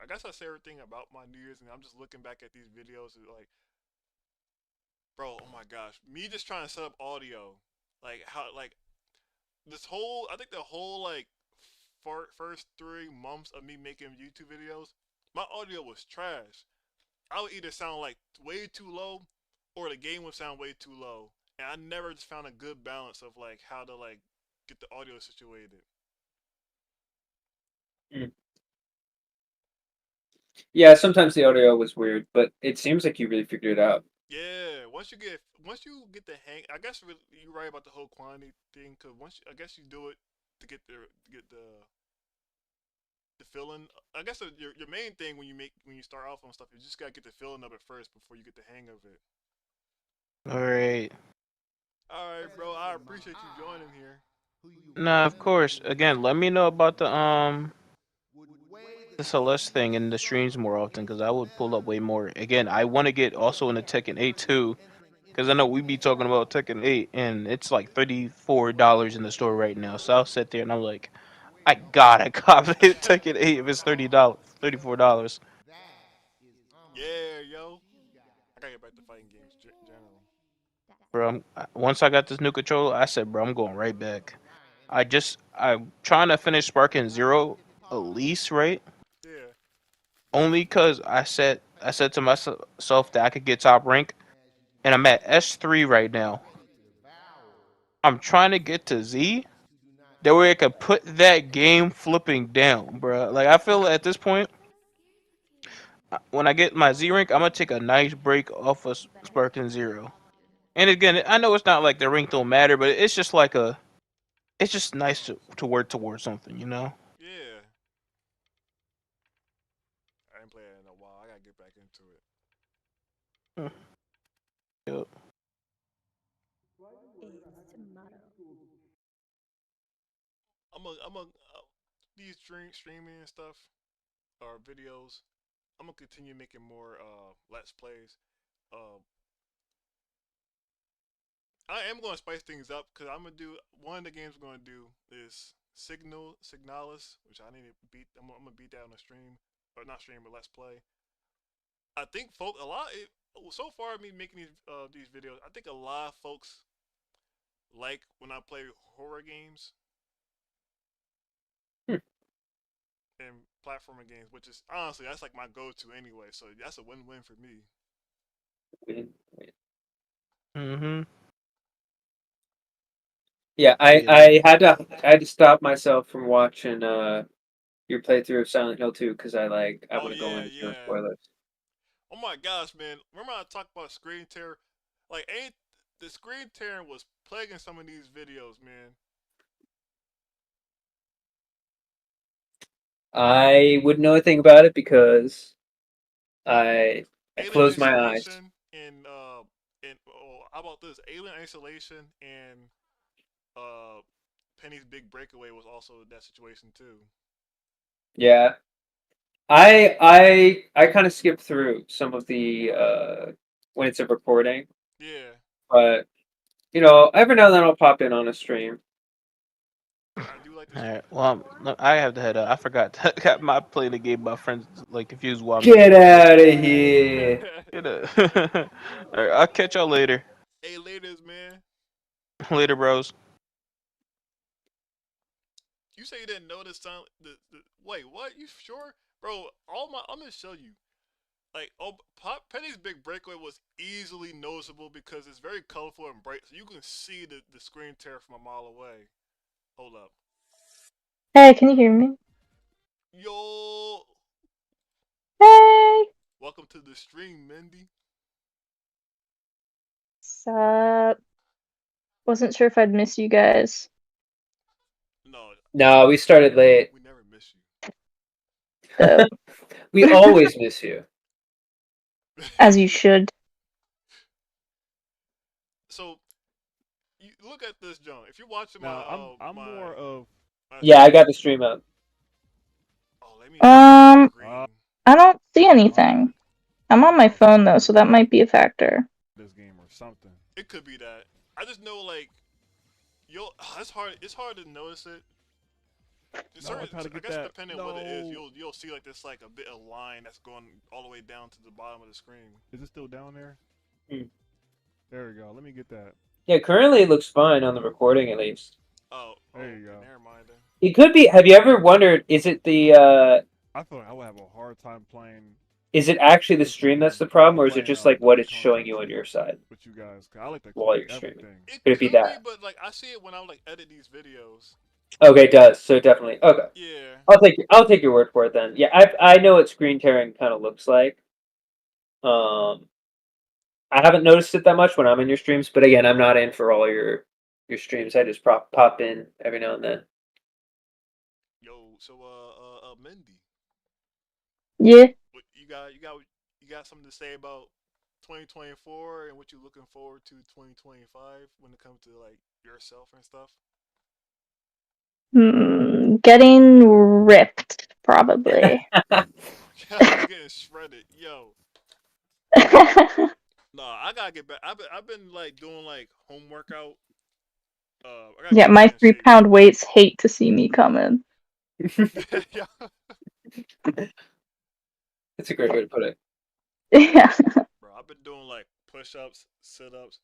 I guess I say everything about my New Year's, and I'm just looking back at these videos and like, bro, oh my gosh, me just trying to set up audio, like how like this whole I think the whole like first 3 months of me making YouTube videos, my audio was trash. I would either sound like way too low, or the game would sound way too low, and I never just found a good balance of like how to like get the audio situated. Mm. Yeah, sometimes the audio was weird, but it seems like you really figured it out. Yeah, once you get the hang, I guess you're right about the whole quantity thing. Cause I guess you do it to get the feeling. I guess your main thing when you start off on stuff, you just gotta get the feeling of it first before you get the hang of it. All right. All right, bro. I appreciate you joining here. Nah, of course. Again, let me know about the Celeste thing in the streams more often, because I would pull up way more. Again, I want to get also into Tekken 8 too, because I know we be talking about Tekken 8, and it's like $34 in the store right now. So I'll sit there and I'm like, I gotta copy Tekken 8 if it's $34. Yeah, yo. I gotta get back to fighting games general. Bro, once I got this new controller, I said, bro, I'm going right back. I'm trying to finish Sparking Zero at least, right? Yeah. Only because I said to myself that I could get top rank, and I'm at S3 right now. I'm trying to get to Z. That way I could put that game flipping down, bro. Like I feel at this point, when I get my Z rank, I'm gonna take a nice break off of Sparking Zero. And again, I know it's not like the rank don't matter, but it's just like it's just nice to work towards something, you know? Yeah. I ain't played it in a while. I gotta get back into it. Yep. It's tomato. I'm a these streaming and stuff or videos. I'm gonna continue making more let's plays. Uh, I am gonna spice things up because I'm gonna do one of the games I'm gonna do is Signalis, which I need to beat. I'm gonna beat that on the stream or not stream but let's play. I think so far me making these videos. I think a lot of folks like when I play horror games Hmm. and platforming games, which is honestly that's like my go-to anyway. So that's a win-win for me. Win, win. Mm-hmm. Yeah, Yeah. I had to stop myself from watching your playthrough of Silent Hill 2 because I Oh want to go yeah, into no yeah. spoilers. Oh my gosh, man! Remember I talked about screen tear? Like, ain't the screen tearing was plaguing some of these videos, man. I wouldn't know a thing about it because I Alien closed my eyes. Isolation and oh, how about this? Alien Isolation and uh Penny's Big Breakaway was also that situation too. Yeah. I kind of skip through some of the when it's a recording, Yeah, but you know, every now and then I'll pop in on a stream. I do like this. All right. Well, look, I have to head out. I forgot. Got my playing the game. My friends like confused why I'm Get doing it. out of here. All right, I'll catch y'all later. Hey, ladies, man. Later, bros. You say you didn't notice the wait, what? You sure? Bro, I'm gonna show you. Like, oh, Penny's Big Breakaway was easily noticeable because it's very colorful and bright, so you can see the screen tear from a mile away. Hold up. Hey, can you hear me? Yo, Hey! welcome to the stream, Mindy. Sup? Wasn't sure if I'd miss you guys. No, No, we started late. we never miss Dope. We always miss you. you. As you should. So, look at this, John. If you're watching my, Now I'm more of my Yeah, I stream- got the stream up. Oh, let me I green. don't see anything. I'm on my phone though, so that might be a factor. this game or something. It could be that. I just know like it's hard. It's hard to notice it. It's No, I certain, try to I get guess that. depending on what it is, No. you'll see like this like a bit of line that's going all the way down to the bottom of the screen. Is it still down there? Hmm. There we go. Let me get that. Yeah, currently it looks fine on the recording at least. Oh, There you go. Never mind then. It could be. Have you ever wondered? Is it the? I feel like I would have a hard time playing Is it actually the stream that's the problem, or is it just like what it's showing you on your side? with you guys. 'Cause I like to While click you're streaming. everything. It Could it be be, that? but like I see it when I like edit these videos. Okay, it does. So definitely. Okay, Yeah. I'll take your word for it then. Yeah, I know what screen tearing kind of looks like. I haven't noticed it that much when I'm in your streams, but again, I'm not in for all your streams. I just pop in every now and then. Yo, so Mindy, Yeah. what you got something to say about 2024 and what you looking forward to 2025 when it comes to like yourself and stuff? Getting ripped, probably. You're getting shredded, yo. Nah, I gotta get back. I've been like doing like home workout. I gotta Yeah, get my back in shape. 3-pound weights hate to see me coming. Yeah. It's a great way to put it. Yeah. Bro, I've been doing like push-ups, sit-ups,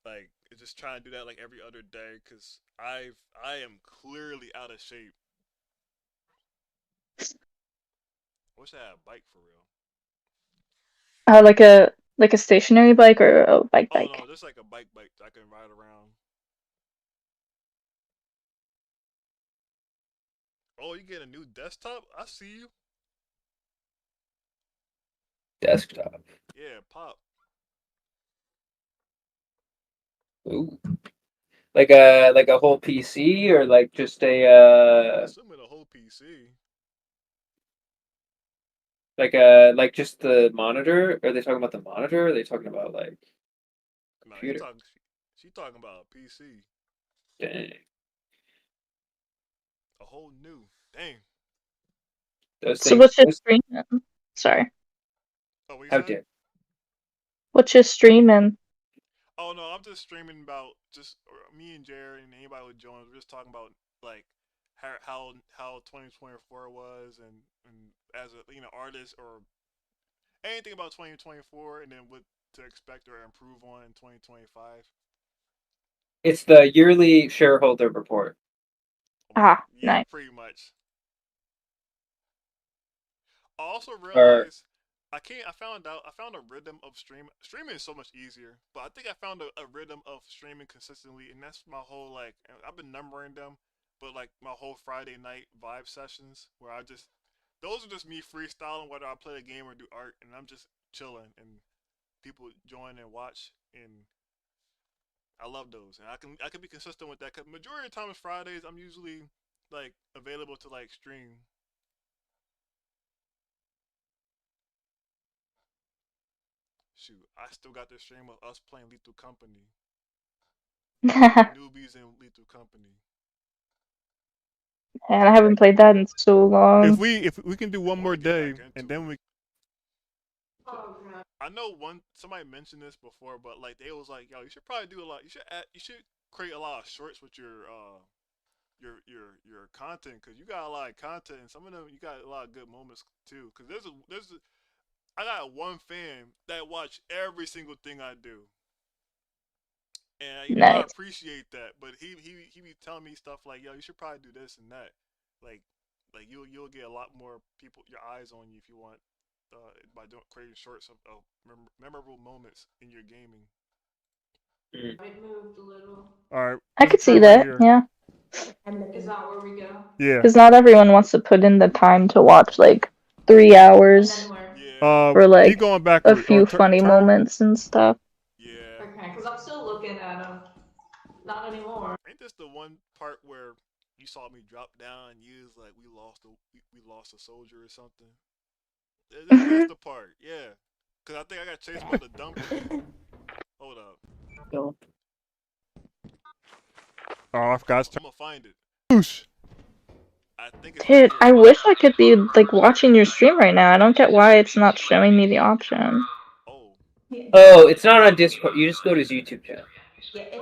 like just trying to do that like every other day because I am clearly out of shape. I wish I had a bike for real. Like a stationary bike or a bike. Oh no, just like a bike I can ride around. Oh, you get a new desktop? I see you. Desktop. Yeah, pop. Ooh. Like a whole PC or like just a Assuming a whole PC. like just the monitor? Are they talking about the monitor? Or are they talking about like No, computer? she talking about a PC. Dang. A whole new. Dang. Those So things. what's your streaming? Sorry. Oh, what you How said? dare? What's your streaming? Oh no, I'm just streaming about just me and Jared and anybody with join. We're just talking about like how 2024 was and as a artist or anything about 2024 and then what to expect or improve on in 2025. It's the yearly shareholder report. Ah, Yeah, nice. pretty much. I also Or realized I found a rhythm of streaming is so much easier, but I think I found a rhythm of streaming consistently, and that's my whole like I've been numbering them, but like my whole Friday night vibe sessions where those are just me freestyling whether I play a game or do art, and I'm just chilling and people join and watch, and I love those, and I can be consistent with that. Cause majority of the time it's Fridays. I'm usually like available to like stream. Shoot, I still got this stream of us playing Lethal Company. Newbies in Lethal Company. And I haven't played that in so long. If we can do one more day and then we I know somebody mentioned this before, but like they was like, yo, you should probably do a lot. You should create a lot of shorts with your content because you got a lot of content and some of them you got a lot of good moments too. Because I got one fan that watch every single thing I do. And I Nice. appreciate that, but he be telling me stuff like, "Yo, you should probably do this and that." Like you'll get a lot more your eyes on you if you want by creating shorts of memorable moments in your gaming. Mm. It moved a little. all right. I could see that. Yeah. Is that where we go? Yeah. Because not everyone wants to put in the time to watch like 3 hours And then where? Yeah, for like keep going back a few funny moments and stuff. yeah. Okay, because I'm still looking at them. Not anymore. Ain't this the one part where you saw me drop down and you was like, we lost a soldier or something? That's the part, yeah. Cause I think I got chased by the dumpster. Hold up. No. Oh, I forgot. I'm gonna find it. Whoosh. I think it's Dude, right I here. wish I could be like watching your stream right now. I don't get why it's not showing me the option. Oh, Oh, it's not on Discord. You just go to his YouTube channel.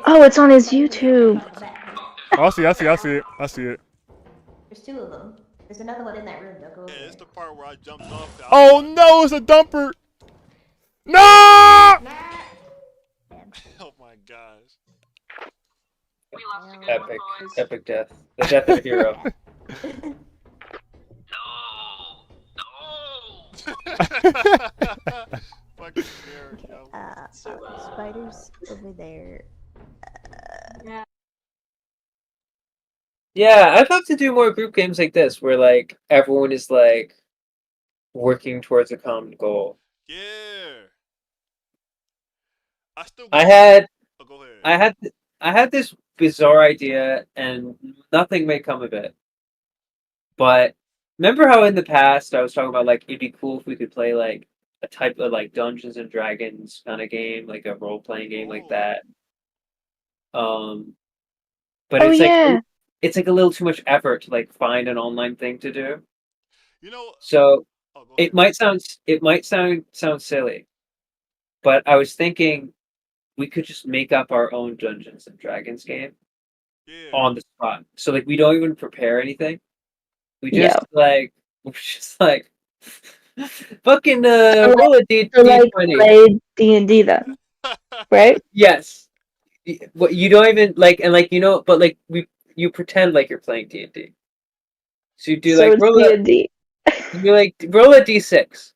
Oh, it's on his YouTube. Oh, I see it. I see it. There's two of them. There's another one in that room. Don't go over yeah, it's there. the part where I jumped off. The Oh outside. no, it's a dumper. No! Oh my gosh. Epic death. The death of a hero. Fucking Derek, yo. Spiders over there. Yeah, I'd love to do more group games like this, where like everyone is like working towards a common goal. Yeah. I still. I had Oh, go ahead. I had this bizarre idea, and nothing may come of it. But remember how in the past I was talking about like it'd be cool if we could play like a type of like Dungeons and Dragons kind of game, like a role playing game like that. But Oh, it's yeah. like it's like a little too much effort to like find an online thing to do. You know. So Oh, go it ahead. might sound silly, but I was thinking we could just make up our own Dungeons and Dragons game Yeah. on the spot. So like we don't even prepare anything. We just Yeah. like we're just like fucking So, roll a D So like D20. play D&D then, right? Yes. What you don't even like, and like but like you pretend like you're playing D&D. So you do So like it's roll a D&D. you like roll a D6,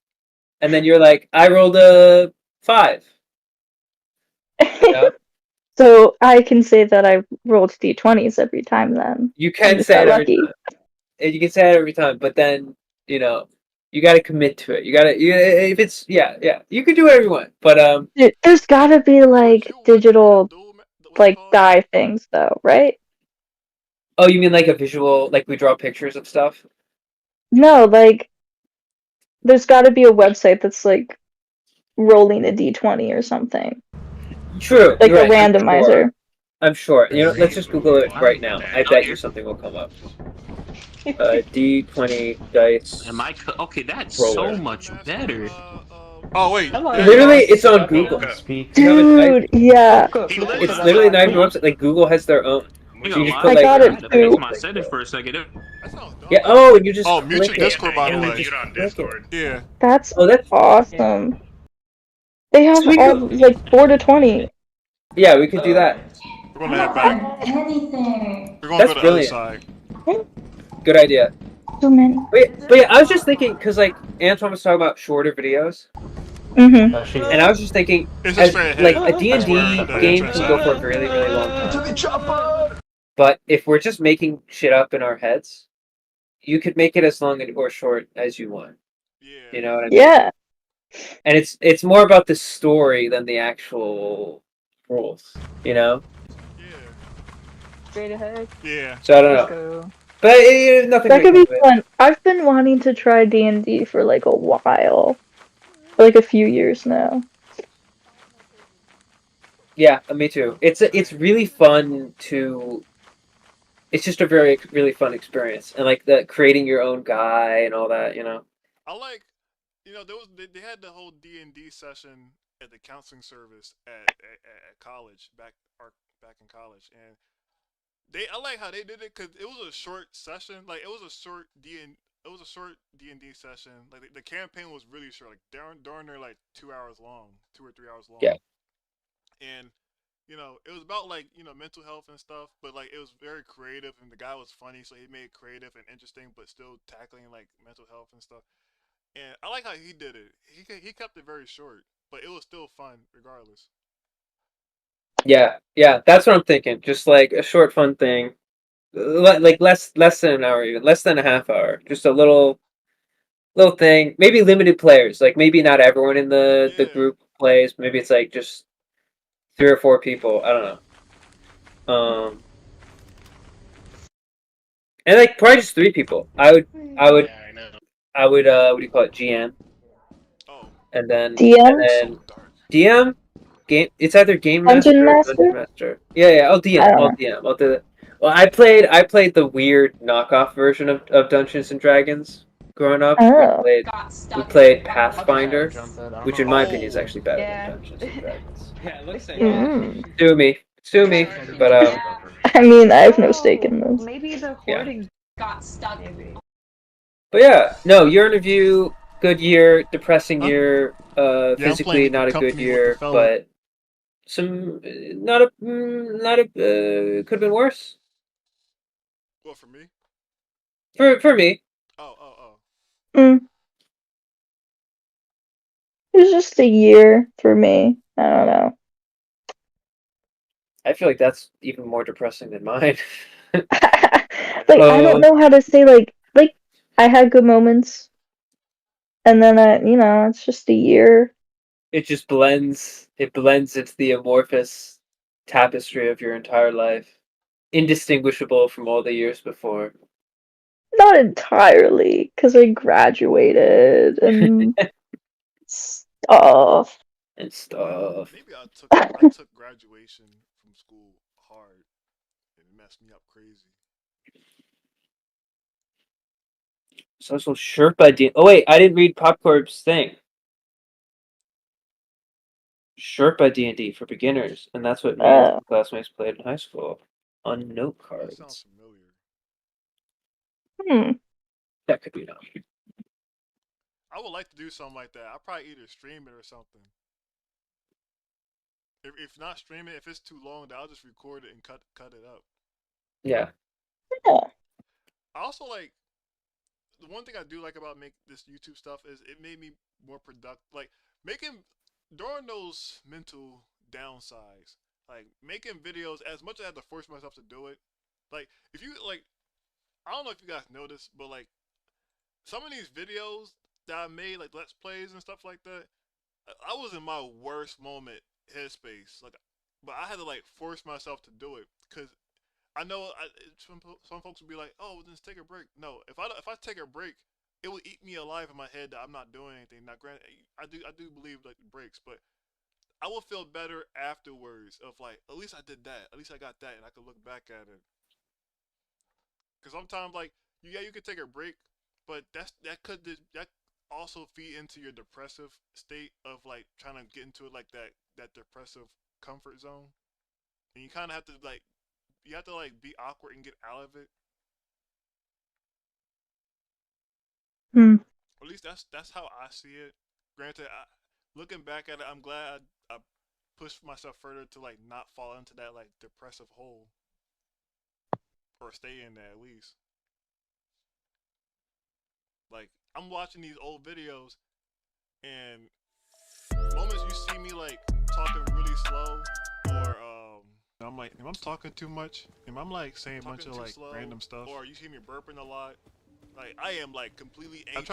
and then you're like I rolled a 5. Yeah. So I can say that I rolled D20s every time then. You I'm can just say that it every lucky. time. And you can say it every time, but then you got to commit to it. If it's you can do whatever you want, but Dude, there's gotta be like Would you want digital what's it like called? die things though, right? oh, you mean like a visual, like we draw pictures of stuff? No, like there's gotta be a website that's like rolling a D20 or something. True, Like you're a right. I'm randomizer. sure. I'm sure. Let's just Google it right now. I bet you something will come up. D20 dice. Am I okay? That's Roller. so much better. Oh wait. Literally, it's on Google. Dude, yeah. It's literally not even a website. Like Google has their own. So you just put I like got it to too. fix my settings for a second. That sounds dumb. yeah. Oh, and you just Oh, mute your click it. Discord, by the And then way. just click it. Yeah. That's Oh, that's awesome. They have Sweet. all like 4 to 20. yeah. We could do that. We're gonna head back. Anything. We're gonna That's go to brilliant. the other side. Good idea. So many. But yeah, I was just thinking because like Antoine was talking about shorter videos, Mm-hmm. and I was just thinking, It's as, just straight like ahead. a D&D That's where the game entrance can go is. for a really really long time. But if we're just making shit up in our heads, you could make it as long or short as you want. Yeah. You know what I mean? Yeah. And it's more about the story than the actual rules. Yeah. Straight ahead. Yeah. So I don't Let's know. go. But nothing. That could be makes it. fun. I've been wanting to try D&D for like a while. For like a few years now. Yeah, me too. It's really fun to. It's just a very really fun experience, and like the creating your own guy and all that. I like, they had the whole D&D session at the counseling service at college back in college, and I like how they did it because it was a short session. Like it was a short D&D session. Like the campaign was really short. Like during their like 2 hours long, 2 or 3 hours long. Yeah. And it was about like mental health and stuff, but like it was very creative, and the guy was funny, so he made it creative and interesting, but still tackling like mental health and stuff. And I like how he did it. He kept it very short, but it was still fun regardless. Yeah, that's what I'm thinking. Just like a short, fun thing, like less than an hour, even less than a half hour. Just a little thing. Maybe limited players. Like maybe not everyone in the Yeah. group plays. Maybe it's like just 3 or 4 people. I don't know. And like probably just 3 people. I would. What do you call it? GM. Oh, And then DM? so dark. DM game. It's either game Dungeon master or master? dungeon master. Yeah. I'll DM. I don't I'll know. DM. I'll do it. Well, I played the weird knockoff version of Dungeons and Dragons growing up. Oh. Got stuck. We played in Pathfinder, Pathfinder. which in my Oh. opinion is actually better than Yeah. Dungeons and Dragons. Yeah, it looks like Mm. Sue me, but Yeah. I mean, I have no stake in Oh, this. maybe the Yeah. hoarding. Got stuck. Maybe. but yeah, no, your interview, good year, depressing Huh? year, I'm physically playing not a good company with year, the fella. but some not a could have been worse What for me? for me. Oh. Mm. It was just a year for me. I don't know. I feel like that's even more depressing than mine. Like I don't know how to say like I had good moments, and then it's just a year. It just blends. It blends into the amorphous tapestry of your entire life, indistinguishable from all the years before. Not entirely, because I graduated and stuff. And stuff. Maybe I took graduation from school hard and it messed me up crazy. Social Sherpa D. Oh wait, I didn't read Popcorn's thing. Sherpa D&D for beginners, and that's what me and some classmates played in high school on note That sounds cards. familiar. That could be enough. I would like to do something like that. I'll probably either stream it or something. If not stream it, if it's too long, then I'll just record it and cut it up. Yeah. I also like the one thing I do like about make this YouTube stuff is it made me more productive. Like making during those mental downsides, like making videos as much as I had to force myself to do it. Like if you like, I don't know if you guys noticed, but like some of these videos that I made, like let's plays and stuff like that, I was in my worst moment headspace. Like, but I had to like force myself to do it because I know some folks would be like, "Oh, well, just take a break." No, if I take a break, it will eat me alive in my head that I'm not doing anything. Now, granted, I do believe like breaks, but I will feel better afterwards. Of like, at least I did that. At least I got that, and I could look back at it. Because sometimes, like, you could take a break, but that also feed into your depressive state of like trying to get into it like that depressive comfort zone, and you kind of have to like you have to like be awkward and get out of it. Or at least that's how I see it. Granted, looking back at it, I'm glad I pushed myself further to like not fall into that like depressive hole or stay in that at least. Like I'm watching these old videos and moments you see me like talking really slow or I'm like, am I talking too much? Am I like saying a bunch of like random stuff? Or you see me burping a lot? Like I am like completely anxious.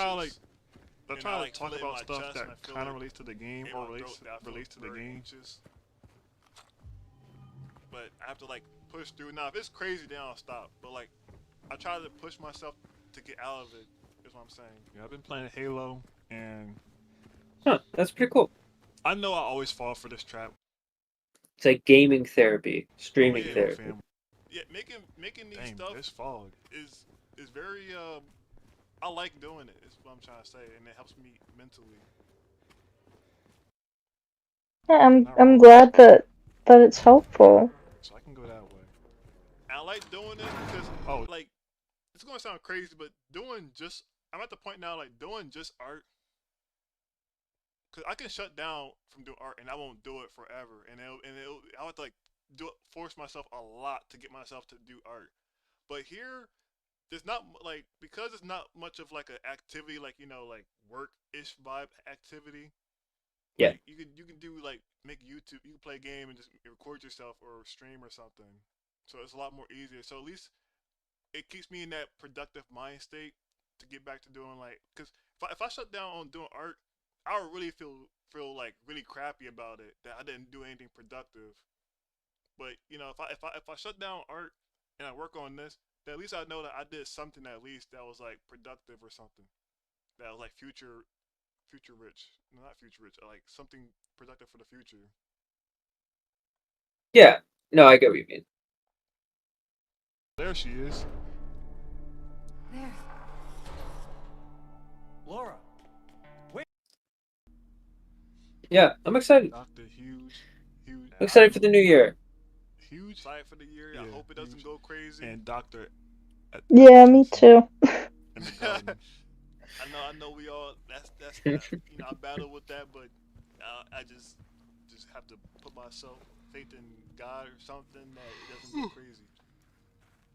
I try to talk about stuff that kind of relates to the game or relates to the game. But I have to like push through. Now if it's crazy, then I'll stop. But like I try to push myself to get out of it. Is what I'm saying. Yeah, I've been playing Halo and. Huh, that's pretty cool. I know I always fall for this trap. It's like gaming therapy, streaming therapy. Family. Yeah, making these stuff this fog is very I like doing it. Is what I'm trying to say, and it helps me mentally. Yeah, I'm glad that it's helpful. So I can go that way. And I like doing it because like it's gonna sound crazy, but I'm at the point now like doing just art. Cause I can shut down from doing art and I won't do it forever, and I have to like force myself a lot to get myself to do art. But here, there's not like because it's not much of like an activity like like work ish vibe activity. Yeah. Like, you can do like make YouTube, you can play a game and just record yourself or stream or something. So it's a lot more easier. So at least it keeps me in that productive mind state to get back to doing like because if I shut down on doing art, I would really feel like really crappy about it that I didn't do anything productive. But if I shut down art and I work on this, then at least I know that I did something at least that was like productive or something that was like future rich. No, not future rich. Like something productive for the future. Yeah. No, I get what you mean. There she is. There. Laura. Yeah, I'm excited. Doctor huge. I'm excited for the new year. Huge excited for the year. I hope it doesn't go crazy. And Doctor. Yeah, me too. In the garden. I know. We all. That's you know, I battle with that, but I just have to put myself faith in God or something that it doesn't go crazy.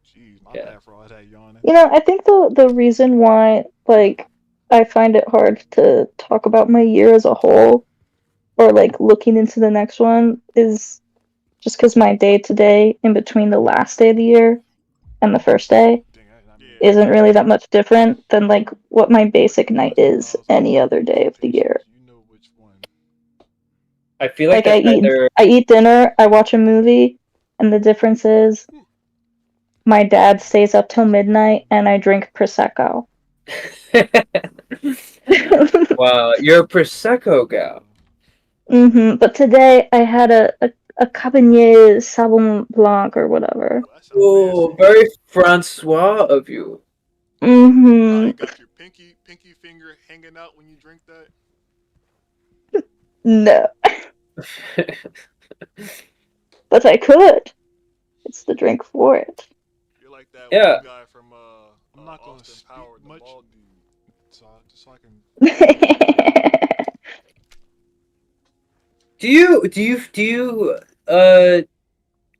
Jeez, my bad for all that yawning. You know, I think the reason why like I find it hard to talk about my year as a whole or like looking into the next one is just because my day to day in between the last day of the year and the first day isn't really that much different than like what my basic night is any other day of the year. I feel like I eat dinner, I watch a movie, and the difference is my dad stays up till midnight and I drink prosecco. Wow, you're a prosecco gal. But today I had a Cabernet Sauvignon Blanc or whatever. Oh, very Francois of you. You got your pinky finger hanging out when you drink that? No. But I could. It's the drink for it. You're like that Yeah. one guy from I'm not gonna speak Power, much. So I can. Do you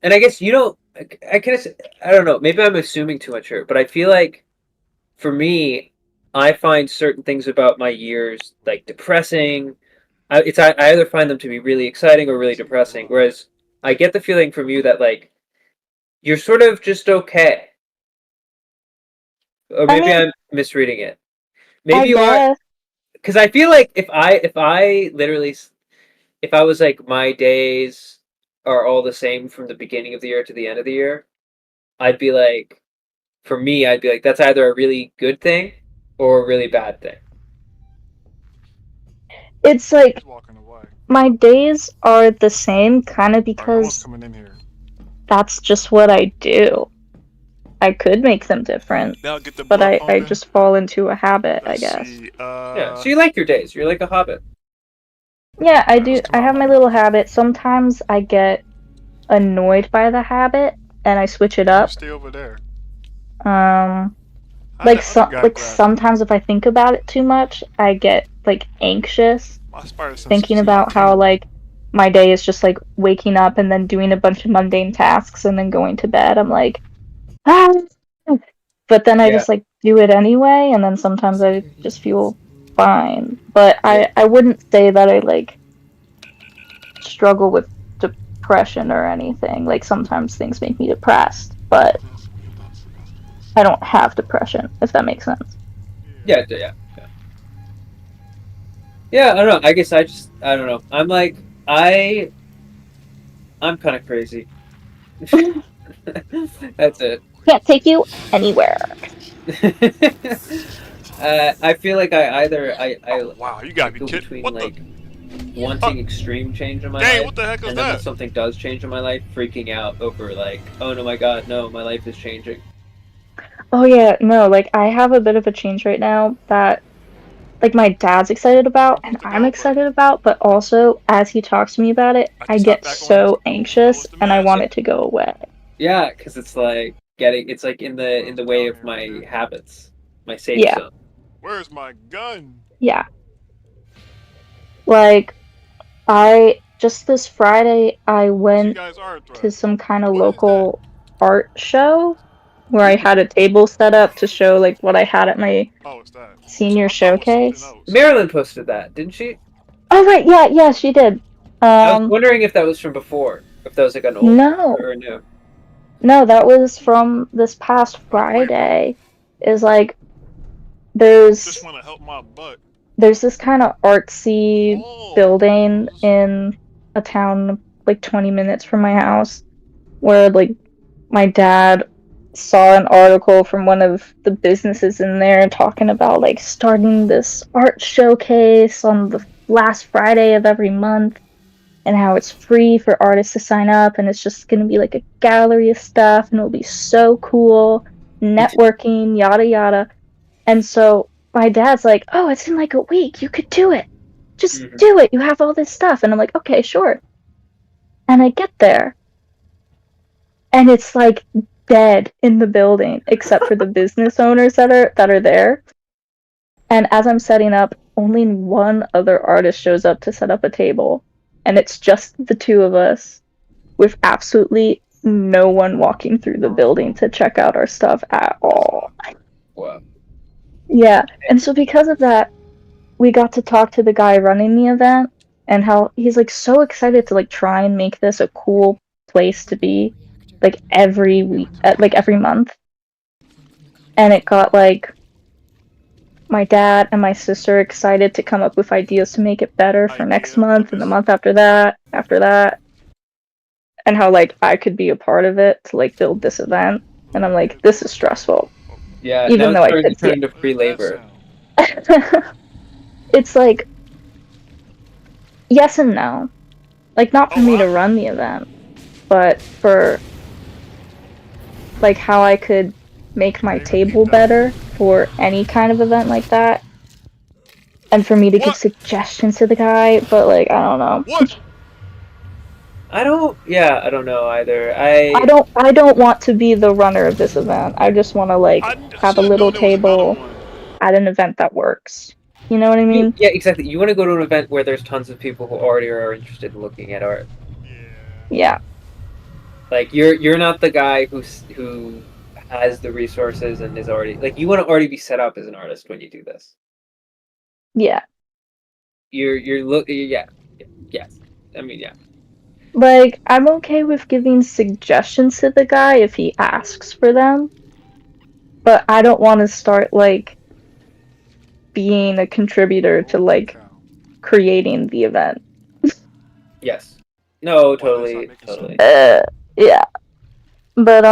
and I guess you don't I don't know, maybe I'm assuming too much here, but I feel like for me, I find certain things about my years like depressing. I either find them to be really exciting or really depressing, whereas I get the feeling from you that like you're sort of just okay. Or maybe I'm misreading it. Maybe you are, because I feel like if I literally, if I was like my days are all the same from the beginning of the year to the end of the year, I'd be like, for me, I'd be like, that's either a really good thing or a really bad thing. It's like my days are the same kind of because that's just what I do. I could make them different, but I just fall into a habit, I guess. Yeah, so you like your days. You're like a hobbit. Yeah, I do. I have my little habit. Sometimes I get annoyed by the habit and I switch it up. Stay over there. Like sometimes if I think about it too much, I get like anxious thinking about how like my day is just like waking up and then doing a bunch of mundane tasks and then going to bed. I'm like, ah! But then I just like do it anyway, and then sometimes I just feel fine. But I wouldn't say that I like struggle with depression or anything. Like sometimes things make me depressed, but I don't have depression, if that makes sense. Yeah. Yeah, I don't know. I guess I don't know. I'm like, I'm kind of crazy. That's it. Can't take you anywhere. I feel like wow, you gotta be kidding. What like wanting extreme change in my life, what the heck is and then that? when something does change in my life, freaking out over like, oh no, my god, no, my life is changing. Oh yeah, no, like I have a bit of a change right now that like my dad's excited about and I'm excited about, but also as he talks to me about it, I get so anxious and I want it to go away. Yeah, because it's like it's like in the way of my habits, my safe zone. Where's my gun? Yeah. Like just this Friday I went to some kind of local art show where I had a table set up to show like what I had at my senior showcase. Marilyn posted that, didn't she? Oh right, yeah, she did. I was wondering if that was from before, if that was like an old or new. No, that was from this past Friday. Is like there's this kind of artsy building in a town like 20 minutes from my house where like my dad saw an article from one of the businesses in there talking about like starting this art showcase on the last Friday of every month, and how it's free for artists to sign up, and it's just gonna be like a gallery of stuff, and it'll be so cool, networking, yada yada. And so my dad's like, "Oh, it's in like a week. You could do it. Just do it. You have all this stuff." And I'm like, "Okay, sure." And I get there, and it's like dead in the building, except for the business owners that are there. And as I'm setting up, only one other artist shows up to set up a table, and it's just the two of us, with absolutely no one walking through the building to check out our stuff at all. Wow. Yeah, and so because of that, we got to talk to the guy running the event, and how he's like so excited to like try and make this a cool place to be, like every week, like every month. And it got like my dad and my sister excited to come up with ideas to make it better for next month and the month after that, and how like I could be a part of it to like build this event. And I'm like, this is stressful. Yeah, even though I could could turn into free labor. It's like yes and no. Like not for me to run the event, but for like how I could make my table better for any kind of event like that. And for me to give suggestions to the guy, but like I don't know. I don't know either. I don't want to be the runner of this event. I just want to like have a little table at an event that works. You know what I mean? Yeah, exactly. You want to go to an event where there's tons of people who already are interested in looking at art. Yeah. Like you're not the guy who has the resources and is already like you want to already be set up as an artist when you do this. Yeah. Yes. I mean, yeah. Like I'm okay with giving suggestions to the guy if he asks for them, but I don't want to start like being a contributor to like creating the event. Yes. No, totally. Yeah. But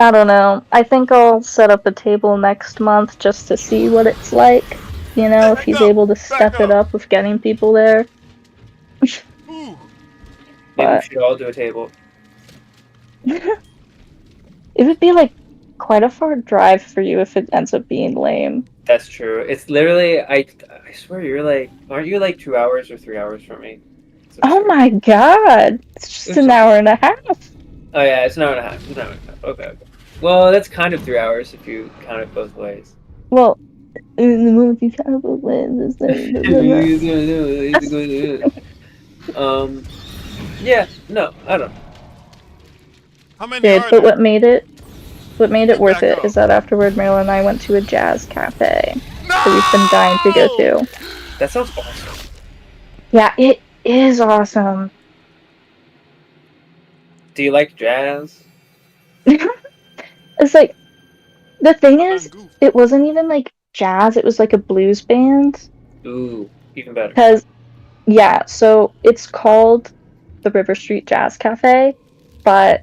I don't know. I think I'll set up a table next month just to see what it's like. You know, if he's able to step it up with getting people there. Maybe we should all do a table. It would be like quite a far drive for you if it ends up being lame. That's true. It's literally I swear aren't you like 2 hours or 3 hours from me? Oh my god! It's just an hour and a half. Oh yeah, it's an hour and a half. It's an hour and a half. Okay. Well, that's kind of 3 hours if you count it both ways. Well, in the movie, you count it both ways. Yeah, no, I don't know. How many Dude, are but there? what made it worth it is that afterward, Marilyn and I went to a jazz cafe that we've been dying to go to. That sounds awesome. Yeah, it is awesome. Do you like jazz? It's like, the thing is, it wasn't even like jazz, it was like a blues band. Ooh, even better. Because, yeah, so it's called the River Street Jazz Cafe, but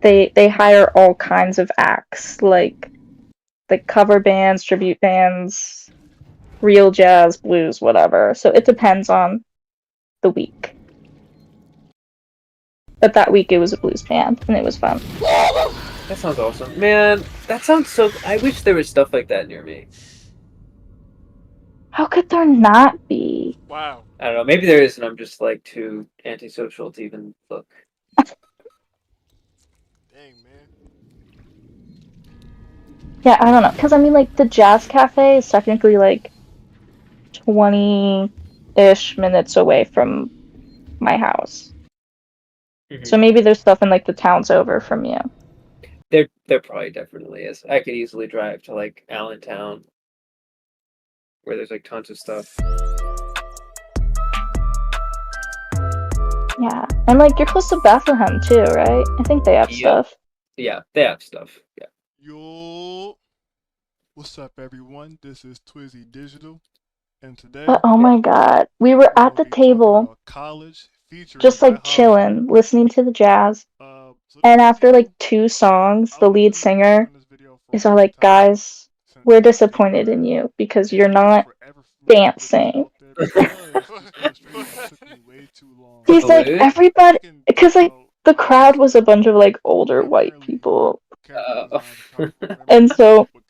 they hire all kinds of acts, like cover bands, tribute bands, real jazz, blues, whatever. So it depends on the week. But that week it was a blues band, and it was fun. That sounds awesome. Man, that sounds so... I wish there was stuff like that near me. How could there not be? Wow. I don't know, maybe there is, and I'm just like too antisocial to even look. Dang, man. Yeah, I don't know. Because, I mean, like, the Jazz Cafe is technically, like, 20-ish minutes away from my house. Mm-hmm. So maybe there's stuff in, like, the towns over from you. There probably definitely is. I could easily drive to, like, Allentown, where there's, like, tons of stuff. Yeah. And, like, you're close to Bethlehem, too, right? I think they have stuff. Yeah, they have stuff. Yeah. Yo, what's up, everyone? This is Twizzy Digital, and today. But, oh my god. We were at the table, college just, like, chilling, listening to the jazz. And after, like, 2 songs, the lead singer is all like, guys, we're disappointed in you because you're not dancing. it because this illustration took me way too long. He's like, Balloon? everybody, Fucking, because like the crowd was a bunch of like older white primarily people, character Oh. design to comic book and women so with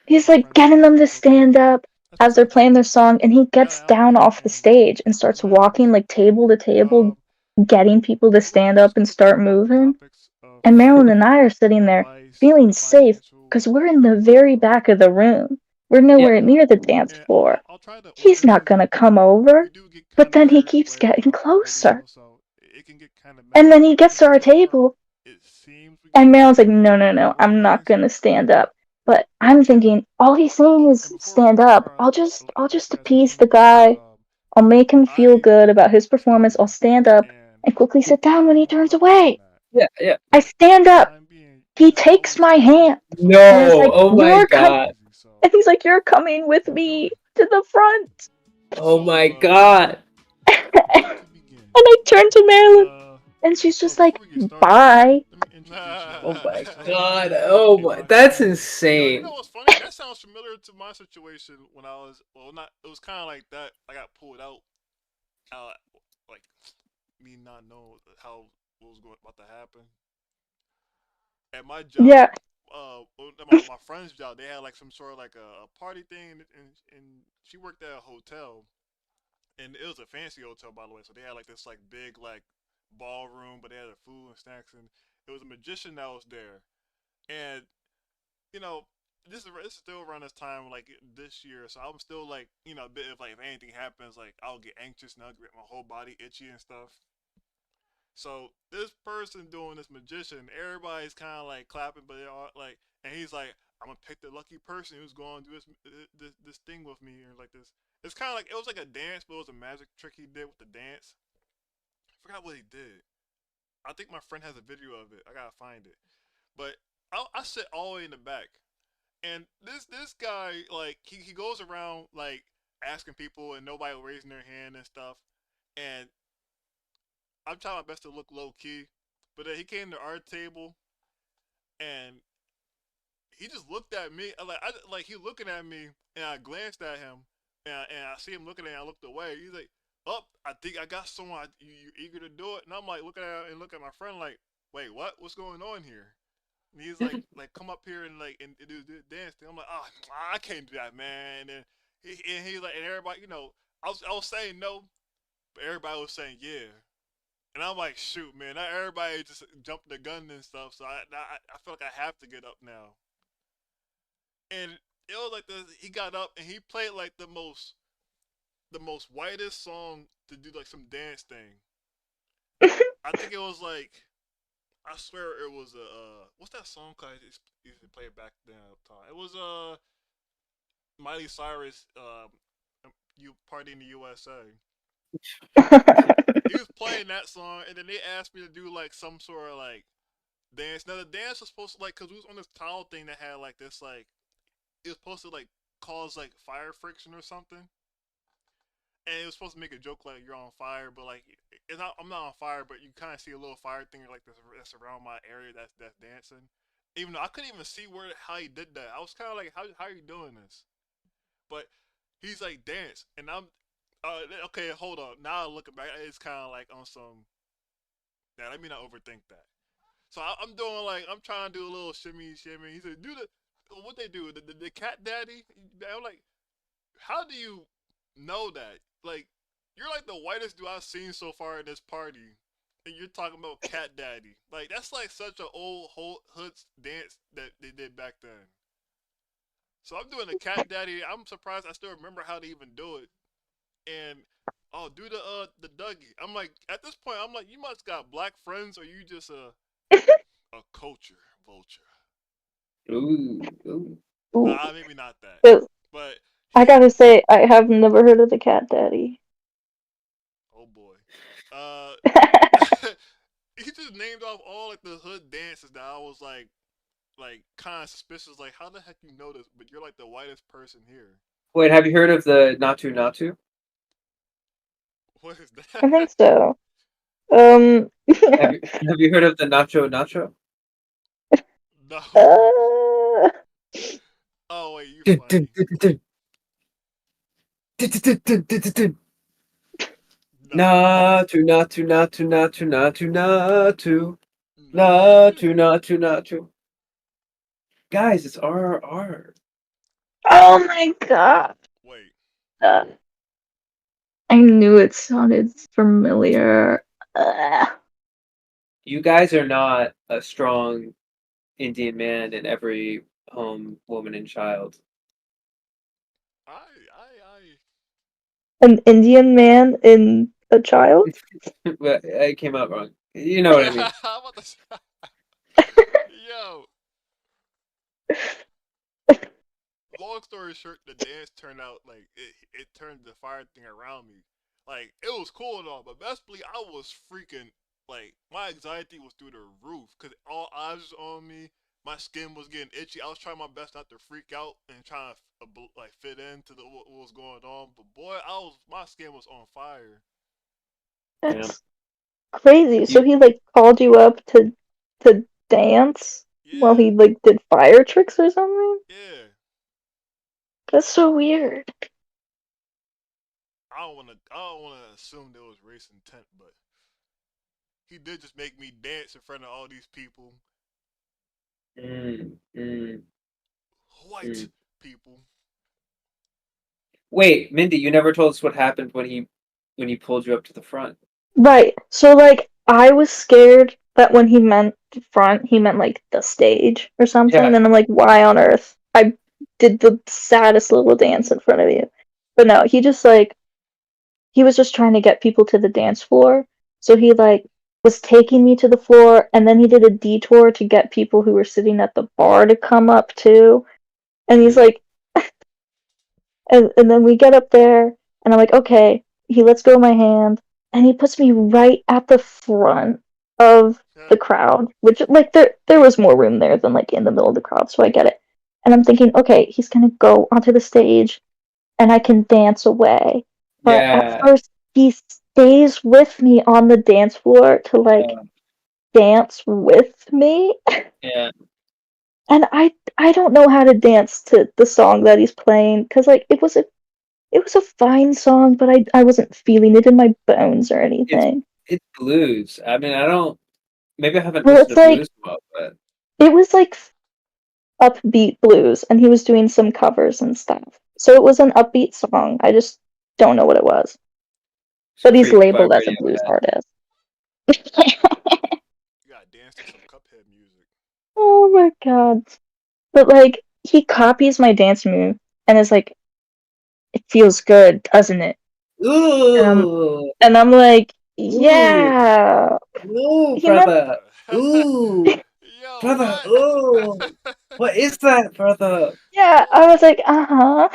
he's my like friends getting them to look stand up That's as they're what's up. playing their song, and he gets Yeah, down off the and stage and starts what else? walking like table to table, getting people to We're stand just up and gonna start talk about moving. topics of And Marilyn and I are sitting there advice, feeling safe financial, because we're in the very back of the room. We're Yeah. nowhere you know, near the dance and floor. I'll try to He's order not because gonna come we over, do get but kind of then he weird keeps right getting throughout the closer. video, so it can get kind of And messy. then he But gets for to the our most part, table, it seems we and get Marilyn's like, pretty no, no, good no, I'm not organized. gonna stand up. But I'm thinking, all he's saying Oh, is and stand up. I'll just let you guys appease the continue, guy. I'll make him feel I good about his stand performance. I'll up, stand up and and quickly sit down when I he ain't gonna turns let up on away. that. Yeah. I But stand for the up. time being, He you guys takes always my stand hand so No. and is like, Oh my you're coming. god. so And he's like, you're coming with me enjoy. to the front. Oh So my god. about to begin. And I turn to Marilyn, and she's just like, Before we get started, bye. let me introduce Oh y'all to my myself god. Oh and my. my That's family. You insane. know what's funny? That sounds familiar to my situation when I was not. It was kind of like that. I got pulled out, like me not knowing how what was going about to happen. At my job, Yeah. my friend's job, they had like some sort of like a party thing, and she worked at a hotel, and it was a fancy hotel by the way. So they had like this like big like ballroom, but they had the food and snacks, and it was a magician that was there, and you know. This is still around this time, like this year, so I'm still like, a bit of like if anything happens, like I'll get anxious and I'll get my whole body itchy and stuff. So this person doing this magician, everybody's kind of like clapping, but they're all like, and he's like, "I'm gonna pick the lucky person who's going to do this thing with me," or like this. It's kind of like it was like a dance, but it was a magic trick he did with the dance. I forgot what he did. I think my friend has a video of it. I gotta find it. But I sit all the way in the back, and this guy like he goes around like asking people, and nobody raising their hand and stuff, and I'm trying my best to look low key, but then he came to our table and he just looked at me. Like he looking at me, and I glanced at him, and I see him looking at me. I looked away. He's like, "Oh, I think I got someone. You eager to do it?" And I'm like looking at him and looking at my friend like, "Wait, what? What's going on here?" And he's like, come up here and like and do the dance thing. I'm like, "Oh, I can't do that, man." And he's like, and everybody, I was saying no, but everybody was saying yeah. And I'm like, shoot, man, not everybody just jumped the gun and stuff. So I feel like I have to get up now. And it was like this. He got up and he played like the most whitest song to do like some dance thing. I think it was like, I swear it was what's that song called? I used to play it back then. It was Miley Cyrus, you party in the USA. He was playing that song, and then they asked me to do like some sort of like dance. Now the dance was supposed to like, cause we was on this towel thing that had like this like, it was supposed to like cause like fire friction or something, and it was supposed to make a joke like you're on fire, but like it's not. I'm not on fire, but you kind of see a little fire thing like that's around my area that's dancing. Even though I couldn't even see how he did that, I was kind of like, how are you doing this? But he's like dance, and I'm okay. Hold on. Now looking back, it's kind of like on some. Now let me not overthink that. So I'm doing like I'm trying to do a little shimmy. He said, "Do the what they do the cat daddy." I'm like, how do you know that? Like, you're like the whitest dude I've seen so far in this party, and you're talking about cat daddy. Like that's like such an old hood dance that they did back then. So I'm doing the cat daddy. I'm surprised I still remember how to even do it. And oh, do the Dougie. I'm like at this point I'm like you must got black friends or you just a culture vulture. Ooh. Ooh. Ooh. Maybe not that. But But I gotta say, I have never heard of the Cat Daddy. oh boy. He just named off all like the hood dances that I was like kind of suspicious. Like, how the heck you know this? But you're like the whitest person here. Wait, have you heard of the Natu Natu? What is that? I think so. Have you heard of the Nacho Nacho? No. uh, Oh wait, you funny. Not to, not to, not to, not to, not to, not to, not to, not to, not to. Guys, it's RRR. Oh my god. Wait. Uh, I knew it sounded familiar. You guys are not a strong Indian man in every home, woman, and child. An Indian man in a child? But it came out wrong. You know what I mean. I'm about to say- Yo. Long story short, the dance turned out like it turned the fire thing around me. Like it was cool and all, but basically I was freaking like my anxiety was through the roof because all eyes was on me. My skin was getting itchy. I was trying my best not to freak out and trying to like fit into what was going on. But boy, my skin was on fire. That's crazy. So he like called you up to dance while he like did fire tricks or something? Yeah. That's so weird. I don't wanna assume there was race intent, but he did just make me dance in front of all these people. White people. Wait, Mindy, you never told us what happened when he pulled you up to the front. Right. So like I was scared that when he meant front, he meant like the stage or something. Yeah. And I'm like, why on earth? I did the saddest little dance in front of you. But no, he was just trying to get people to the dance floor. So he like was taking me to the floor and then he did a detour to get people who were sitting at the bar to come up too. And he's like and then we get up there and I'm like, okay, he lets go of my hand and he puts me right at the front of the crowd, which like there was more room there than like in the middle of the crowd, so I get it. And I'm thinking, okay, he's gonna go onto the stage and I can dance away. But at first he stays with me on the dance floor to like dance with me. Yeah. And I don't know how to dance to the song that he's playing because like it was a fine song, but I wasn't feeling it in my bones or anything. It's blues. I mean, maybe I haven't Well, listened it's to like blues well, but it was like upbeat blues, and he was doing some covers and stuff. So it was an upbeat song. I just don't know what it was. But he's Creep by labeled as a blues Radiohead. artist. You gotta dance to some Cuphead music. Oh my god. But like he copies my dance move and is like, it feels good, doesn't it? Ooh. And I'm like, yeah. Ooh, He meant brother. Ooh. Brother. Ooh. What is that, brother? yeah, I was like, uh-huh.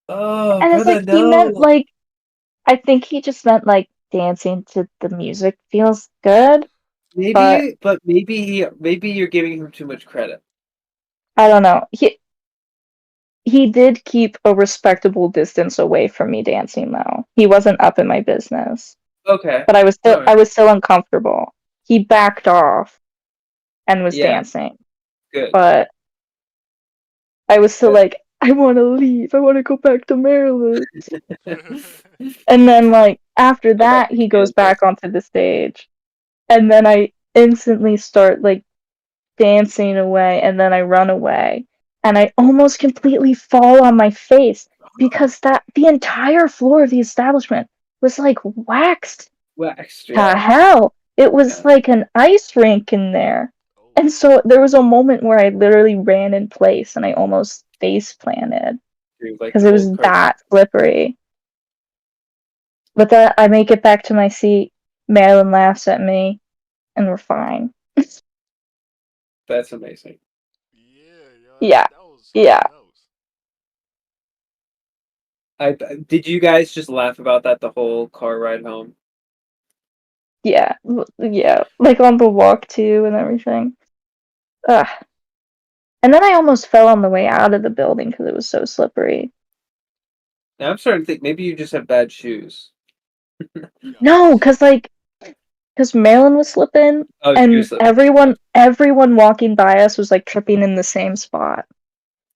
Oh, And it's brother, like he meant no. like I think he just meant like dancing to the music feels good. Maybe maybe you're giving him too much credit. I don't know. He did keep a respectable distance away from me dancing though. He wasn't up in my business. Okay. But I was still Alright. I was still uncomfortable. He backed off and was Yeah. dancing. Good. But I was still like, I want to leave. I want to go back to Maryland. And then like after that he goes back onto the stage. And then I instantly start like dancing away and then I run away. And I almost completely fall on my face because the entire floor of the establishment was like waxed Waxed, to yeah. hell. It was like an ice rink in there. And so there was a moment where I literally ran in place and I almost face planted because it was that slippery. But then I make it back to my seat. Marilyn laughs at me, and we're fine. That's amazing. Yeah, yeah. Did you guys just laugh about that the whole car ride home? Yeah, like on the walk too and everything. Ugh. And then I almost fell on the way out of the building because it was so slippery. Now I'm starting to think maybe you just have bad shoes. No, because Marilyn was slipping, Oh, she and was slipping. everyone walking by us was like tripping in the same spot.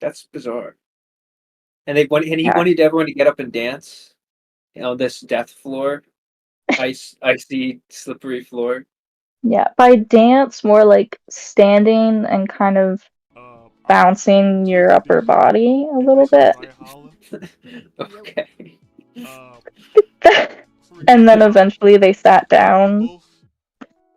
That's bizarre. And he wanted everyone to get up and dance. on this death floor, icy, slippery floor. Yeah, by dance, more like standing and kind of bouncing your upper body a little bit. Okay. And then eventually they sat down Both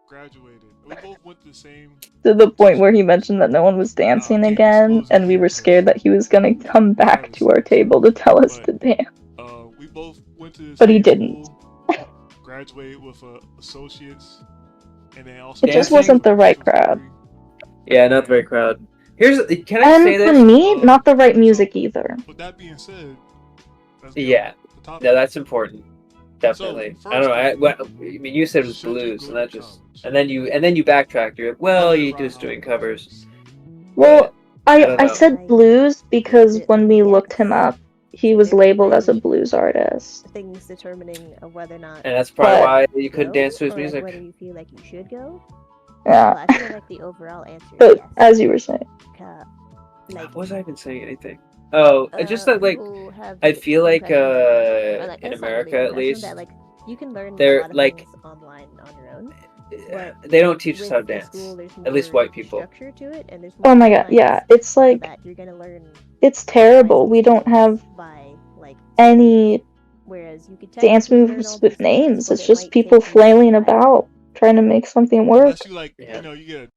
graduated. We both went to the same. to the point where he mentioned that no one was dancing again, and we were scared that he was gonna come back to our table to tell us to dance. We both went to the But he same didn't. school, graduated with associates, and then also It just Dancing? wasn't the right crowd. Yeah, not the right crowd. Can I And say for this? me, not the right music either. With that being said, Yeah, no, that's important. Definitely. I don't know. I mean, you said it was blues, and that just and then you backtracked. You're like, well, he was doing covers. Well, don't I know. said blues because when we looked him up, he was labeled as a blues artist. Things determining whether or not. And that's probably But- why you couldn't dance to his or, like, music. whether you feel like you should go. Yeah. Well, I feel like the overall answer is But yes. as you were saying, Like, Was I even saying anything? Oh, it's just that like people have I the feel like impression- or, like, in it's not America really at impression least that, like, you can learn a they're, lot of like- things online on your own. they don't teach us with how to the dance. school, there's At least more white people. structure to it, and there's oh more my god, times yeah, it's like that you're gonna learn it's terrible. We don't have by like any whereas you could dance technically learn all moves these with things, names. but It's it just might people take you flailing time. about trying to make something work. unless you like, Yeah. you get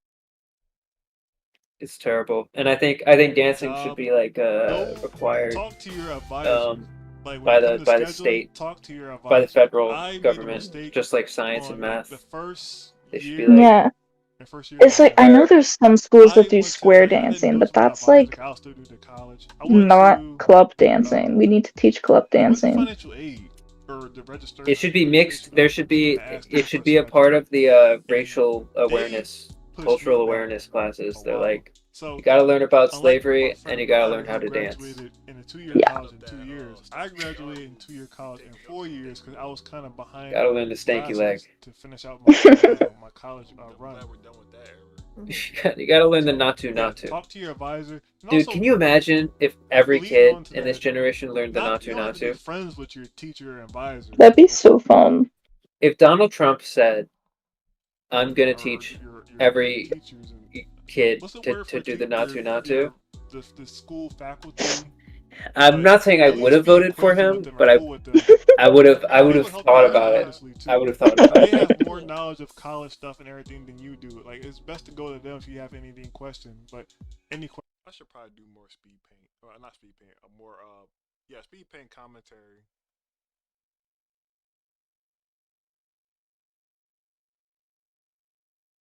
It's terrible. And I think dancing should Job. be like Go required talk to your advisor. Like, when by it the comes to by the scheduling, state, talk to your advisor. by the federal I made a government, mistake just like science and on, like, math. the first They should year, be like Yeah. the first year It's like I know there's some schools that do went to- square I didn't dancing, go but to my that's advisor, like I'll still do the college. I went not to club dancing. We need to teach club where's the dancing. financial aid or the register. it should be mixed. There should be Ask it that should be a question. part of the racial They awareness, pushed cultural me back awareness classes. a They're while. like So you gotta learn about unlike slavery my friend and you gotta Riley, learn how who to dance. graduated in a 2-year Yeah. college in 2 years. I graduated in 2-year college in 4 years because I was kind of behind. Gotta learn the stanky leg. classes to finish out my college run. You gotta learn the not to. Talk to your advisor. And Dude, also, can you imagine if every lean kid onto in this that. generation learned the you don't have to be not to? friends with your teacher or advisor. That'd be so fun. If Donald Trump said, "I'm gonna Or teach your every teachers and kid what's the to word for do the not your- to," the school faculty. I'm not saying I At would have least be voted for acquainted him, with them or but cool with them. I would have They would help thought you out, about it. honestly, too. I would have thought about They it. have more knowledge of college stuff and everything than you do. Like, it's best to go to them if you have anything questioned. But any question, I should probably do more speed paint, or not speed paint, more speed paint commentary.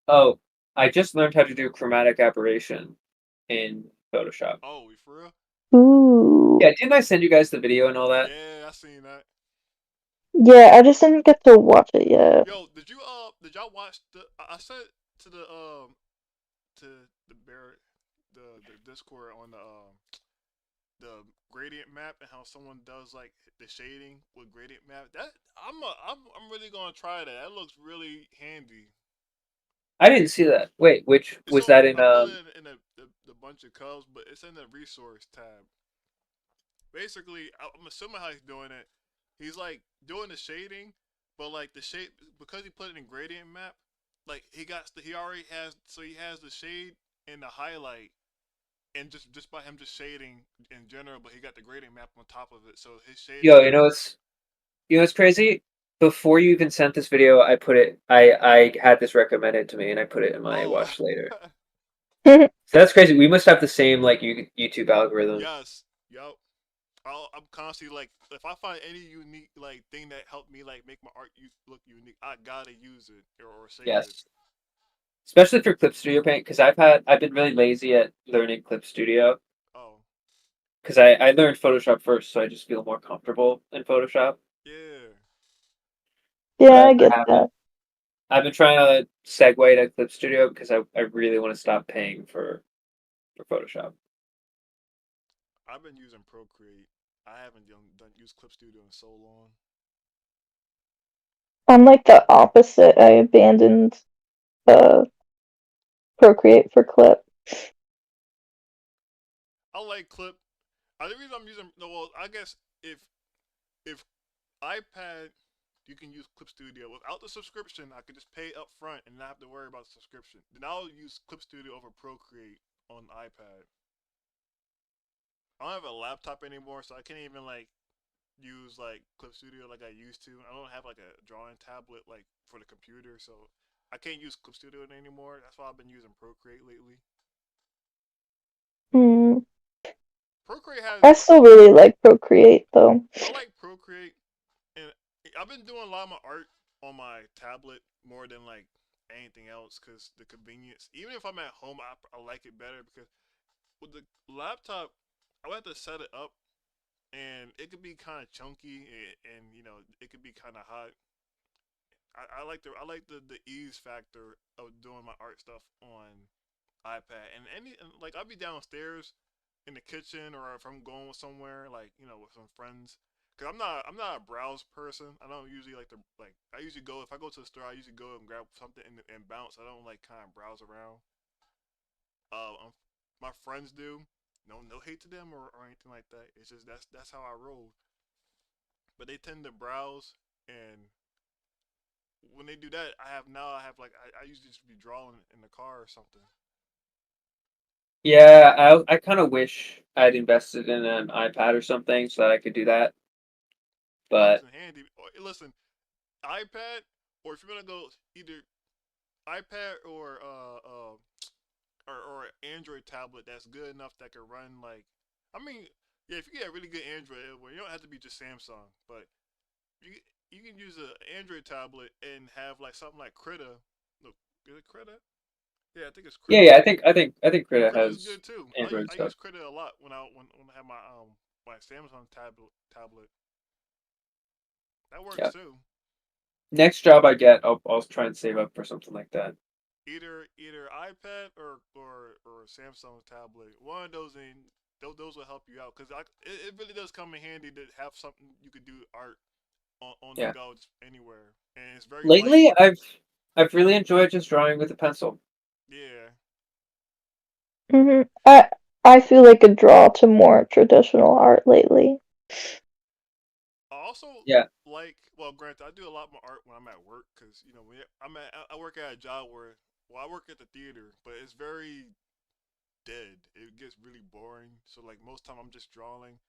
Oh, I just learned how to do chromatic aberration in Photoshop. Oh, you for real? Ooh. Yeah, didn't I send you guys the video and all that? Yeah, I seen that. Yeah, I just didn't get to watch it yet. Yo, did y'all watch the? I sent to the bear the Discord on the gradient map and how someone does like the shading with gradient map. That I'm really gonna try that. That looks really handy. I didn't see that. Wait, which was So, that in? I put it in the bunch of cubs, but it's in the resource tab. Basically, I'm assuming how he's doing it. He's like doing the shading, but like the shade because he put it in gradient map. Like he already has, so he has the shade and the highlight, and just by him just shading in general, but he got the gradient map on top of it. So his shade. Yo, you know what's crazy? Before you even sent this video, I put it. I had this recommended to me, and I put it in my watch later. So that's crazy. We must have the same like YouTube algorithm. Yes. Yep. I'm constantly like, if I find any unique like thing that helped me like make my art look unique, I gotta use it or save it. Yes. Especially for Clip Studio Paint, because I've been really lazy at learning Clip Studio. Oh. Because I learned Photoshop first, so I just feel more comfortable in Photoshop. Yeah. Yeah, I get that. I've been trying to segue to Clip Studio because I really want to stop paying for Photoshop. I've been using Procreate. I haven't used Clip Studio in so long. I'm like the opposite. I abandoned Procreate for Clip. I like Clip. The reason I'm using I guess if iPad, you can use Clip Studio without the subscription. I could just pay up front and not have to worry about the subscription. Then I'll use Clip Studio over Procreate on iPad. I don't have a laptop anymore, so I can't even like use like Clip Studio like I used to. I don't have like a drawing tablet like for the computer, so I can't use Clip Studio anymore. That's why I've been using Procreate lately. Procreate has. I still really like Procreate though. I like Procreate, and I've been doing a lot of my art on my tablet more than like anything else because the convenience. Even if I'm at home, I like it better because with the laptop, I would have to set it up, and it could be kind of chunky, and you know it could be kind of hot. I like the ease factor of doing my art stuff on iPad, and like I'll be downstairs in the kitchen, or if I'm going somewhere like with some friends. Cause I'm not a browse person. I don't usually like to I usually go if I go to the store. I usually go and grab something and bounce. I don't like kind of browse around. My friends do. No hate to them or anything like that. It's just that's how I roll. But they tend to browse, and when they do that, I usually just be drawing in the car or something. Yeah, I kind of wish I'd invested in an iPad or something so that I could do that. But It's handy. Listen, iPad, or if you're gonna go either iPad or Android tablet that's good enough that can run like, I mean, yeah, if you get a really good Android, well, you don't have to be just Samsung, but you can use an Android tablet and have like something like Krita. Look, is it Krita? Yeah, I think it's Krita. yeah, I think Krita has good too. Android I stuff. use Krita a lot when I have my Samsung tablet. That works Yeah. too. Next job I get, I'll try and save up for something like that. Either iPad or Samsung tablet. One of those those will help you out because it really does come in handy to have something you could do art on Yeah. the go just anywhere, and it's very Lately, light. I've really enjoyed just drawing with a pencil. Yeah. I feel like a draw to more traditional art lately. I also well, granted, I do a lot more art when I'm at work because I work at a job where I work at the theater, but it's very dead. It gets really boring. So like most time I'm just drawing.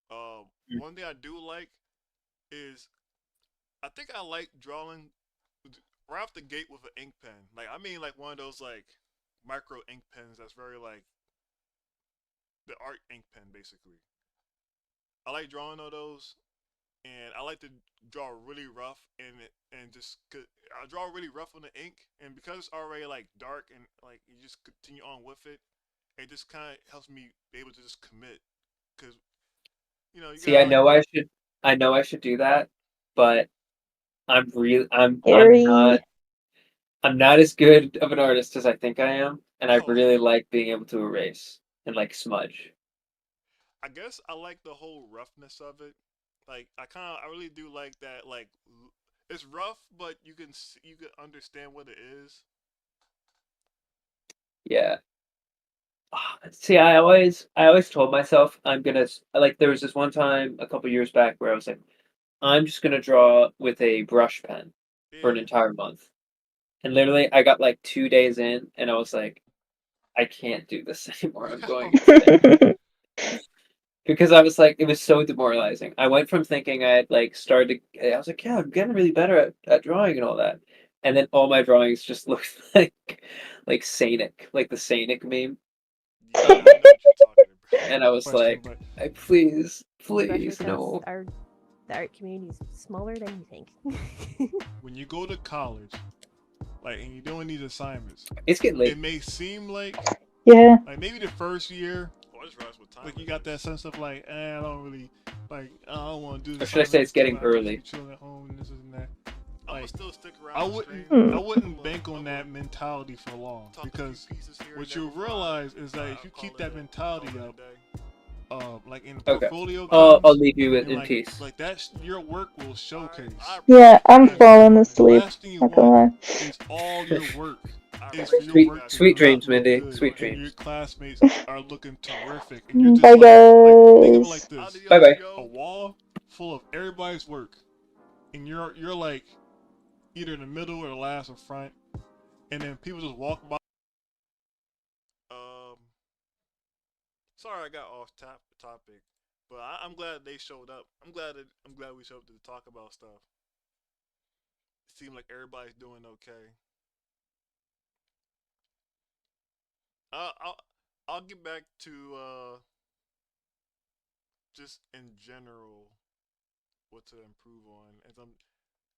One thing I do like is I think I like drawing right off the gate with an ink pen. Like I mean like one of those like micro ink pens that's very like the art ink pen basically. I like drawing all those, and I like to draw really rough and just I draw really rough on the ink, and because it's already like dark and like you just continue on with it, it just kind of helps me be able to just commit because you See, I know I should do that, but I'm not as good of an artist as I think I am, and I really like being able to erase and like smudge. I guess I like the whole roughness of it. Like I really do like that. Like it's rough, but you can understand what it is. Yeah. See, I always told myself I'm gonna like. There was this one time a couple years back where I was like, I'm just gonna draw with a brush pen for an entire month, and literally I got like 2 days in, and I was like, I can't do this anymore. I'm going insane. Because I was like, it was so demoralizing. I went from thinking I had like started I was like, yeah, I'm getting really better at drawing and all that. And then all my drawings just looked like Sanic, like the Sanic meme. Yeah, I know what you're talking about. And I was like, please, Especially no. The art community is smaller than you think. When you go to college, like, and you're doing these assignments, it's getting late. It may seem like, like maybe the first year, like you got that sense of like, I don't really, like, I don't want to do this. Or should I say it's getting early? Chilling at home and this and that. Like, still stick around. I wouldn't bank on that mentality for long because what you'll realize is that if you keep that mentality up, like in portfolio, I'll leave you in peace. Like your work will showcase. Yeah, I'm falling asleep. Not gonna lie. It's all your work. Sweet dreams, Mindy. Sweet dreams. Your classmates are looking terrific. Bye, guys. Bye bye. Bye bye. A wall full of everybody's work, and you're like either in the middle or the last or front, and then people just walk by. Sorry I got off topic, but I'm glad they showed up. I'm glad we showed up to talk about stuff. It seemed like everybody's doing okay. I'll get back to just in general what to improve on as I'm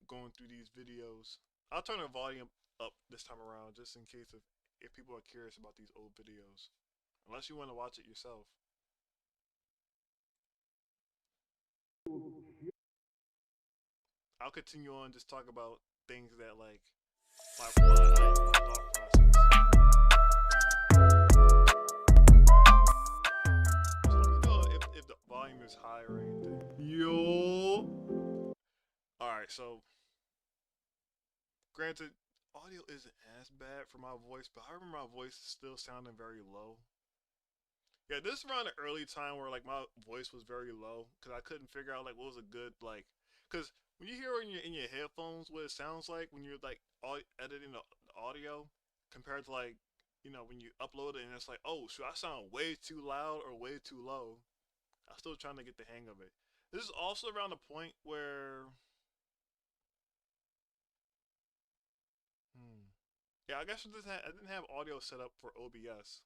going through these videos. I'll turn the volume up this time around just in case if people are curious about these old videos. Unless you want to watch it yourself. I'll continue on just talk about things that like my thought process. So let me know if the volume is high or anything. Yo. Alright, so granted, audio isn't as bad for my voice, but I remember my voice still sounding very low. Yeah, this is around the early time where like my voice was very low because I couldn't figure out like what was a good like, because when you hear in your headphones what it sounds like when you're like editing the audio compared to like, you know, when you upload it and it's like, oh, should I sound way too loud or way too low? I'm still trying to get the hang of it. This is also around the point where yeah, I guess I didn't have audio set up for OBS.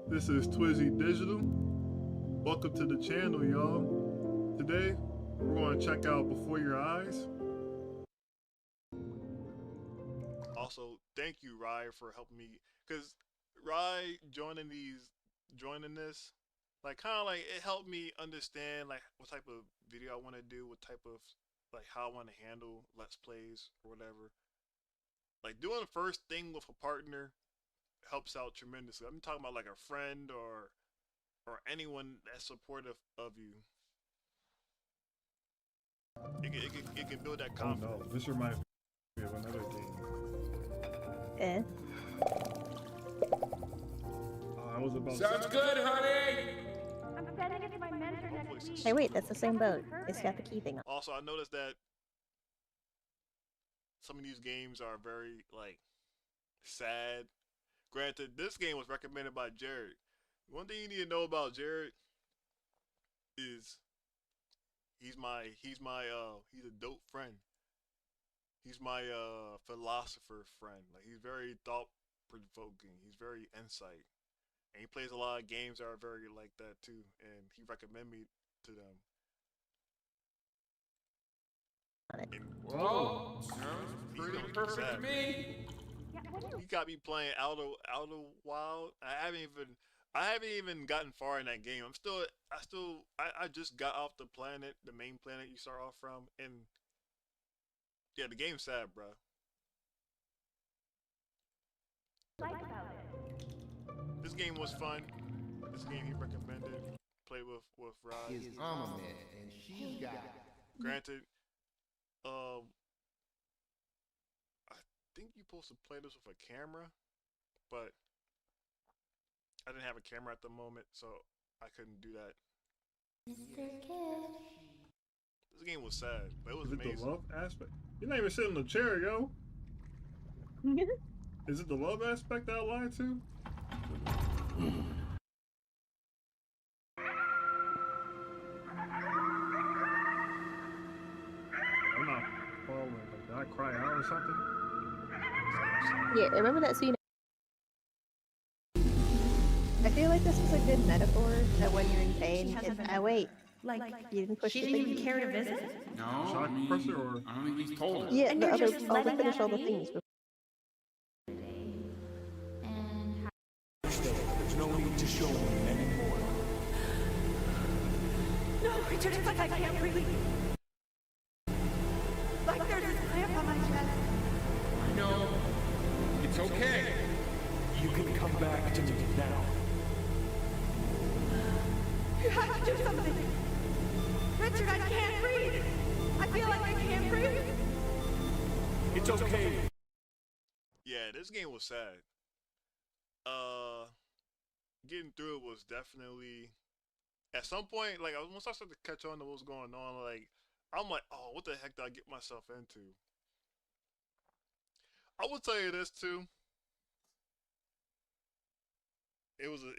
This is Twizzy Digital. Welcome to the channel, y'all. Today, we're going to check out Before Your Eyes. Also, thank you, Rye, for helping me. Because Rye joining this, like, kind of like, it helped me understand, like, what type of video I want to do, what type of, like, how I want to handle Let's Plays or whatever. Like, doing the first thing with a partner helps out tremendously. I'm talking about like a friend or anyone that's supportive of you. It can build that confidence. Oh no, this reminds me of another game. Eh. I was about Sounds good, honey! I'm sending it to my mentor next week. Hey, wait, that's the same boat. It's got the key thing on. Also, I noticed that some of these games are very like sad. Granted, this game was recommended by Jared. One thing you need to know about Jared is he's a dope friend. He's my philosopher friend. Like, he's very thought provoking. He's very insight. And he plays a lot of games that are very like that too. And he recommended me to them. Whoa, sounds pretty perfect to me. He got me playing Outer Wild. I haven't even gotten far in that game. I just got off the main planet you start off from, and yeah, the game's sad, bro. This game was fun. This game he recommended. Play with Rod. His alma mater, and she's got Granted, I think you're supposed to play this with a camera, but I didn't have a camera at the moment, so I couldn't do that. This game was sad, but it was amazing. Is it the love aspect? You're not even sitting in the chair, yo. Is it the love aspect that I lied to? I'm not following. Like, did I cry out or something? Yeah, remember that scene? I feel like this was a good metaphor that when you're in pain, wait. Like, You didn't push she the didn't thing. even care to visit? No, Shock pressure or I don't think he's told her. Yeah, And the you're other, just I'll letting finish that all the be? things. There's no need to show me anymore. No, Richard, it's like I can't breathe. Like there's this cramp on my chest. I know. It's okay. You can come back to me now. You have to do something. Richard, I can't breathe. I feel like I can't breathe. It's okay. Yeah, this game was sad. getting through it was definitely at some point. Like once I started to catch on to what was going on, like I'm like, oh, what the heck did I get myself into? I will tell you this too. It was a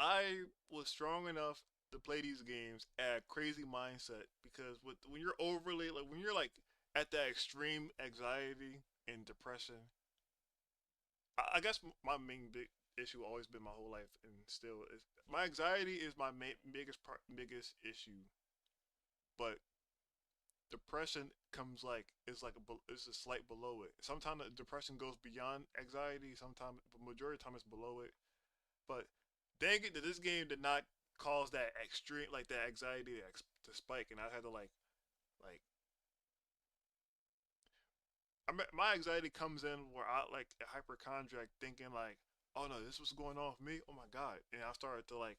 I was strong enough to play these games at a crazy mindset because when you're overly like when you're like at that extreme anxiety and depression, I guess my main big issue always been my whole life and still is my anxiety is my biggest issue, but depression comes like it's a slight below it. Sometimes the depression goes beyond anxiety. Sometimes, but majority of the time, it's below it. But dang it, that this game did not cause that extreme like that anxiety to spike, and I had to like my anxiety comes in where I like a hypochondriac thinking like, oh no, this was going on with me. Oh my god, and I started to like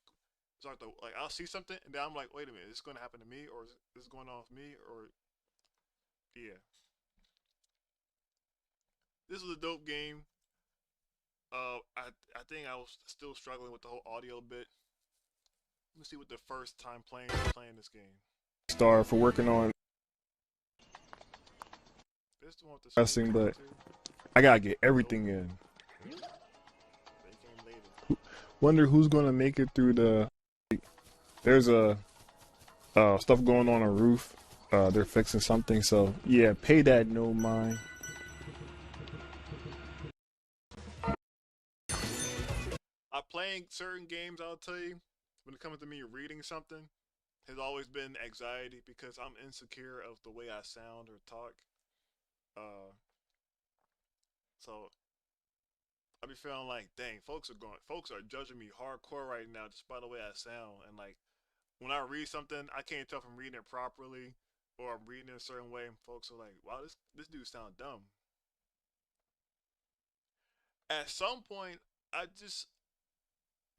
I'll see something and then I'm like, wait a minute, is this going to happen to me or is this going on with me or yeah. This was a dope game. I think I was still struggling with the whole audio bit. Let me see what the first time playing this game. Star for working on This the one with the pressing, but I gotta get everything in. Wonder who's gonna make it through the. There's a stuff going on roof. They're fixing something, so yeah, pay that no mind. Playing certain games, I'll tell you, when it comes to me reading something, has always been anxiety because I'm insecure of the way I sound or talk. So I be feeling like, dang, folks are judging me hardcore right now just by the way I sound, and like when I read something, I can't tell if I'm reading it properly or I'm reading it a certain way, and folks are like, wow, this dude sound dumb. At some point, I just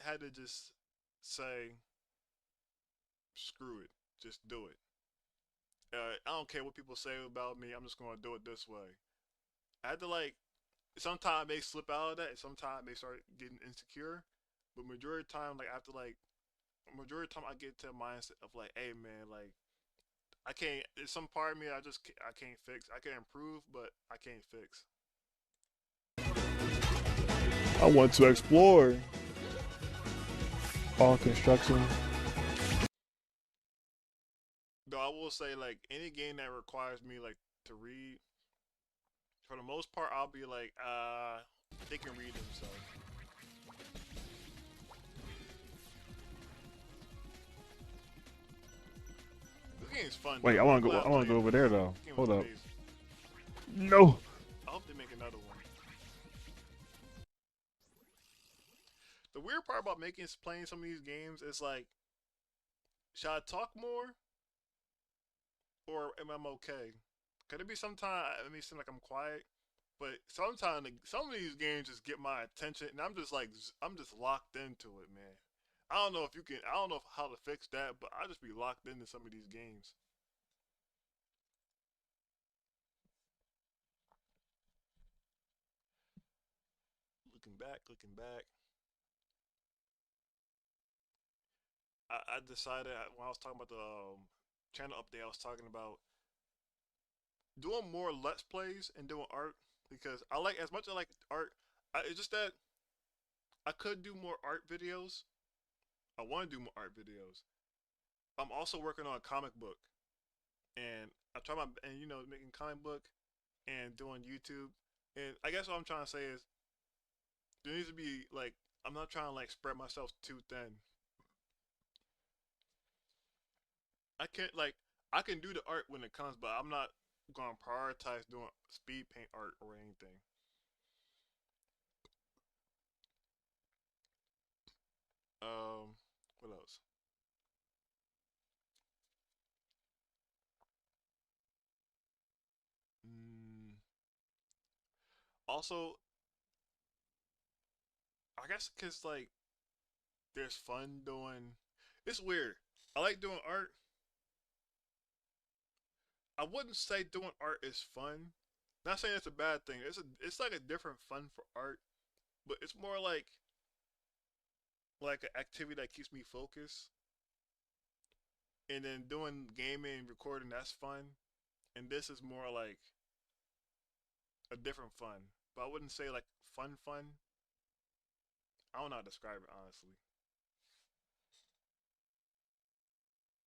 had to just say, screw it, just do it. I don't care what people say about me. I'm just gonna do it this way. I had to like. Sometimes I may slip out of that, and sometimes I may start getting insecure. But majority of the time, like after like majority of the time, I get to a mindset of like, hey man, like I can't. There's some part of me I can't fix. I can improve, but I can't fix. I want to explore. All construction. Though I will say, like any game that requires me like to read, for the most part, I'll be like, they can read themselves. This game's fun. Wait, though. I want to go over there though. Hold up. Amazing. No. I hope they make another one. The weird part about playing some of these games is like, should I talk more, or am I okay? Could it be sometimes it may seem like I'm quiet, but sometimes some of these games just get my attention, and I'm just locked into it, man. I don't know how to fix that, but I just be locked into some of these games. Looking back. I decided when I was talking about the channel update, I was talking about doing more let's plays and doing art because I like as much as I like art. It's just that I could do more art videos. I want to do more art videos. I'm also working on a comic book, and I try my and making comic book and doing YouTube. And I guess what I'm trying to say is there needs to be like I'm not trying to like spread myself too thin. I can do the art when it comes, but I'm not gonna prioritize doing speed paint art or anything. What else? Also, I guess because like there's fun doing. It's weird. I like doing art. I wouldn't say doing art is fun. Not saying it's a bad thing. It's like a different fun for art, but it's more like like an activity that keeps me focused. And then doing gaming, recording, that's fun. And this is more like a different fun. But I wouldn't say like fun fun. I don't know how to describe it honestly.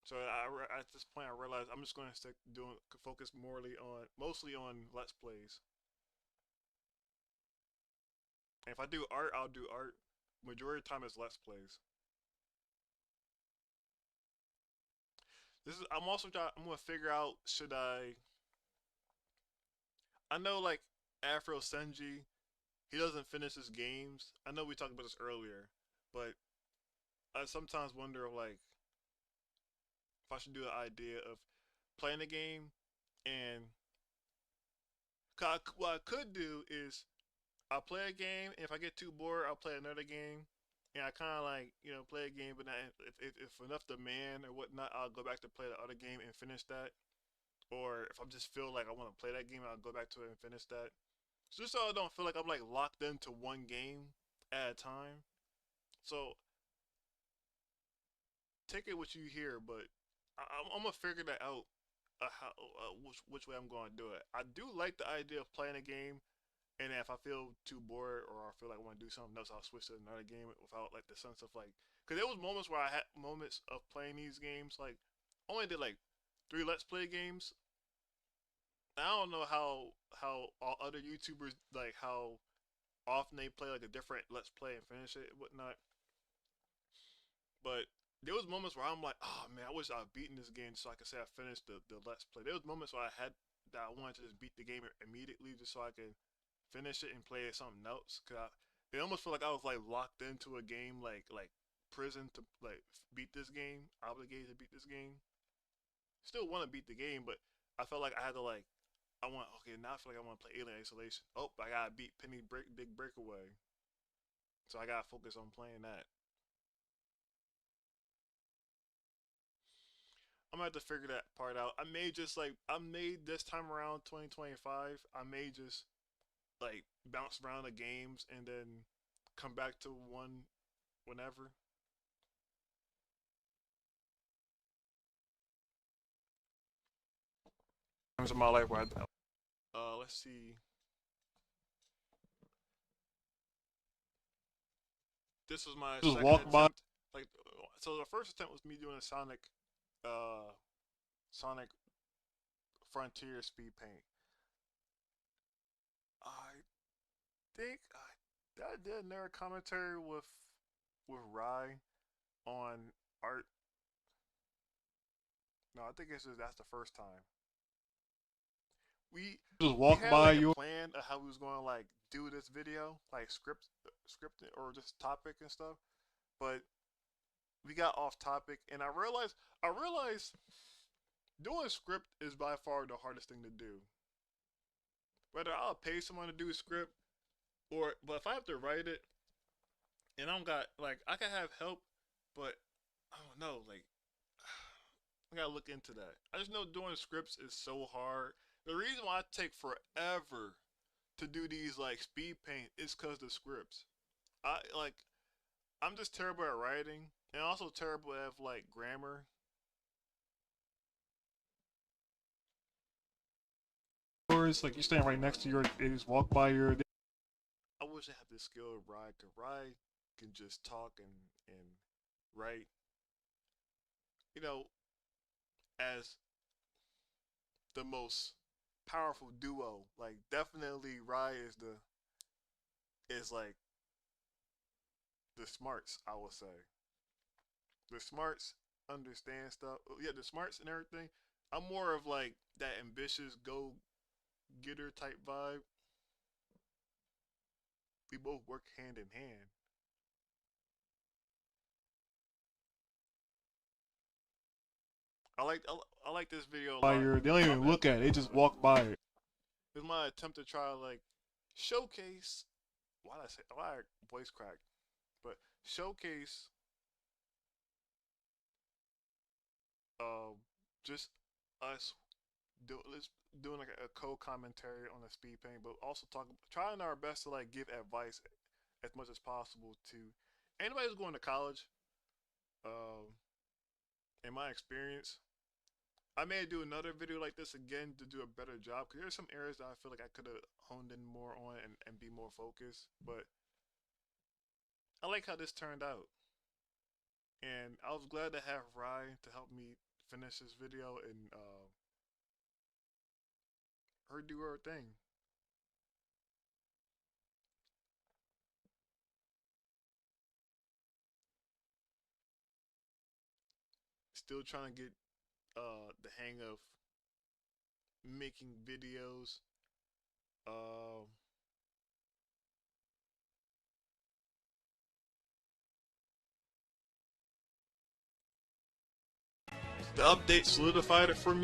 So at this point I realized I'm just going to stick doing focus mostly on Let's Plays. And if I do art, I'll do art. Majority of the time it's Let's Plays. I'm gonna figure out, should I know like Afro Senji, he doesn't finish his games. I know we talked about this earlier, but I sometimes wonder like if I should do the idea of playing a game and what I could do is I'll play a game, and if I get too bored, I'll play another game. And I kind of like, play a game, but if enough demand or whatnot, I'll go back to play the other game and finish that. Or if I just feel like I want to play that game, I'll go back to it and finish that. So just so I don't feel like I'm like locked into one game at a time. So take it what you hear, but I'm gonna figure that out. Which way I'm gonna do it. I do like the idea of playing a game, and if I feel too bored or I feel like I want to do something else, I'll switch to another game without like the sense of like, because there was moments where I had moments of playing these games. Like, I only did like 3 Let's Play games. I don't know how all other YouTubers, like how often they play like a different Let's Play and finish it and whatnot. But there was moments where I'm like, oh man, I wish I'd beaten this game so I could say I finished the Let's Play. There was moments where I wanted to just beat the game immediately just so I could finish it and play something else. It almost felt like I was like locked into a game, like prison to like beat this game, obligated to beat this game. Still want to beat the game, but I felt like I had to like, okay, now I feel like I want to play Alien Isolation. Oh, I gotta beat Big Breakaway. So I gotta focus on playing that. I'm gonna have to figure that part out. I may this time around 2025, I may just like bounce around the games and then come back to one whenever. Times in my life where let's see. This was my second attempt. Like, so the first attempt was me doing a Sonic Frontier speed paint. I think I did another commentary with Rai on art. No, I think that's the first time. We just walked by like, a plan of how we was going to like do this video, like script it or just topic and stuff, but we got off topic, and I realized doing a script is by far the hardest thing to do. Whether I'll pay someone to do a script, but if I have to write it, and I don't got like I can have help, but I don't know, like I gotta look into that. I just know doing scripts is so hard. The reason why I take forever to do these like speed paint is because the scripts. I'm just terrible at writing and also terrible at like grammar. Like you're standing right next to they just walk by your. I wish I had this skill of Rai, cause Rai can just talk and write. As the most powerful duo, like definitely Rai is like the smarts, I would say. The smarts understand stuff. Yeah, the smarts and everything. I'm more of like that ambitious go-getter type vibe. We both work hand in hand. I like this video a lot. They don't even look at it, they just walk by it. It's my attempt to try to like showcase, why I voice cracked, but showcase just us doing like a co-commentary on the speed paint, but also trying our best to like give advice as much as possible to anybody who's going to college, in my experience, I may do another video like this again to do a better job, because there's some areas that I feel like I could have honed in more on and be more focused. But I like how this turned out, and I was glad to have Rye to help me finish this video and her do her thing. Still trying to get the hang of making videos. The update solidified it for me,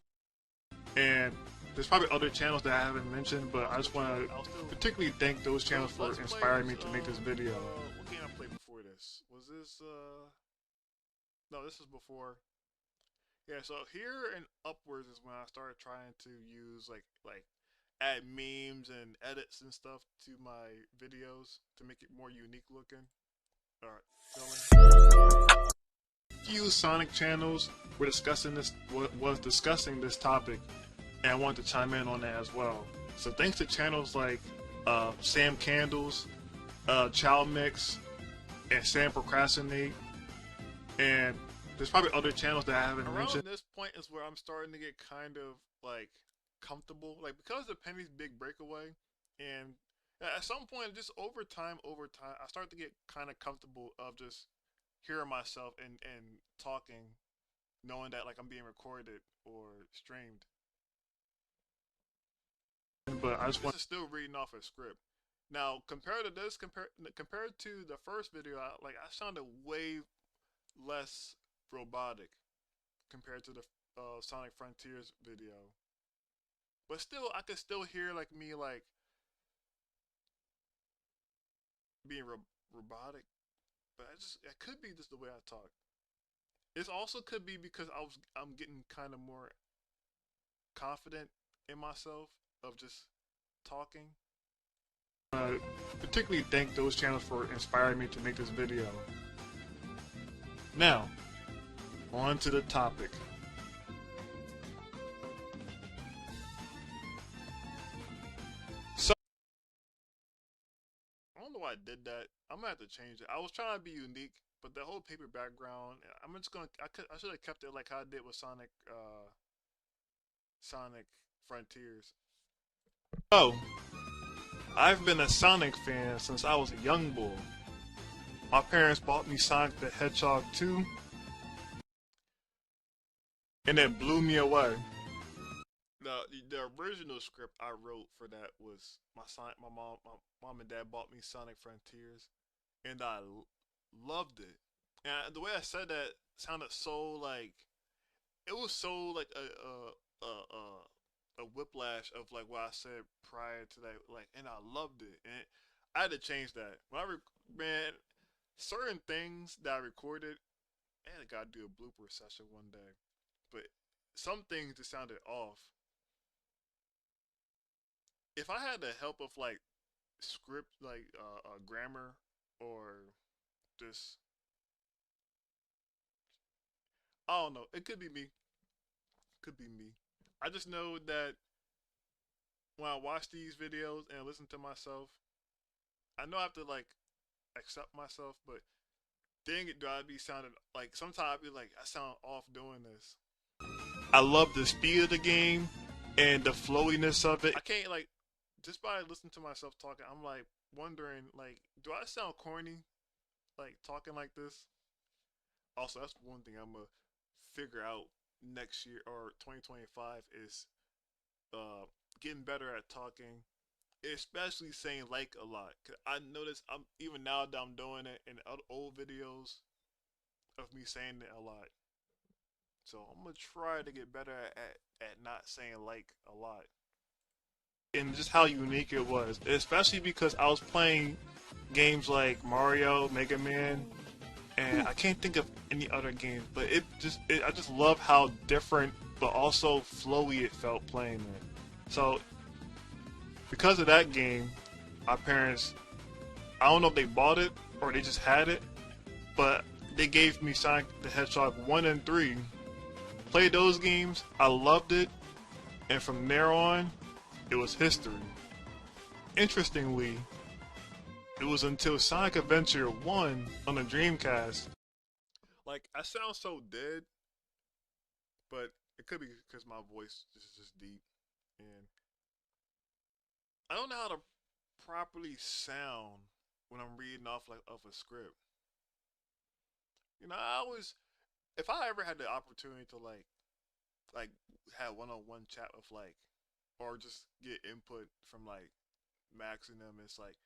and there's probably other channels that I haven't mentioned, but I just want to particularly thank those channels for inspiring me to make this video. What game I played before this? Was this no, this was before. Yeah, so here and upwards is when I started trying to use like add memes and edits and stuff to my videos to make it more unique looking. Alright, few Sonic channels were discussing this this topic, and I wanted to chime in on that as well. So thanks to channels like Sam Candles, Chow Mix, and Sam Procrastinate, and there's probably other channels that I haven't mentioned. Around this point is where I'm starting to get kind of like comfortable, like because of Penny's big breakaway, and at some point, just over time, I start to get kind of comfortable of just hearing myself and talking, knowing that like I'm being recorded or streamed. But I just want to still reading off a script. Now compared to this, compared to the first video, I sounded way less robotic compared to the Sonic Frontiers video, but still I could still hear like me like being robotic, but it could be just the way I talk. It also could be because I'm getting kind of more confident in myself of just talking. Particularly thank those channels for inspiring me to make this video. Now, on to the topic. So, I don't know why I did that. I'm gonna have to change it. I was trying to be unique, but the whole paper background, I'm just gonna. I should have kept it like how I did with Sonic Frontiers. Oh, I've been a Sonic fan since I was a young boy. My parents bought me Sonic the Hedgehog 2, and it blew me away. The original script I wrote for that was my mom and dad bought me Sonic Frontiers, and I loved it. And the way I said that sounded so like, it was so like a whiplash of like what I said prior to that, like, and I loved it, and I had to change that. When man, certain things that I recorded, I gotta do a blooper session one day, but some things just sounded off. If I had the help of like script, like grammar, or just, I don't know, it could be me. Could be me. I just know that when I watch these videos and listen to myself, I know I have to like accept myself, but dang it, do I be sounding like, sometimes I be like, I sound off doing this. I love the speed of the game and the flowiness of it. I can't like, just by listening to myself talking, I'm like wondering like, do I sound corny like talking like this? Also, that's one thing I'm gonna figure out next year or 2025 is getting better at talking, especially saying like a lot. Cause I notice even now that I'm doing it in old videos of me saying it a lot. So I'm gonna try to get better at not saying like a lot. And just how unique it was, especially because I was playing games like Mario, Mega Man, and I can't think of any other games, but I just love how different but also flowy it felt playing it. So because of that game, my parents, I don't know if they bought it or they just had it, but they gave me Sonic the Hedgehog 1 and 3. Played those games, I loved it, and from there on, it was history. Interestingly, it was until Sonic Adventure 1 on the Dreamcast. Like, I sound so dead, but it could be because my voice is just deep, and I don't know how to properly sound when I'm reading off like of a script. You know, I always, if I ever had the opportunity to like have one-on-one chat with like, or just get input from like Max and them, it's like,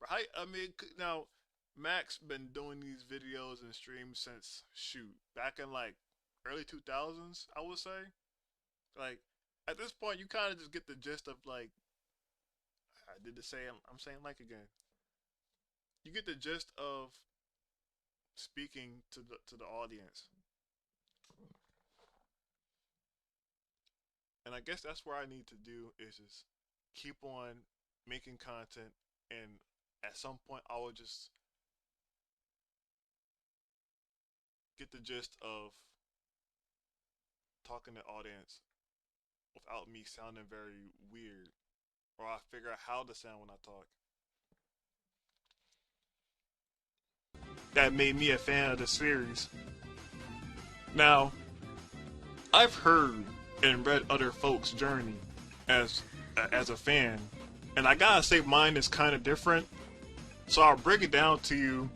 right? I mean, now Max been doing these videos and streams since shoot back in like early 2000s, I would say. Like at this point, you kind of just get the gist of like, I did the same. I'm saying like again. You get the gist of speaking to the audience. And I guess that's where I need to do is just keep on making content, and at some point I will just get the gist of talking to audience without me sounding very weird, or I figure out how to sound when I talk. That made me a fan of the series. Now, I've heard and read other folks' journey as a fan, and I gotta say mine is kind of different. So I'll break it down to you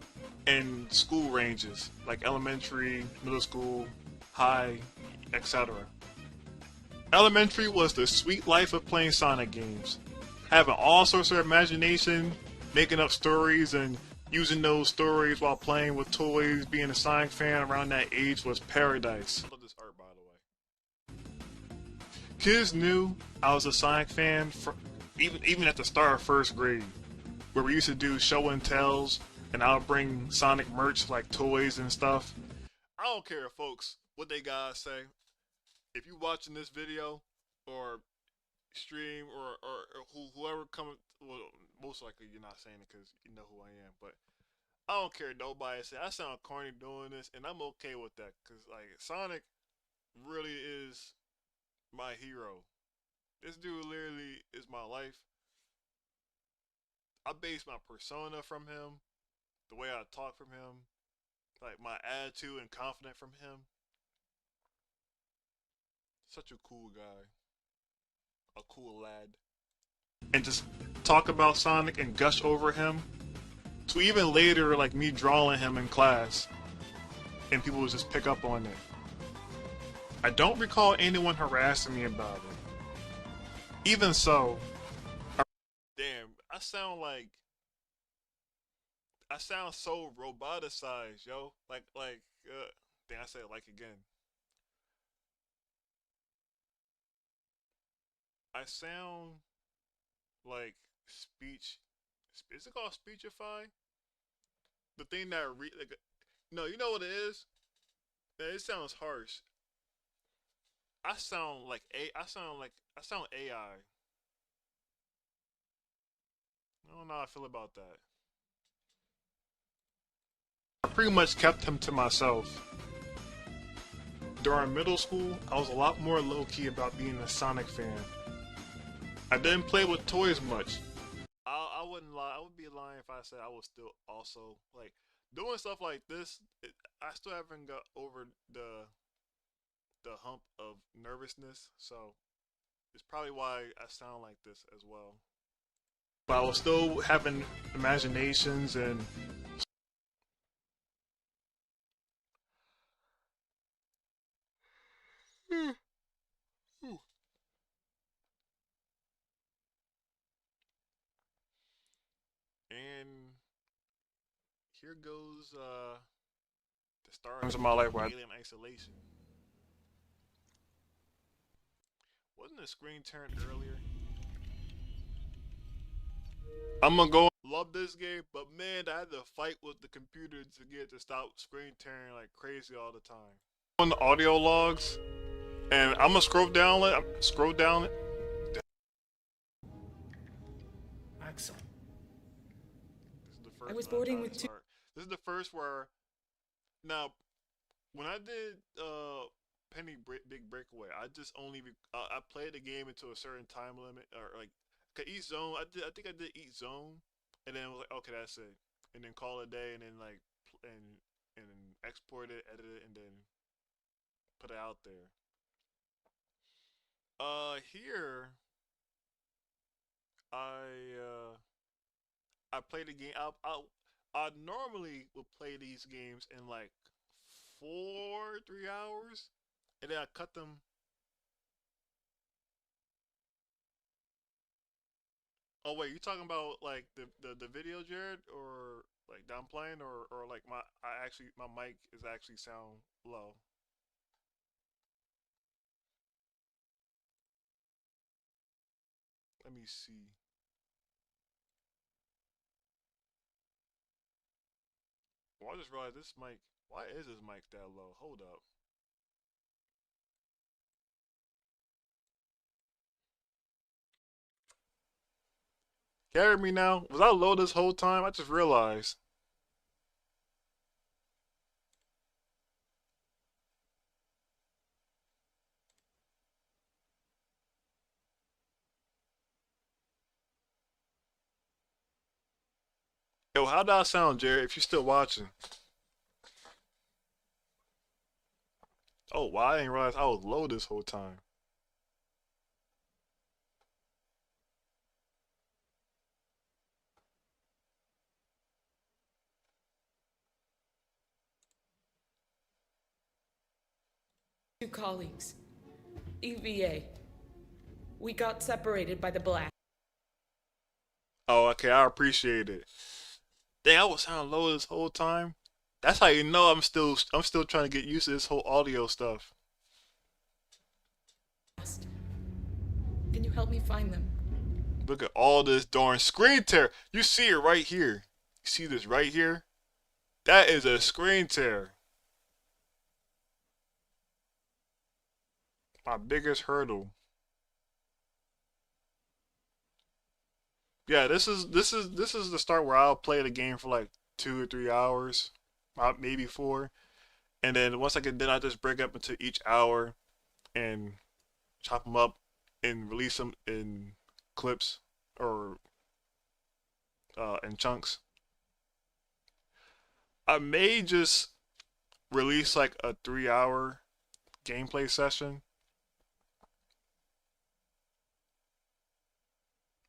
in school ranges, like elementary, middle school, high, etc. Elementary was the sweet life of playing Sonic games, having all sorts of imagination, making up stories, and using those stories while playing with toys. Being a Sonic fan around that age was paradise. I love this art, by the way. Kids knew I was a Sonic fan even at the start of first grade, where we used to do show and tells, and I would bring Sonic merch like toys and stuff. I don't care, folks, what they gotta say. If you watching this video or stream or whoever coming, well, most likely you're not saying it because you know who I am, but I don't care. Nobody say I sound corny doing this, and I'm okay with that because like Sonic really is my hero. This dude literally is my life. I base my persona from him, the way I talk from him, like my attitude and confidence from him. Such a cool guy. A cool lad. And just talk about Sonic and gush over him. To even later, like me drawing him in class. And people would just pick up on it. I don't recall anyone harassing me about it. Even so, damn, I sound so roboticized, yo. Damn, I said it like again. I sound like speech. Is it called Speechify? The thing that no, you know what it is? It sounds harsh. I sound AI. I don't know how I feel about that. I pretty much kept him to myself. During middle school, I was a lot more low-key about being a Sonic fan. I didn't play with toys much. I wouldn't lie. I would be lying if I said I was still also like doing stuff like this. I still haven't got over the hump of nervousness, so it's probably why I sound like this as well. But I was still having imaginations and and here goes the stars of my life were Alien Isolation. Wasn't the screen turned earlier? I'm gonna go love this game, but man, I had to fight with the computer to get it to stop screen tearing like crazy all the time. On the audio logs, and I'm gonna scroll down it. Axel. This is the first I was boarding with two. This is the first where Now, when I did Big Breakaway, I just only I played the game into a certain time limit or like 'cause each zone. I think I did each zone, and then I was like, okay, that's it, and then call it a day, and then like and export it, edit it, and then put it out there. Here I I play the game. I normally would play these games in like 3 hours, and then I cut them. Oh wait, you talking about like the video, Jared, or like that I'm playing, or like my mic is actually sound low. Let me see. Well, I just realized this mic. Why is this mic that low? Hold up. Can you hear me now? Was I low this whole time? I just realized. Yo, how did I sound, Jared? If you're still watching. Oh, wow, I didn't realize I was low this whole time. Two colleagues. EVA. We got separated by the blast. Oh, okay, I appreciate it. Dang, I was sounding low this whole time. That's how you know I'm still trying to get used to this whole audio stuff. Can you help me find them? Look at all this darn screen tear. You see it right here. You see this right here? That is a screen tear. My biggest hurdle. Yeah, this is the start where I'll play the game for like 2 or 3 hours, maybe 4, and then once I get done, I just break up into each hour and chop them up and release them in clips or in chunks. I may just release like a 3-hour gameplay session.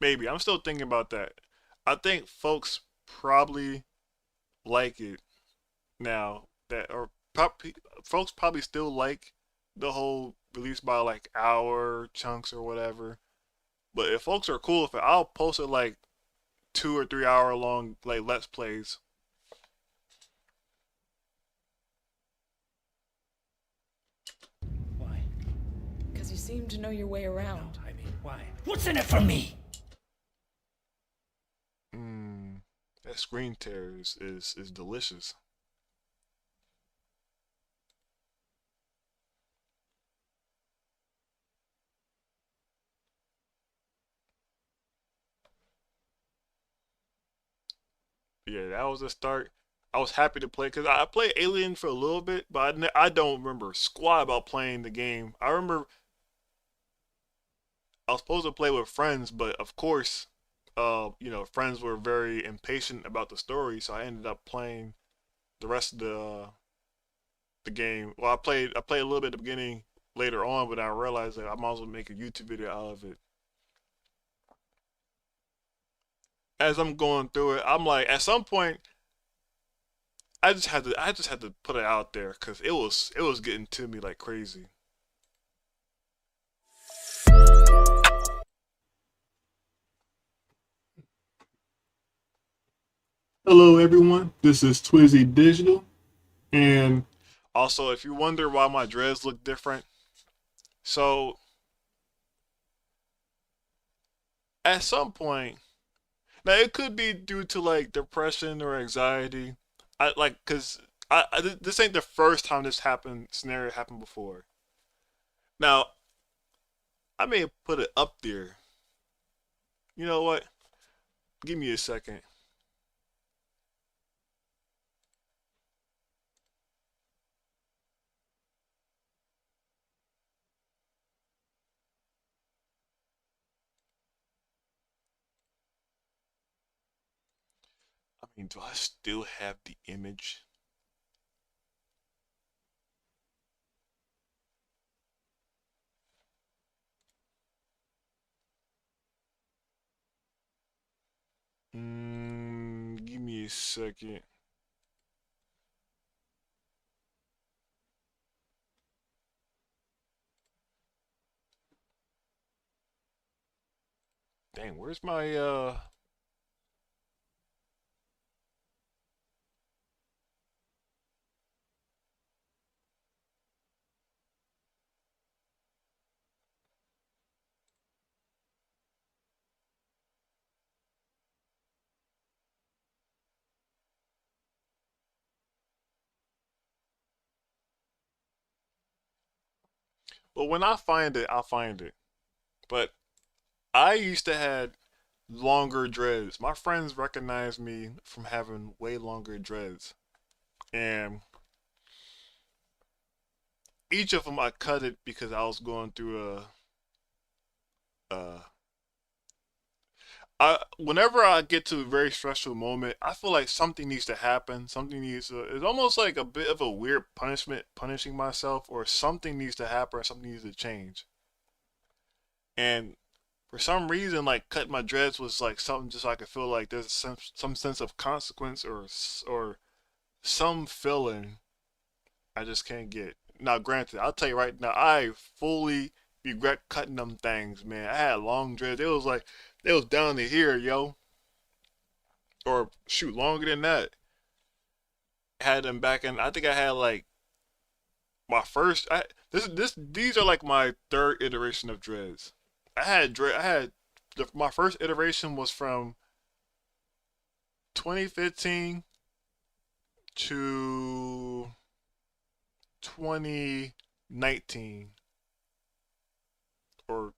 Maybe. I'm still thinking about that. I think folks probably like it now that or folks probably still like the whole release by like hour chunks or whatever. But if folks are cool with it, I'll post it like 2 or 3 hour long like let's plays. Why? Because you seem to know your way around. I mean, why? What's in it for me? That screen tear is delicious. Yeah, that was a start. I was happy to play because I played Alien for a little bit, but I don't remember squat about playing the game. I remember I was supposed to play with friends, but of course, friends were very impatient about the story, so I ended up playing the rest of the game. Well, I played a little bit at the beginning later on, but I realized that I might as well make a YouTube video out of it. As I'm going through it, I'm like, at some point, I just had to put it out there because it was getting to me like crazy. Hello everyone, this is Twizzy Digital, and also if you wonder why my dreads look different, so at some point, now it could be due to like depression or anxiety. Cause this ain't the first time this scenario happened before. Now I may put it up there. You know what? Give me a second. mean, do I still have the image? Give me a second. Dang, where's my well, when I find it, I'll find it. But I used to have longer dreads. My friends recognize me from having way longer dreads. And each of them I cut it because I was going through a whenever I get to a very stressful moment, I feel like something needs to happen. Something needs to. It's almost like a bit of a weird punishment, punishing myself, or something needs to happen, or something needs to change. And for some reason, like cutting my dreads was like something just so I could feel like there's some sense of consequence or some feeling I just can't get. Now, granted, I'll tell you right now, I fully regret cutting them things, man. I had long dreads. It was like it was down to here, yo. Or shoot, longer than that. Had them back in. I think I had like my first. These are like my third iteration of dreads. My first iteration was from 2015 to 2019 or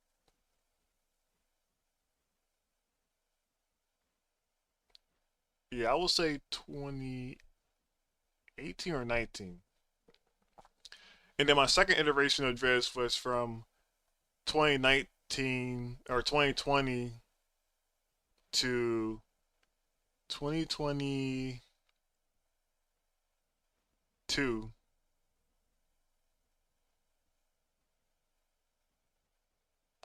yeah, I will say 2018 or 19. And then my second iteration of dreads was from 2019 or 2020 to 2022.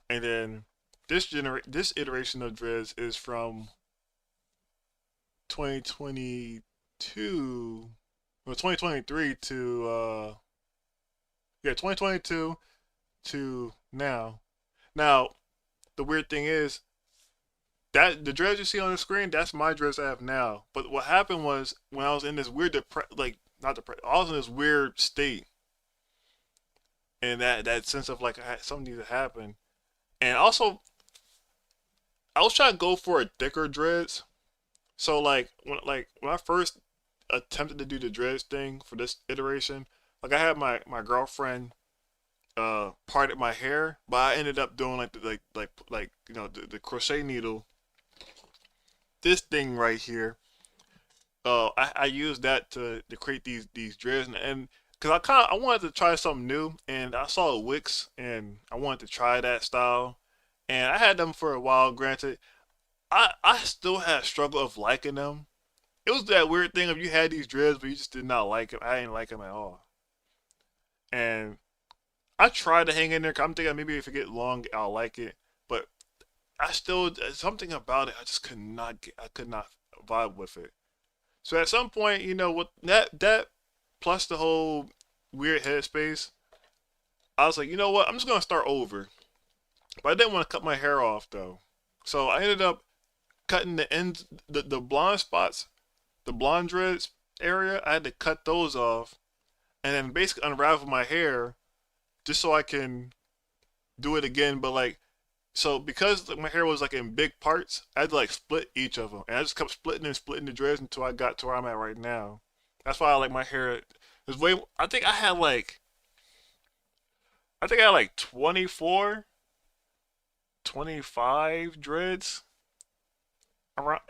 And then this iteration of dreads is from 2022 or 2023 to 2022 to now. Now, the weird thing is that the dreads you see on the screen, that's my dreads I have now. But what happened was when I was in this weird I was in this weird state, and that sense of like something needs to happen, and also I was trying to go for a thicker dreads. So when I first attempted to do the dreads thing for this iteration, like I had my girlfriend parted my hair, but I ended up doing the crochet needle, this thing right here. I used that to create these dreads, and because I wanted to try something new, and I saw Wix and I wanted to try that style, and I had them for a while. Granted, I still had struggle of liking them. It was that weird thing of you had these dreads, but you just did not like them. I didn't like them at all, and I tried to hang in there. 'Cause I'm thinking maybe if it get long, I'll like it, but I still something about it. I just could not get. I could not vibe with it. So at some point, with that plus the whole weird headspace, I was like, you know what? I'm just gonna start over. But I didn't want to cut my hair off though, so I ended up cutting the ends, the blonde spots, the blonde dreads area. I had to cut those off, and then basically unravel my hair just so I can do it again. But so because my hair was like in big parts, I had to like split each of them, and I just kept splitting and splitting the dreads until I got to where I'm at right now. That's why I like my hair. Is way. I think I had like 24, 25 dreads around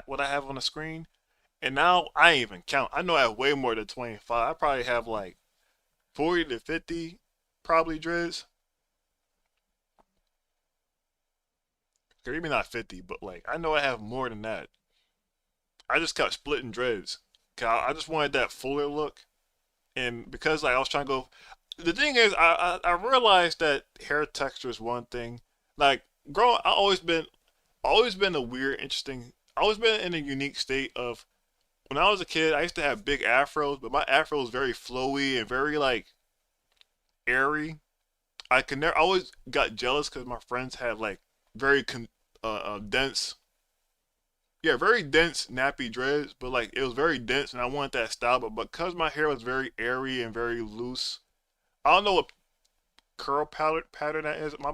what I have on the screen, and now I ain't even count. I know I have way more than 25. I probably have like 40 to 50 probably dreads. Or maybe not 50, but like I know I have more than that. I just kept splitting dreads. 'Cause I just wanted that fuller look, and because like I was trying to go. The thing is, I realized that hair texture is one thing. Like growing, always been a weird, interesting. Always been in a unique state of when I was a kid. I used to have big afros, but my afro was very flowy and very like airy. I could never. I always got jealous because my friends had like very dense, yeah, very dense nappy dreads, but like it was very dense, and I wanted that style. But because my hair was very airy and very loose, I don't know what curl pattern that is. My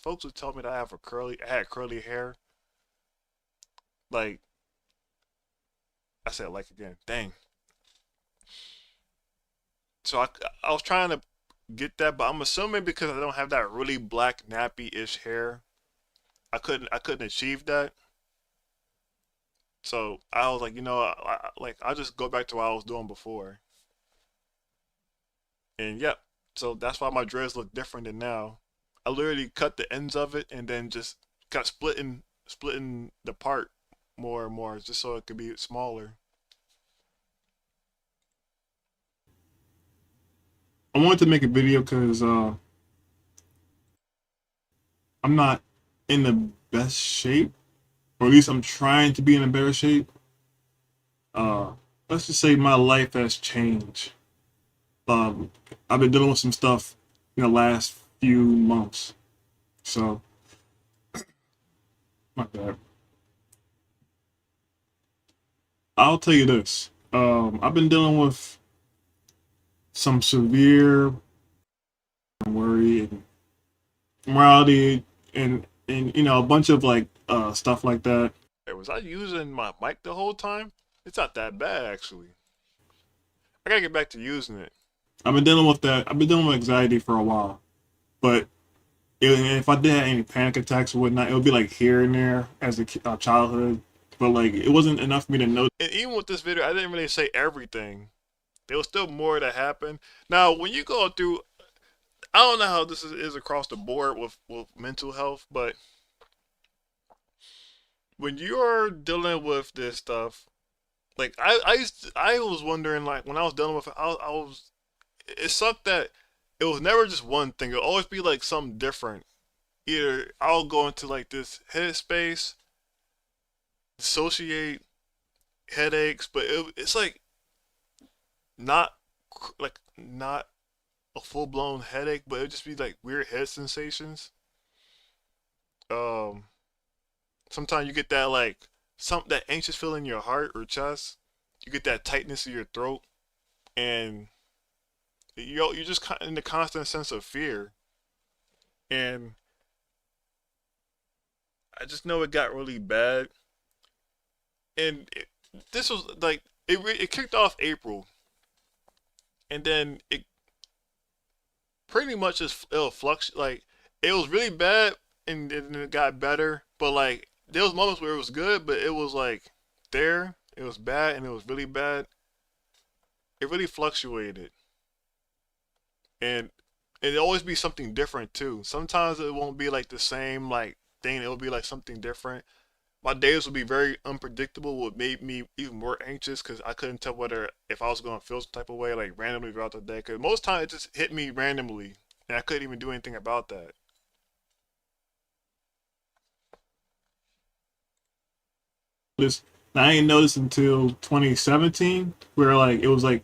folks would tell me that I had curly hair. Like I said, like again, dang. So I was trying to get that, but I'm assuming because I don't have that really black nappy-ish hair, I couldn't achieve that. So I was like, I'll just go back to what I was doing before. And yep, so that's why my dreads look different than now. I literally cut the ends of it and then just got splitting the part more and more just so it could be smaller. I wanted to make a video because I'm not in the best shape, or at least I'm trying to be in a better shape. Let's just say my life has changed. I've been dealing with some stuff in the last few months, so my bad. I'll tell you this. I've been dealing with some severe worry and morality and a bunch of like stuff like that. Hey, was I using my mic the whole time? It's not that bad actually. I gotta get back to using it. I've been dealing with that. I've been dealing with anxiety for a while, but if I did have any panic attacks or whatnot, it would be like here and there as a childhood. But like it wasn't enough for me to know. And even with this video, I didn't really say everything. There was still more that happened. Now, when you go through, I don't know how this is across the board with mental health, but when you're dealing with this stuff, like I was wondering, like when I was dealing with it, it sucked that it was never just one thing. It'll always be like something different. Either I'll go into like this headspace, dissociate, headaches, but it's like not not a full blown headache, but it'd just be like weird head sensations. Sometimes you get that like that anxious feeling in your heart or chest. You get that tightness in your throat, and you're just in the constant sense of fear. And I just know it got really bad. And this was like it kicked off April, and then it pretty much just it'll fluctuate. Like it was really bad, and then it got better. But like there was moments where it was good, but it was like it was bad, and it was really bad. It really fluctuated, and it'll always be something different too. Sometimes it won't be like the same like thing. It'll be like something different. My days would be very unpredictable, what made me even more anxious because I couldn't tell whether if I was going to feel some type of way like randomly throughout the day. Because most times it just hit me randomly, and I couldn't even do anything about that. I ain't noticed until 2017, where like it was like,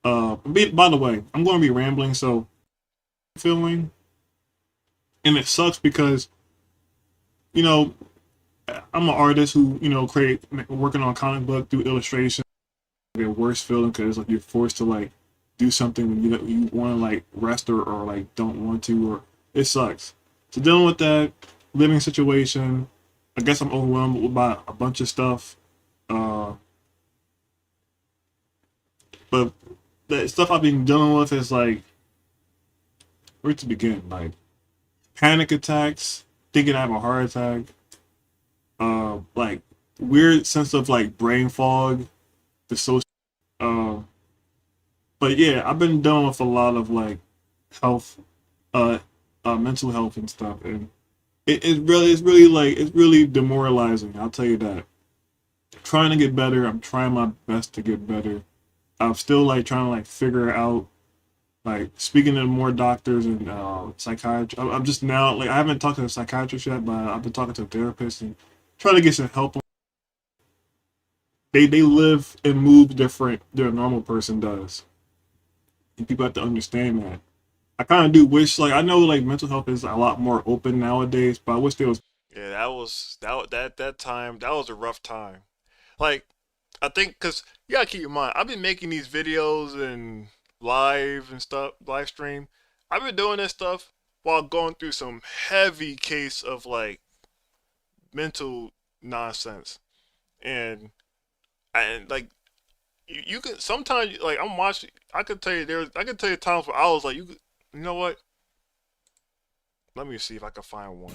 by the way, I'm going to be rambling, so feeling, and it sucks because, I'm an artist who, working on a comic book through illustration. Be a worse feeling because like you're forced to like do something when you want to like rest or like don't want to, or it sucks. So dealing with that living situation, I guess I'm overwhelmed by a bunch of stuff. But the stuff I've been dealing with is like, where to begin? Like panic attacks, thinking I have a heart attack. Like weird sense of like brain fog, but yeah, I've been dealing with a lot of like health, mental health and stuff, and it's really demoralizing. I'll tell you that. trying to get better. I'm trying my best to get better. I'm still like trying to like figure out, like speaking to more doctors and psychiatrists. I'm just now like I haven't talked to a psychiatrist yet, but I've been talking to a therapist and trying to get some help. They live and move different than a normal person does, and people have to understand that. I kind of do wish, like I know like mental health is a lot more open nowadays, but I wish there was. Yeah, that time, that was a rough time. Like, I think because you gotta keep in mind, I've been making these videos and live and stuff, live stream. I've been doing this stuff while going through some heavy case of like mental nonsense, and like you can sometimes like I'm watching. I could tell you times where I was like, you know what? Let me see if I can find one.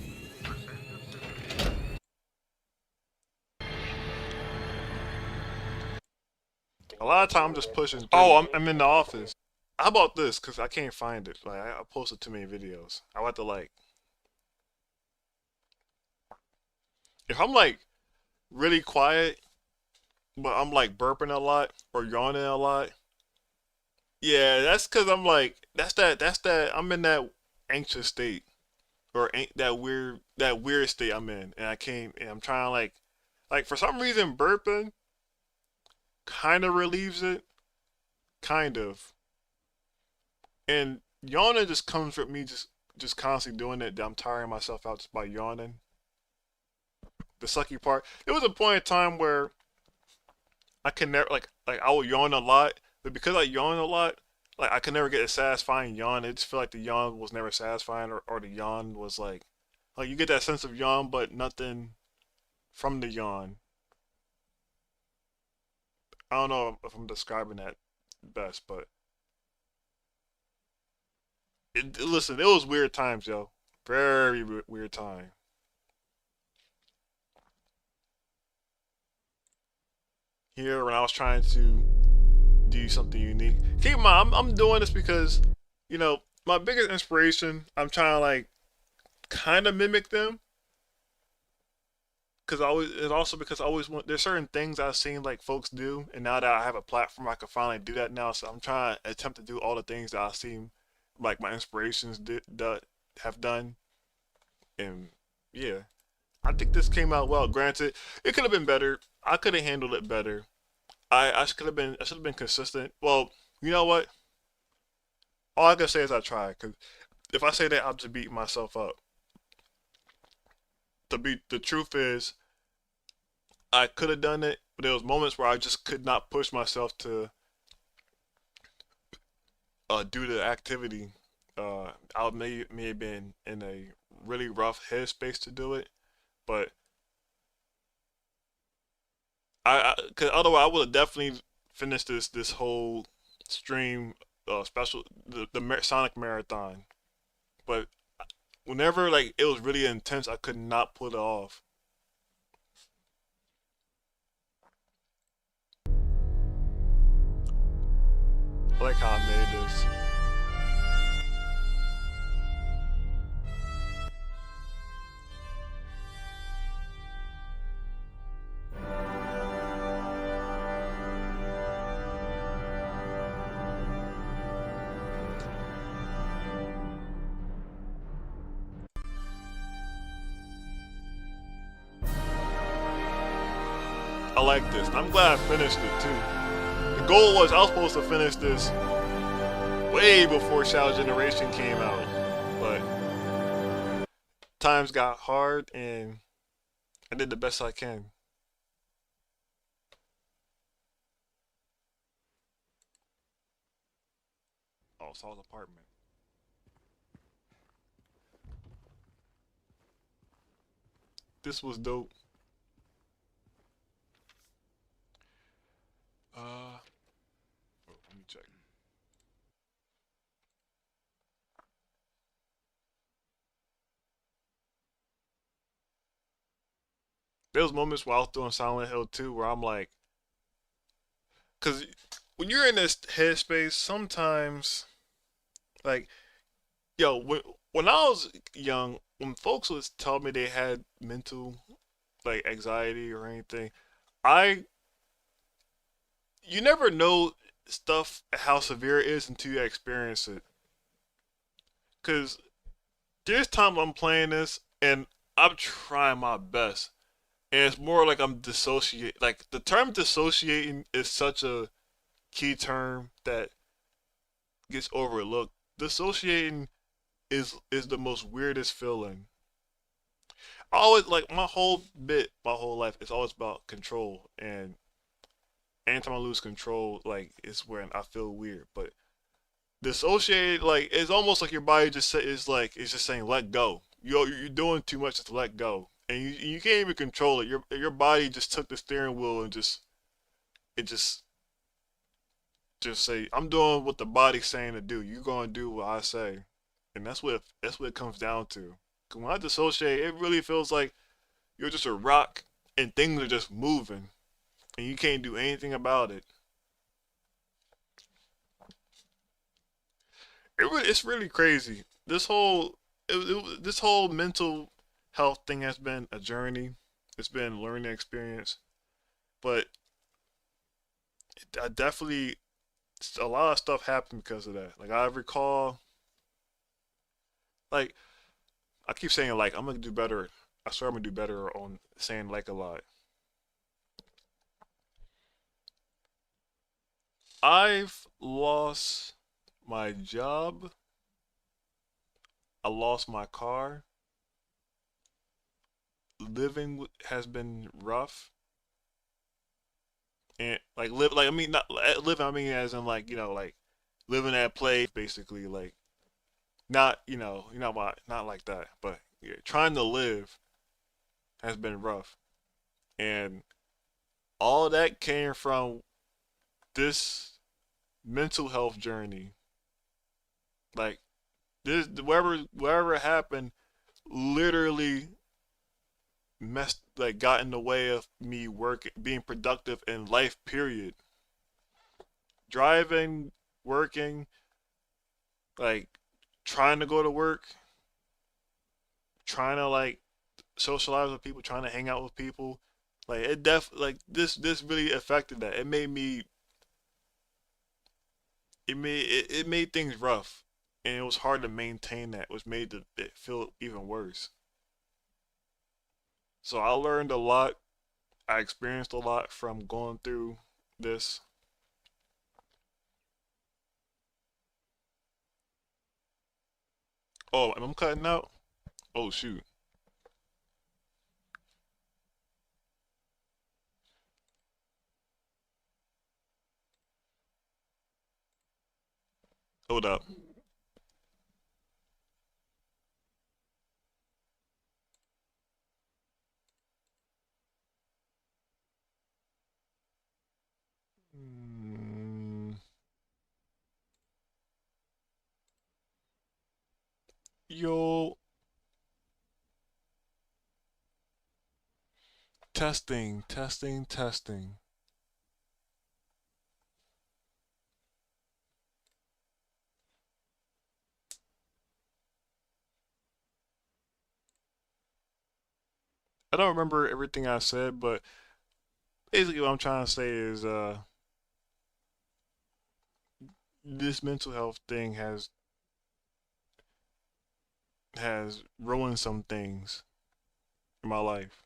A lot of times I'm just pushing. Oh, I'm in the office. How about this? Cause I can't find it. Like I posted too many videos. I want to like. If I'm like really quiet, but I'm like burping a lot or yawning a lot. Yeah, that's cause I'm like that's that I'm in that anxious state or that weird state I'm in, and I'm trying to like for some reason burping kind of relieves it, kind of, and yawning just comes from me just constantly doing it. That I'm tiring myself out just by yawning. The sucky part. There was a point in time where I can never like I would yawn a lot, but because I yawn a lot, like I could never get a satisfying yawn. It just feel like the yawn was never satisfying, or the yawn was like you get that sense of yawn, but nothing from the yawn. I don't know if I'm describing that best, but listen, it was weird times, yo. Very weird time. Here, when I was trying to do something unique. Keep in mind, I'm doing this because, you know, my biggest inspiration, I'm trying to like kind of mimic them. Cause I always want. There's certain things I've seen like folks do, and now that I have a platform, I can finally do that now. So I'm trying to attempt to do all the things that I've seen, like my inspirations have done, and yeah, I think this came out well. Granted, it could have been better. I could have handled it better. I should have been consistent. Well, you know what? All I can say is I tried. Cause if I say that, I'll just beat myself up. The truth is, I could have done it, but there was moments where I just could not push myself to do the activity. I may have been in a really rough headspace to do it, but cause otherwise I would have definitely finished this whole stream special the Sonic Marathon. But whenever like it was really intense, I could not pull it off. I like how I made this. I like this. I'm glad I finished it too. The goal was I was supposed to finish this way before Shadow Generation came out, but times got hard and I did the best I can. Oh, Saul's apartment. This was dope. Let me check. There was moments while I was doing Silent Hill 2 where I'm like, cause when you're in this headspace, sometimes, like, yo, when I was young, when folks would tell me they had mental, like, anxiety or anything, you never know stuff how severe it is until you experience it. Cause there's time I'm playing this and I'm trying my best, and it's more like I'm dissociate. Like the term dissociating is such a key term that gets overlooked. Dissociating is the most weirdest feeling. I always like my whole life is always about control, and anytime I lose control, like it's when I feel weird. But dissociated, like it's almost like your body just is like it's just saying let go. You're doing too much to let go, and you can't even control it. Your body just took the steering wheel and it just say I'm doing what the body's saying to do. You're gonna do what I say, and that's what it comes down to. 'Cause when I dissociate, it really feels like you're just a rock and things are just moving, and you can't do anything about it. It's really crazy. This whole mental health thing has been a journey. It's been a learning experience, but I definitely a lot of stuff happened because of that. Like I recall, like I keep saying like I'm gonna do better. I swear I'm gonna do better on saying like a lot. I've lost my job. I lost my car. Living has been rough, and like I mean not living. I mean as in like like living at place basically like not not like that, but yeah, trying to live has been rough, and all that came from this mental health journey. Like this, wherever it happened, literally got in the way of me working, being productive in life. Period. Driving, working, like trying to go to work, trying to like socialize with people, trying to hang out with people. Like like this really affected that. It made things rough, and it was hard to maintain that. It was made it feel even worse. So I learned a lot. I experienced a lot from going through this. Oh, and I'm cutting out. Oh shoot. Hold up. Yo, testing, testing, testing. I don't remember everything I said, but basically what I'm trying to say is this mental health thing has ruined some things in my life.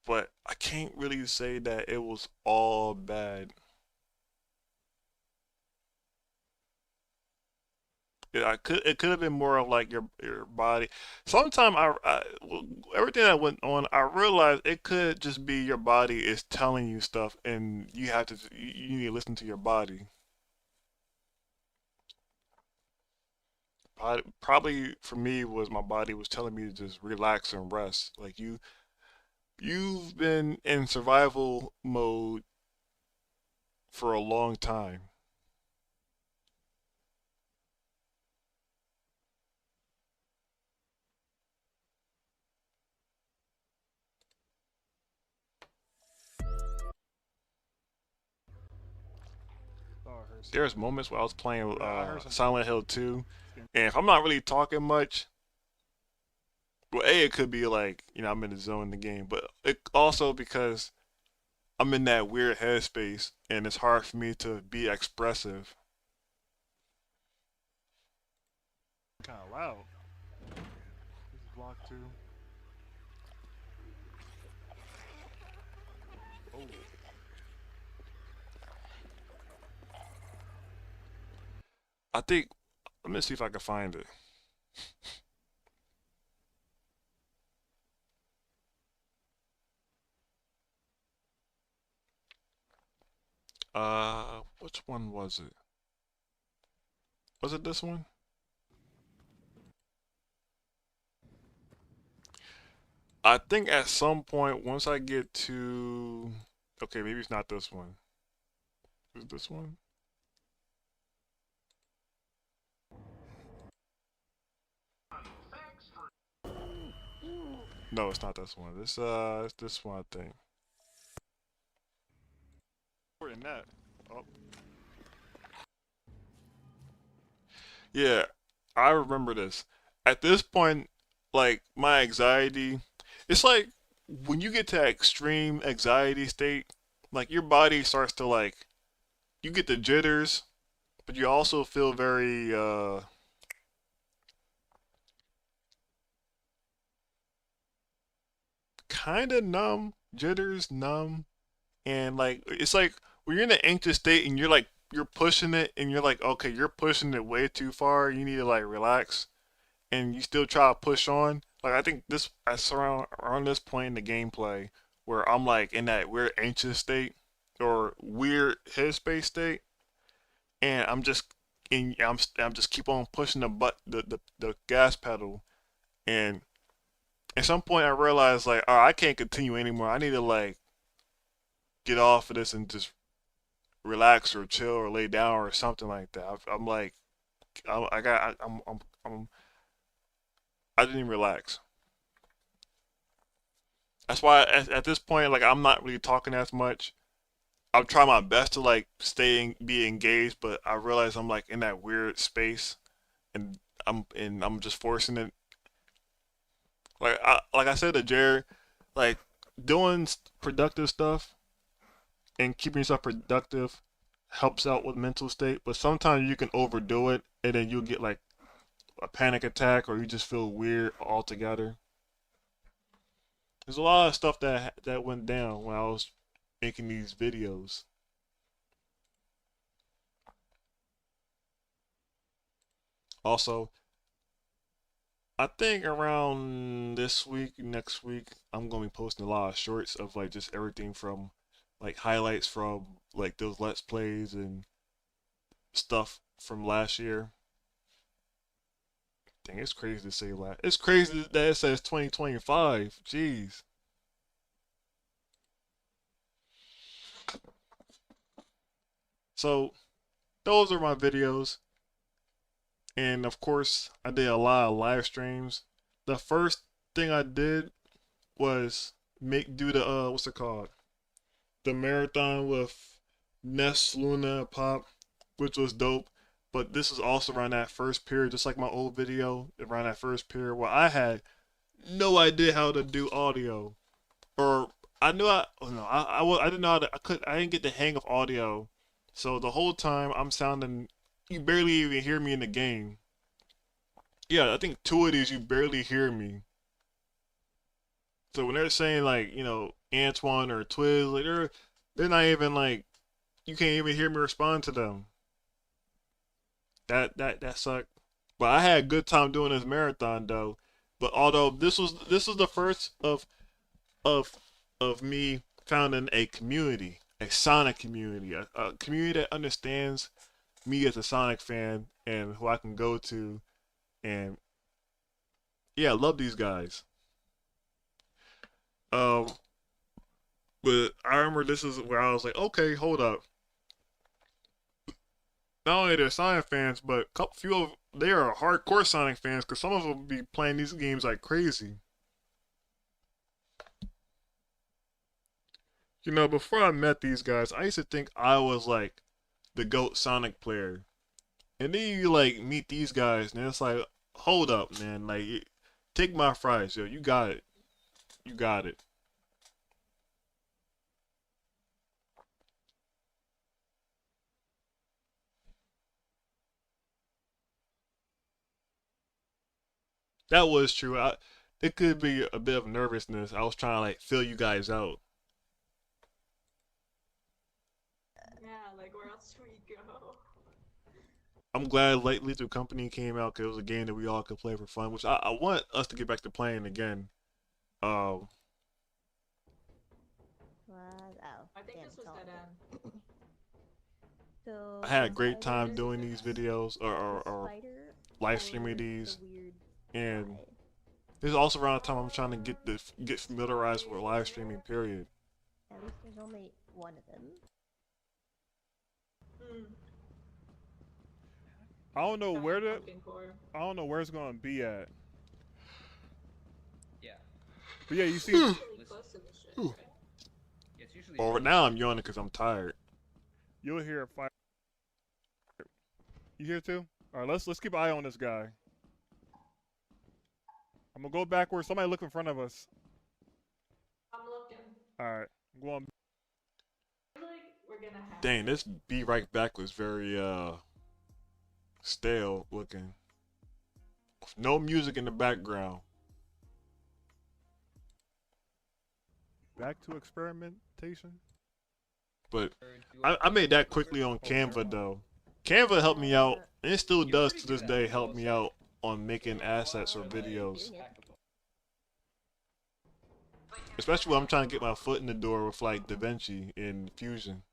But I can't really say that it was all bad. It could have been more of like your body. Sometimes everything that went on, I realized it could just be your body is telling you stuff, and you need to listen to your body. Probably for me was my body was telling me to just relax and rest. Like you've been in survival mode for a long time. There's moments where I was playing Silent Hill 2, and if I'm not really talking much, well, A, it could be like, I'm in the zone in the game, but it also because I'm in that weird headspace and it's hard for me to be expressive. Kind of loud. This is block 2. Oh. I think, let me see if I can find it. Which one was it? Was it this one? I think at some point, once I get to, okay, maybe it's not this one. Is it this one? No, it's not this one. It's this one, I think. More than that. Oh. Yeah, I remember this. At this point, like, my anxiety, it's like when you get to that extreme anxiety state, like your body starts to like, you get the jitters, but you also feel very kind of numb, jitters, numb, and like it's like when you're in an anxious state and you're pushing it and you're like, okay, you're pushing it way too far. You need to like relax, and you still try to push on. Like I think this that's around this point in the gameplay where I'm like in that weird anxious state or weird headspace state, and I'm just keep on pushing the gas pedal, and at some point I realized like, all right, I can't continue anymore. I need to like get off of this and just relax or chill or lay down or something like that. I'm like, I got, I didn't even relax. That's why at this point, like, I'm not really talking as much. I'm trying my best to like be engaged, but I realize I'm like in that weird space, and I'm just forcing it. Like I said to Jared, like doing productive stuff and keeping yourself productive helps out with mental state, but sometimes you can overdo it and then you'll get like a panic attack or you just feel weird altogether. There's a lot of stuff that went down when I was making these videos. Also, I think around this week, next week, I'm gonna be posting a lot of shorts of like just everything from like highlights from like those Let's Plays and stuff from last year. Dang, it's crazy to say last. It's crazy that it says 2025. Jeez. So, those are my videos. And of course, I did a lot of live streams. The first thing I did was do the what's it called? The marathon with Ness, Luna, Pop, which was dope. But this is also around that first period, just like my old video, around that first period where I had no idea how to do audio, or I knew I didn't know how to, I didn't get the hang of audio, so the whole time I'm sounding, you barely even hear me in the game. Yeah, I think 2 of these you barely hear me. So when they're saying like, Antoine or Twiz, like they're not even like, you can't even hear me respond to them. That sucked. But I had a good time doing this marathon though. But although this was the first of me founding a community, a Sonic community, a community that understands me as a Sonic fan and who I can go to, and yeah, I love these guys. But I remember this is where I was like, okay, hold up. Not only they're Sonic fans, but they are hardcore Sonic fans because some of them be playing these games like crazy. Before I met these guys, I used to think I was like the GOAT Sonic player. And then you like meet these guys and it's like, hold up, man, like Take my fries, yo. You got it. You got it. That was true. It could be a bit of nervousness. I was trying to like feel you guys out. Yeah, like where else do we go? I'm glad Lethal Company came out because it was a game that we all could play for fun, which I want us to get back to playing again. Wow. I think this was dead end. So I had a great time doing these videos or live streaming these, and this is also around the time I'm trying to get familiarized with live streaming. Period. At least there's only one of them. I don't know where I don't know where it's gonna be at. Yeah. But yeah, you see. Well, right now I'm yawning because I'm tired. You'll hear a fire. You hear too? All right, let's keep an eye on this guy. I'm gonna go backwards. Somebody look in front of us. I'm looking. All right, I'm going. I feel like we're gonna have. Dang, this Be Right Back was very stale looking. No music in the background. Back to experimentation. But I made that quickly on Canva though. Canva helped me out, and it still does to this day help me out on making assets or videos. Especially when I'm trying to get my foot in the door with like DaVinci and Fusion.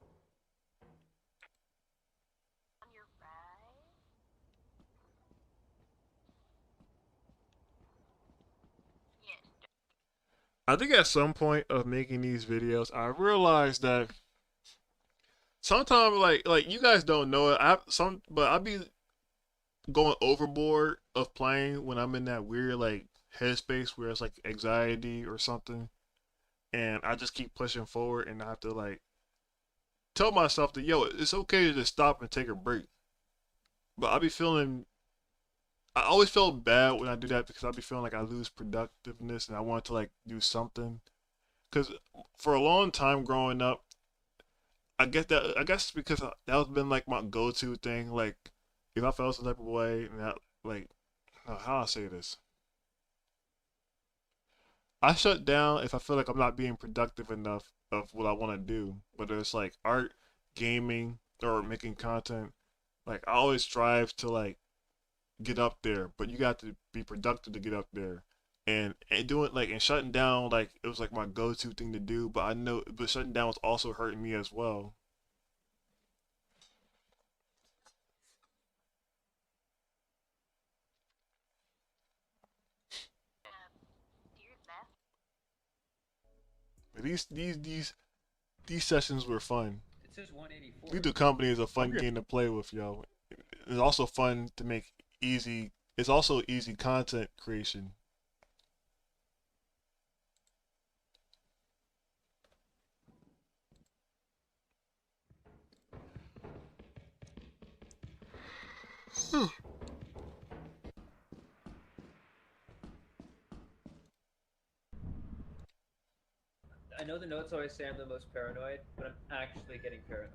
I think at some point of making these videos, I realized that sometimes, like you guys don't know it, but I be going overboard of playing when I'm in that weird like headspace where it's like anxiety or something, and I just keep pushing forward, and I have to like tell myself that yo, it's okay to just stop and take a break. But I always feel bad when I do that because I be feeling like I lose productiveness and I want to like do something. Because for a long time growing up, I guess it's because that has been like my go-to thing. Like if I felt some type of way, and that like, how I say this, I shut down if I feel like I'm not being productive enough of what I want to do. Whether it's like art, gaming, or making content, like I always strive to like get up there, but you got to be productive to get up there. And doing like and shutting down, like it was like my go-to thing to do, but I know but shutting down was also hurting me as well. But these sessions were fun. It says 184. Lethal Company is a fun game to play with, yo. It's also fun to make easy. It's also easy content creation. I know the notes always say I'm the most paranoid, but I'm actually getting paranoid.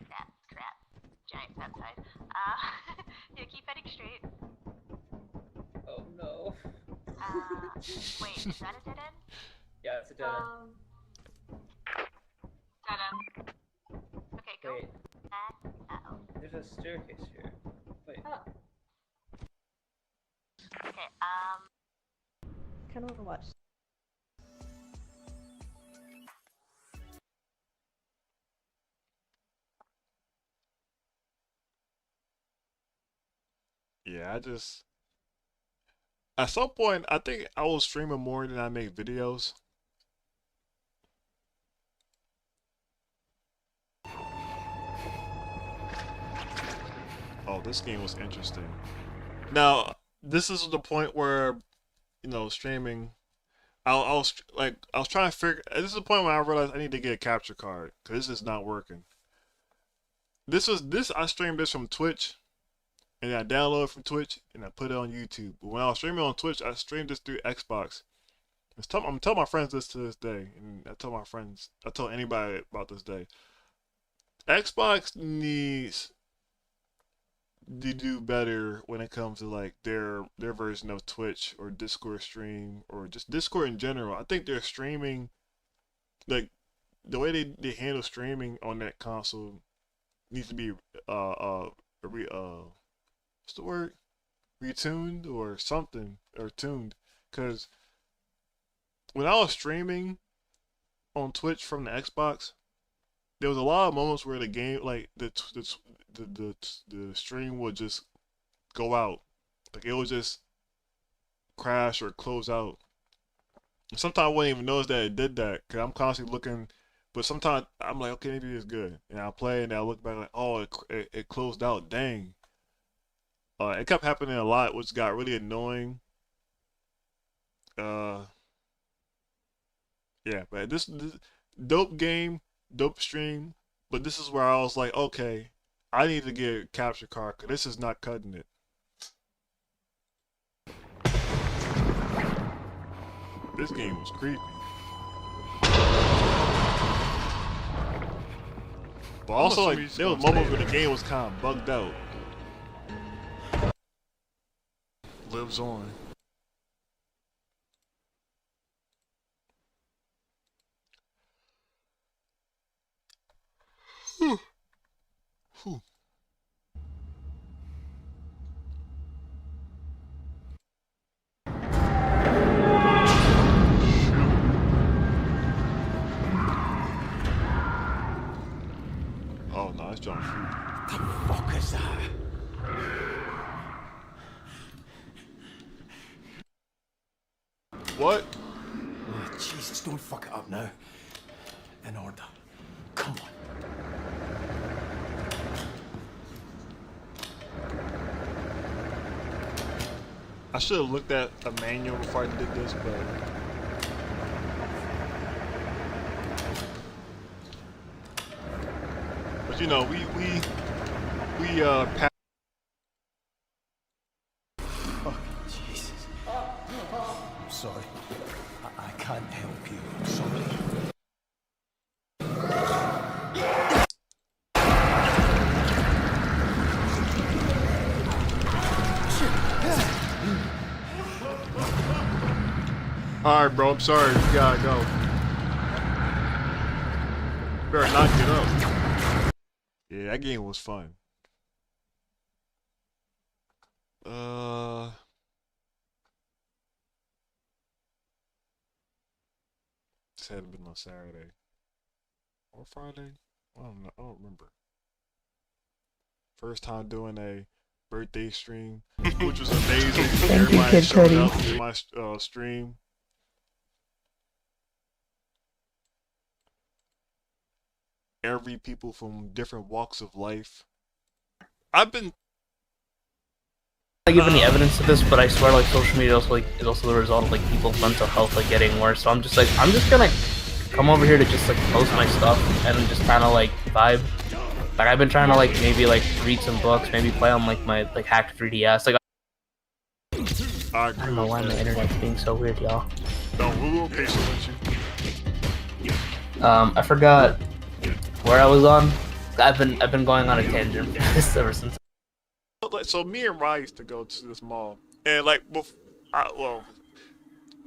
That's crap. Giant peptide. Yeah, keep heading straight. Oh no. Wait, is that a dead end? Yeah, it's a dead end. Dead end. Okay, go. Wait, Uh-oh. there's a staircase here. Wait. Okay, Kind of want to watch. Yeah, at some point I think I was streaming more than I make videos. Oh, this game was interesting. Now, this is the point where, you know, streaming. I was trying to figure. This is the point where I realized I need to get a capture card because this is not working. I streamed this from Twitch, and then I download it from Twitch and I put it on YouTube. But when I was streaming on Twitch, I streamed this through Xbox. I'm telling my friends this to this day, and I tell anybody about this day. Xbox needs to do better when it comes to like their version of Twitch or Discord stream or just Discord in general. I think their streaming, like the way they handle streaming on that console, needs to be what's the word? Retuned or something, or tuned. Because when I was streaming on Twitch from the Xbox, there was a lot of moments where the game, like the stream would just go out, like it would just crash or close out. And sometimes I wouldn't even notice that it did that because I'm constantly looking. But sometimes I'm like, okay, maybe it's good, and I play and I look back like, oh, it closed out. Dang. It kept happening a lot, which got really annoying. Yeah, but this dope game, dope stream, but this is where I was like, okay, I need to get a capture card because this is not cutting it. This game was creepy. But also, like, there was moments where the game was kind of bugged out. Lives on. Whew. Whew. Oh, no, it's John Fruit. The fuck is that? What? Oh, Jesus, don't fuck it up now. In order. Come on. I should have looked at a manual before I did this, but you know, we Fucking Jesus. I'm sorry. I can't help you. I'm sorry. Alright, bro, I'm sorry. You gotta go. Better not get up. Yeah, that game was fun. This hadn't been on Saturday. Or Friday? I don't know. I don't remember. First time doing a birthday stream, which was amazing. Thank you, Everybody Kid showed Cudi. up to my stream. Every people from different walks of life. I've been Not give any evidence to this, but I swear, like, social media also, like, is also the result of like people's mental health like getting worse. So I'm just gonna come over here to just like post my stuff and just kind of like vibe. Like I've been trying to like maybe like read some books, maybe play on like my like hacked 3DS. Like I don't know why my internet's being so weird, y'all. No, we'll be patient with you. I forgot where I was on. I've been going on a tangent ever since. So me and Ryan used to go to this mall, and like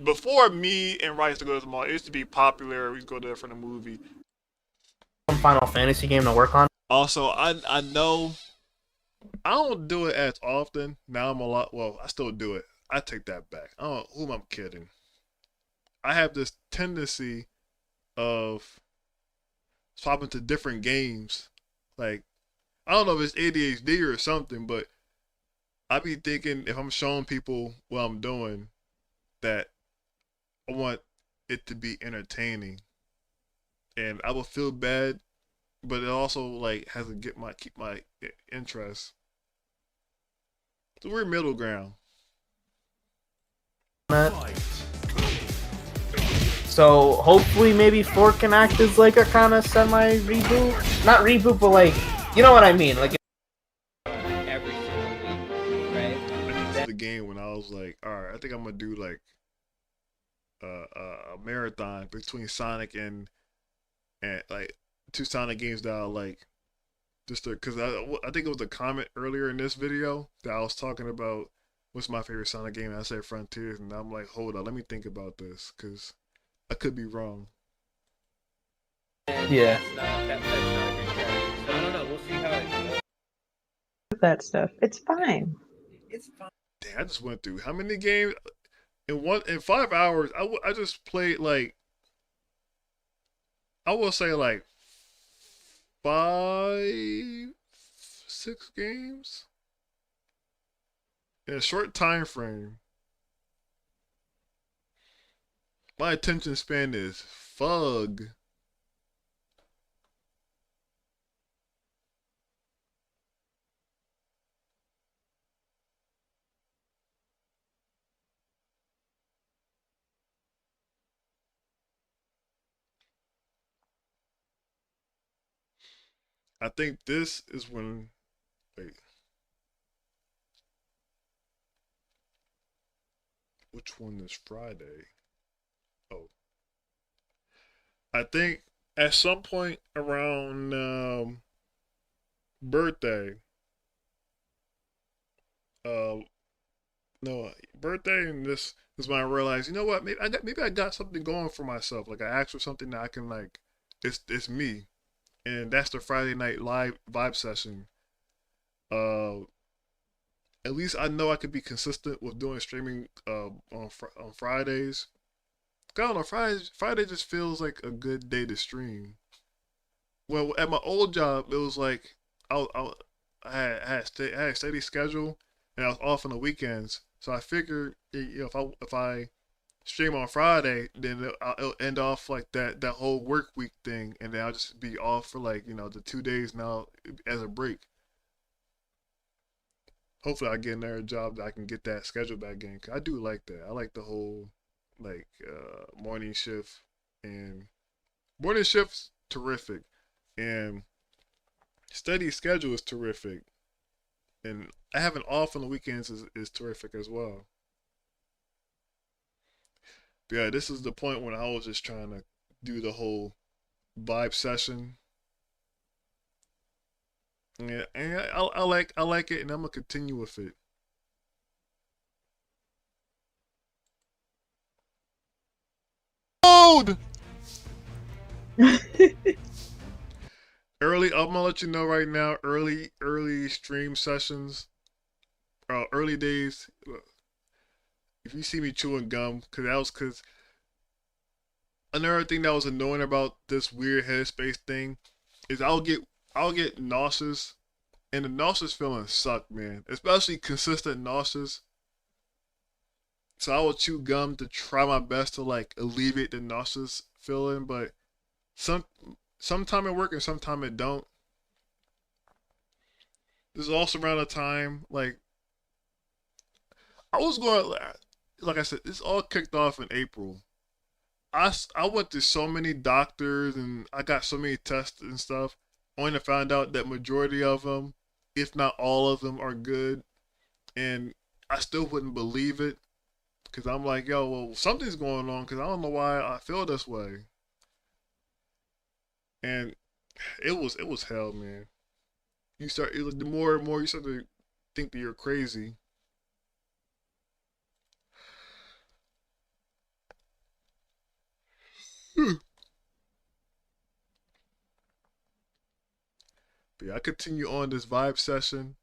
before me and Ryan used to go to the mall, it used to be popular. We used to go there for the movie. Some Final Fantasy game to work on. Also, I know I don't do it as often. Now I'm a lot. Well, I still do it. I take that back. I don't. Who am I kidding? I have this tendency of swapping to different games. Like, I don't know if it's ADHD or something, but I be thinking if I'm showing people what I'm doing, that I want it to be entertaining, and I will feel bad, but it also like has to keep my interest. It's a weird middle ground. So hopefully maybe 4 can act as like a kind of semi reboot, not reboot, but like you know what I mean, like every single week. game when I was like, all right, I think I'm gonna do like a marathon between Sonic and like 2 Sonic games that I like. Just because I think it was a comment earlier in this video that I was talking about what's my favorite Sonic game, and I said Frontiers, and I'm like, hold on, let me think about this because I could be wrong. Yeah. That's not a great strategy. So I don't know. We'll see how it goes. That stuff. It's fine. It's fine. Damn, I just went through how many games in 5 hours? I just played like, I will say like 5, 6 games in a short time frame. My attention span is fug. I think this is when, wait, which one is Friday? Oh, I think at some point around birthday, no, birthday, and this is when I realized, you know what, maybe I got something going for myself. Like I asked for something that I can like, it's me. And that's the Friday night live vibe session. At least I know I could be consistent with doing streaming on Fridays. I don't know, Friday just feels like a good day to stream. Well, at my old job, it was like I had a steady schedule, and I was off on the weekends. So I figured, you know, if I stream on Friday, then it'll end off like that whole work week thing, and then I'll just be off for like, you know, the 2 days now as a break. Hopefully I get another job that I can get that schedule back in, 'cause I do like that. I like the whole like morning shift, and morning shift's terrific, and steady schedule is terrific, and having off on the weekends is terrific as well. But yeah, this is the point when I was just trying to do the whole vibe session. Yeah, and I like it, and I'm gonna continue with it. Load! Early, I'm gonna let you know right now. Early stream sessions, early days. If you see me chewing gum, because another thing that was annoying about this weird headspace thing is I'll get nauseous, and the nauseous feelings suck, man. Especially consistent nauseous. So I will chew gum to try my best to like alleviate the nauseous feeling, but sometime it work and sometime it don't. This is also around the time like I was going, like I said, this all kicked off in April. I went to so many doctors and I got so many tests and stuff, only to find out that majority of them, if not all of them, are good. And I still wouldn't believe it, because I'm like, yo, well, something's going on, because I don't know why I feel this way. And it was hell, man. The more and more you start to think that you're crazy. But yeah, I continue on this vibe session,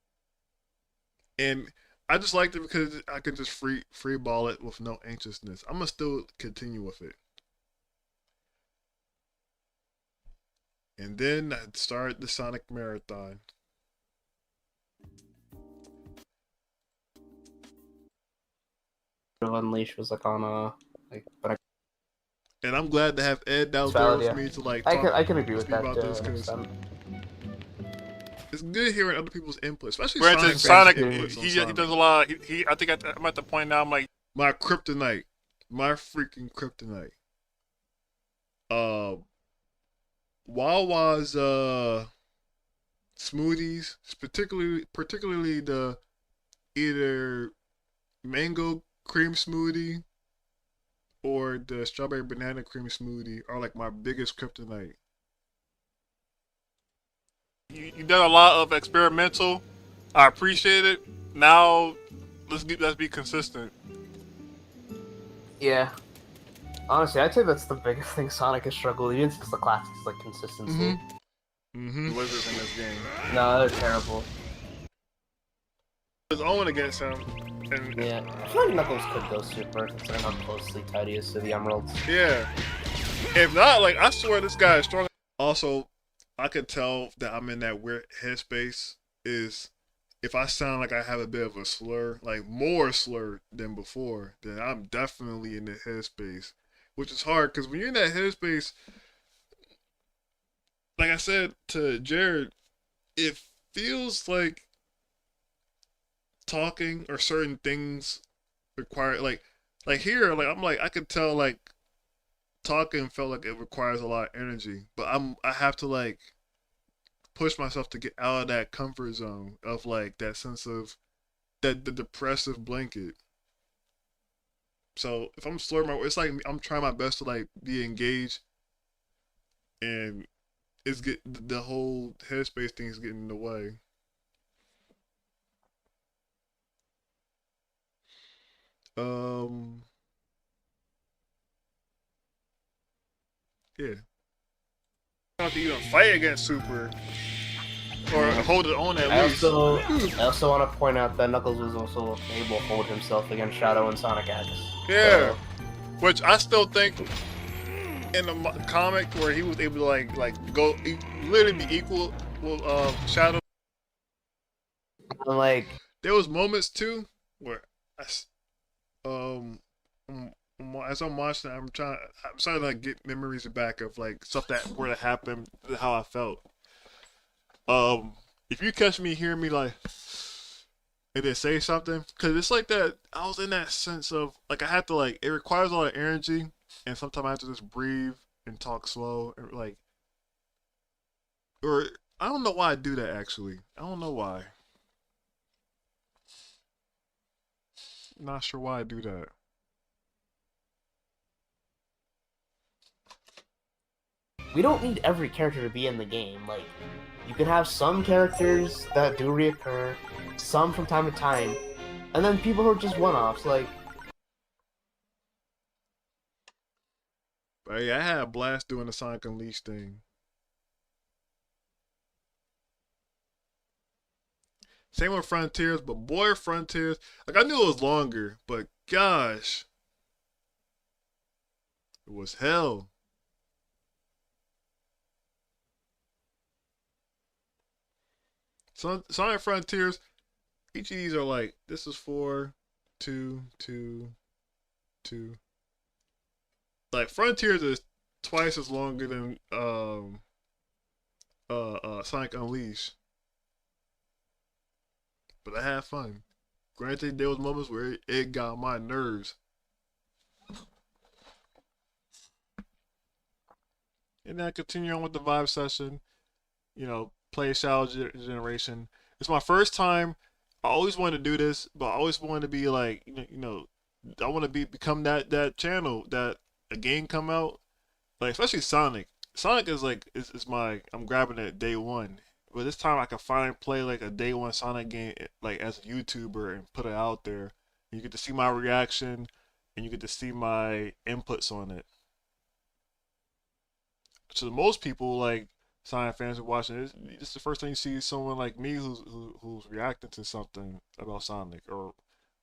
and I just liked it because I can just free ball it with no anxiousness. I'm gonna still continue with it, and then I started the Sonic Marathon. Unleash was like on but and I'm glad to have Ed down there valid, with yeah. me to like. I can agree with that. About this, 'cause it's good hearing other people's input, especially for instance, Sonic. He does a lot. I think I'm at the point now. I'm like my kryptonite, my freaking kryptonite. Wawa's smoothies, particularly the either mango cream smoothie or the strawberry banana cream smoothie are like my biggest kryptonite. You done a lot of experimental. I appreciate it. Now let's be consistent. Yeah. Honestly, I'd say that's the biggest thing Sonic has struggled against, because the classics like consistency. Blizzard's in this game. No, they're terrible. His own against him. And Yeah, I feel like Knuckles could go super, considering how closely tied he is to the Emeralds. yeah. If not, like, I swear this guy is strong. Also, I could tell that I'm in that weird headspace is if I sound like I have a bit of a slur, like more slur than before, then I'm definitely in the headspace. Which is hard, because when you're in that headspace, like I said to Jared, it feels like talking or certain things require like here, like I'm like I could tell like talking felt like it requires a lot of energy, but I have to like push myself to get out of that comfort zone of like that sense of that the depressive blanket. So if I'm slurring my, it's like I'm trying my best to like be engaged, and it's the whole headspace thing is getting in the way. Yeah. Not to even fight against Super or hold it on at least. I also want to point out that Knuckles was also able to hold himself against Shadow and Sonic X. Yeah, So, which I still think in the comic where he was able to like go literally be equal with Shadow. and like There was moments too where as I'm watching, I'm starting to like get memories back of like stuff that were to happen, how I felt. If you catch me, hear me like, and then say something, cause it's like that. I was in that sense of like I had to like it requires a lot of energy, and sometimes I have to just breathe and talk slow, and like, or I don't know why I do that actually. I don't know why. Not sure why I do that. we don't need every character to be in the game. Like, you can have some characters that do reoccur, some from time to time, and then people who are just one-offs. Like, But yeah, I had a blast doing the Sonic Unleashed thing. Same with Frontiers, but boy, Frontiers, like I knew it was longer, but gosh, it was hell. Sonic Frontiers, each of these are like, this is 4, 2, 2, 2. Like Frontiers is twice as longer than Sonic Unleashed. But I had fun. Granted, there was moments where it got on my nerves. And then I continue on with the vibe session. You know, play Shadow Generation. It's my first time. I always wanted to do this, but I always wanted to be like, I want to become that channel that a game come out, like especially Sonic. Sonic is like is my I'm grabbing it day one. But this time I can finally play like a day one Sonic game like as a YouTuber and put it out there. You get to see my reaction and you get to see my inputs on it. So most people like Sonic fans are watching it. It's the first time you see someone like me who's reacting to something about Sonic or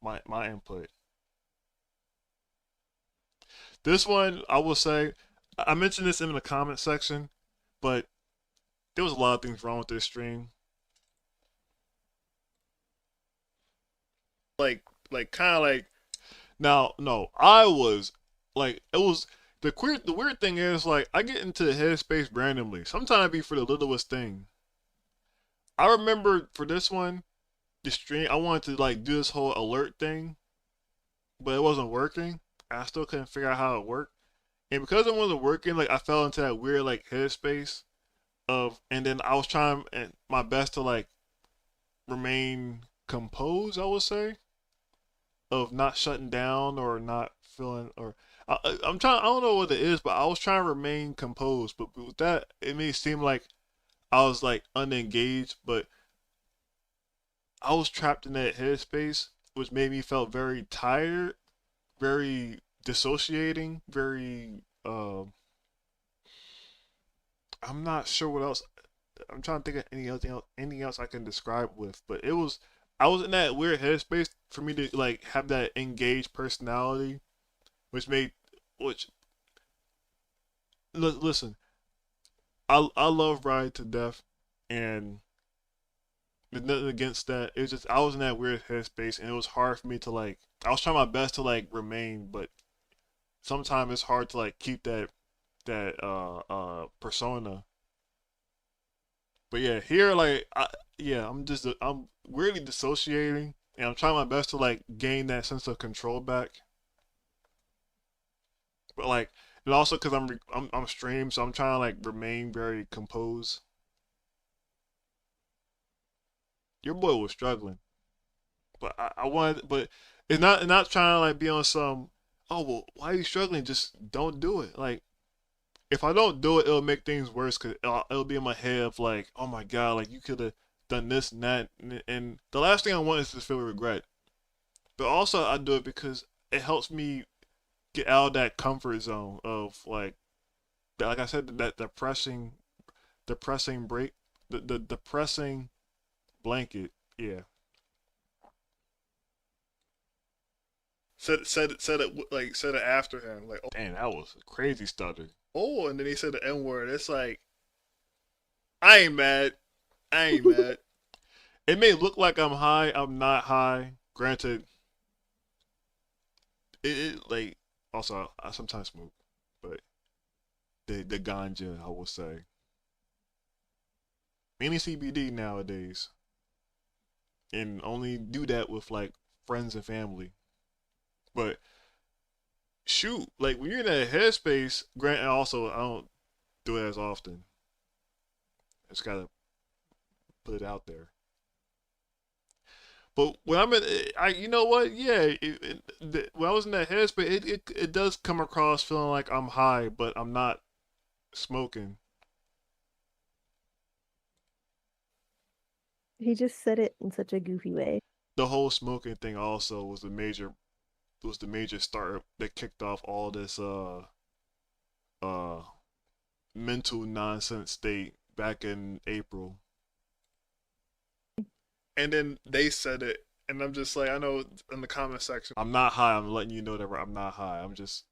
my input. This one, I will say, I mentioned this in the comment section, but there was a lot of things wrong with this stream. Like kind of like, now, no, I was, like, it was, the weird thing is, like, I get into the headspace randomly. Sometimes it be for the littlest thing. I remember for this one, the stream, I wanted to, like, do this whole alert thing, but it wasn't working. I still couldn't figure out how it worked. And because it wasn't working, like, I fell into that weird, like, headspace of, and then I was trying my best to, like, remain composed, I would say. of not shutting down or not feeling or I'm trying. I don't know what it is, but I was trying to remain composed. But with that, it made it seem like I was like unengaged, but I was trapped in that headspace, which made me felt very tired, very dissociating, very. I'm not sure what else. I'm trying to think of anything else I can describe with, but it was. I was in that weird headspace for me to like have that engaged personality, which listen, I love Ride to death, and there's nothing against that. It's just I was in that weird headspace, and it was hard for me to like. I was trying my best to like remain, but sometimes it's hard to like keep that persona. But yeah, here like I'm weirdly dissociating, and I'm trying my best to like gain that sense of control back. But like, and also because I'm streamed, so I'm trying to like remain very composed. Your boy was struggling, but I wanted, but it's not trying to like be on some. Oh well, why are you struggling? Just don't do it. Like, if I don't do it, it'll make things worse because it'll be in my head of like, oh my god, like you could have done this and that, and the last thing I want is to feel regret. But also I do it because it helps me get out of that comfort zone of like I said, that depressing break, the depressing blanket. Yeah. Said it after him. Like, oh, damn, that was a crazy stutter. Oh, and then he said the N word. It's like, I ain't mad. It may look like I'm high. I'm not high. Granted, it like also I sometimes smoke, but the ganja, I will say, mainly CBD nowadays, and only do that with like friends and family. But shoot, like when you're in that headspace, granted, also I don't do it as often. I just gotta put it out there. But when I'm in, you know what? Yeah, when I was in that headspace, it does come across feeling like I'm high, but I'm not smoking. He just said it in such a goofy way. The whole smoking thing also was the major start that kicked off all this mental nonsense state back in April. And then they said it, and I'm just like, I know in the comment section, I'm not high. I'm letting you know that I'm not high. I'm just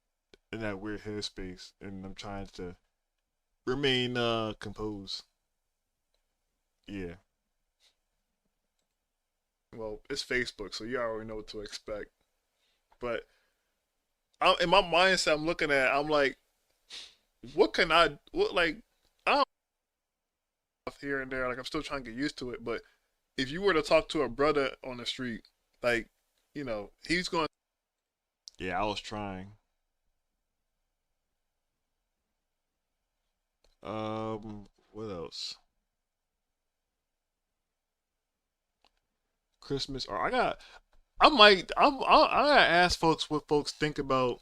in that weird headspace, and I'm trying to remain composed. Yeah. Well, it's Facebook, so you already know what to expect. But in my mindset, I'm looking at, I'm like, what I don't here and there. Like, I'm still trying to get used to it, but if you were to talk to a brother on the street, like, you know, he's going. Yeah, I was trying. What else? Christmas, or I gotta ask folks what folks think about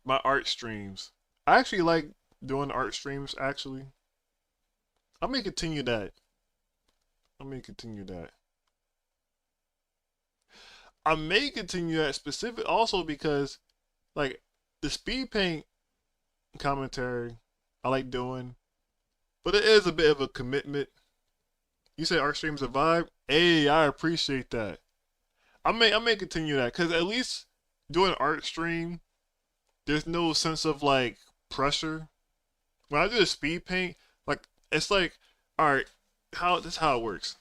my art streams. I actually like doing art streams. Actually, I may continue that. I may continue that specific also because like the speed paint commentary I like doing, but it is a bit of a commitment. You say art streams a vibe? Hey, I appreciate that. I may continue that because at least doing art stream, there's no sense of like pressure. When I do the speed paint, like it's like, all right, this is how it works.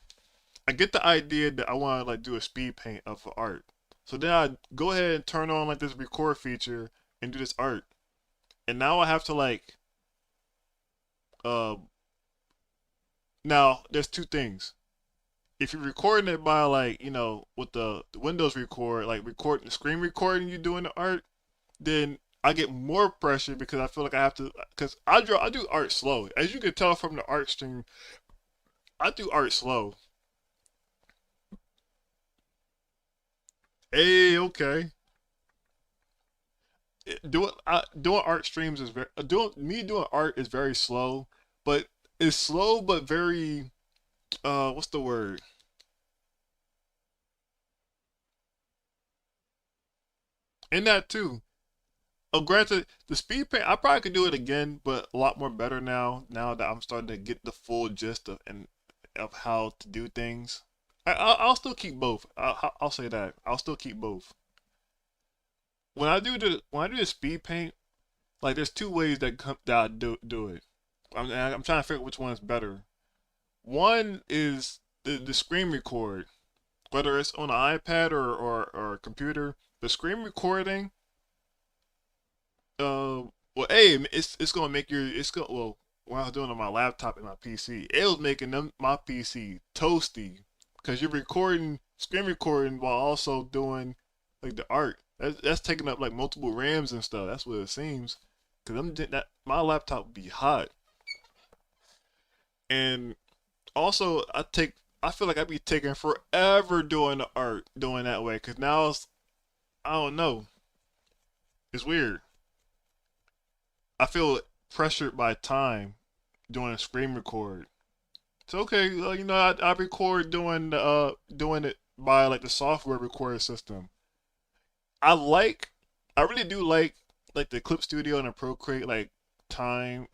I get the idea that I want to like do a speed paint of art, so then I go ahead and turn on like this record feature and do this art, and now I have to like, now there's two things. If you're recording it by like, you know, with the Windows record, like recording, screen recording you doing the art, then I get more pressure because I feel like I have to, because I do art slow. As you can tell from the art stream, I do art slow. Hey, okay. Doing art streams is doing art is very slow, but it's slow but very what's the word? In that too. Oh, granted, the speed paint I probably could do it again, but a lot more better now. Now that I'm starting to get the full gist of how to do things, I'll still keep both. I'll say that I'll still keep both. When I do the speed paint, like there's two ways that I do it. I'm trying to figure out which one is better. One is the screen record, whether it's on an iPad or a computer. The screen recording, well, hey, it's gonna make well, when I was doing it on my laptop and my PC, it was making my PC toasty because you're screen recording while also doing like the art. That's taking up like multiple RAMs and stuff. That's what it seems. Cause my laptop would be hot. And also I feel like I'd be taking forever doing the art doing that way. Cause now I don't know. It's weird. I feel pressured by time doing a screen record. It's okay, I record doing it by like the software recorder system. I really do like the Clip Studio and the Procreate like time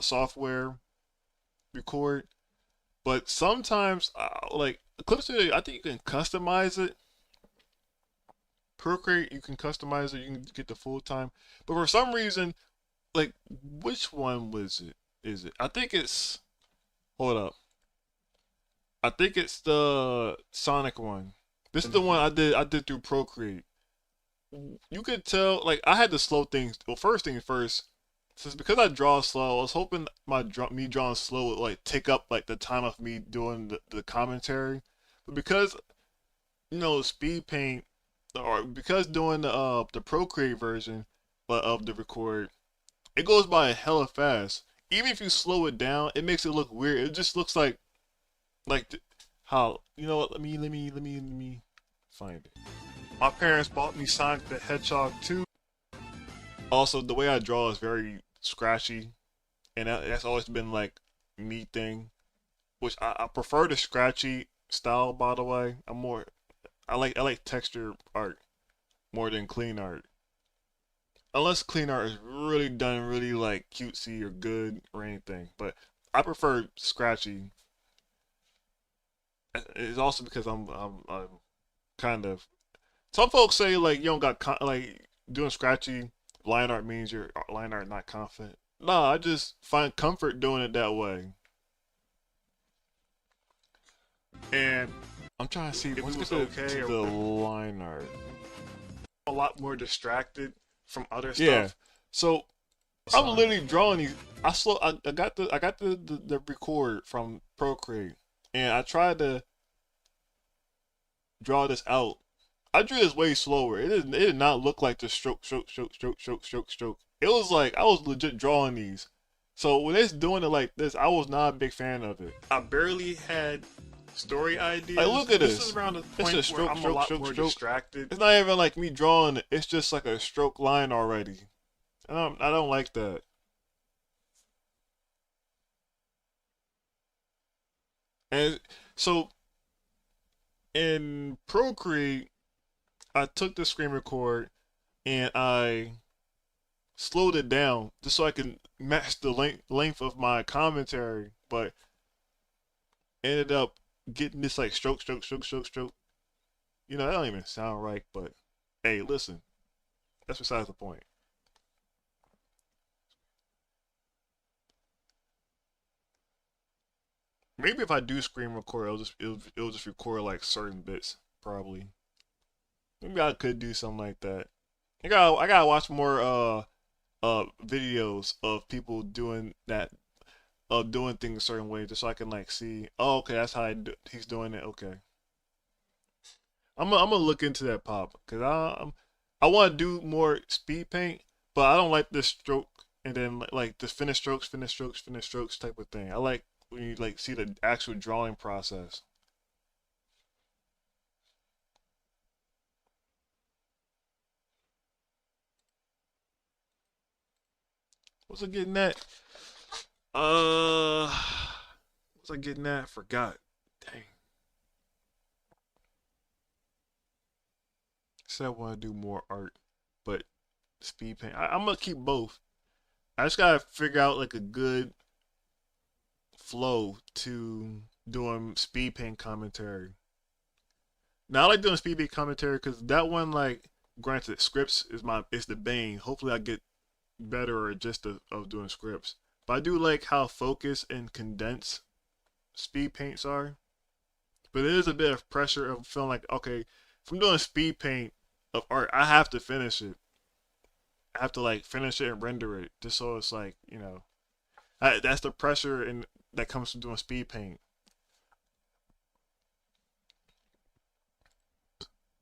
software record, but sometimes like Clip Studio I think you can customize it. Procreate you can customize it, you can get the full time, but for some reason, like which one was it? Is it? I think it's hold up. I think it's the Sonic one. This is the one I did through Procreate. You could tell, like I had to slow things. Well, first things first, since because I draw slow, I was hoping me drawing slow would like take up like the time of me doing the commentary. But because speed paint, or because doing the Procreate version of the record, it goes by hella fast. Even if you slow it down, it makes it look weird. It just looks like how what? Let me find it. My parents bought me Sonic the Hedgehog 2. Also, the way I draw is very scratchy, and that's always been like me thing, which I prefer the scratchy style. By the way, I like texture art more than clean art. Unless clean art is really done really like cutesy or good or anything, but I prefer scratchy. It's also because I'm kind of. Some folks say like you don't got like doing scratchy line art means your line art not confident. Nah, I just find comfort doing it that way. And I'm trying to see if it was okay or the line art. A lot more distracted from other stuff. Yeah. So I'm literally drawing these. I got the record from Procreate, and I tried to draw this out. I drew this way slower. It did not look like the stroke. It was like I was legit drawing these. So when it's doing it like this, I was not a big fan of it. I barely had story ideas. Like, look at this. This is around the point where I'm a lot more distracted. It's not even like me drawing it. It's just like a stroke line already. I don't like that. And so in Procreate, I took the screen record and I slowed it down just so I can match the length of my commentary, but ended up getting this like stroke. That don't even sound right, but hey, listen, that's besides the point. Maybe if I do screen record, it'll just record like certain bits, probably. Maybe I could do something like that. I gotta watch more videos of people doing that, doing things a certain way, just so I can like see. Oh, okay, that's how he's doing it. Okay, I'm gonna look into that, pop, because I want to do more speed paint, but I don't like this stroke and then like the finish strokes type of thing. I like when you like see the actual drawing process. What's I getting at? What's I getting at? Forgot. Dang. Said I want to do more art, but speed paint. I'm gonna keep both. I just gotta figure out like a good flow to doing speed paint commentary. Now I like doing speed paint commentary because that one, like, granted, scripts is the bane. Hopefully I get better or just of doing scripts. But I do like how focused and condensed speed paints are. But it is a bit of pressure of feeling like, okay, if I'm doing speed paint of art, I have to finish it. I have to like finish it and render it, just so it's like, you know, that's the pressure and that comes from doing speed paint.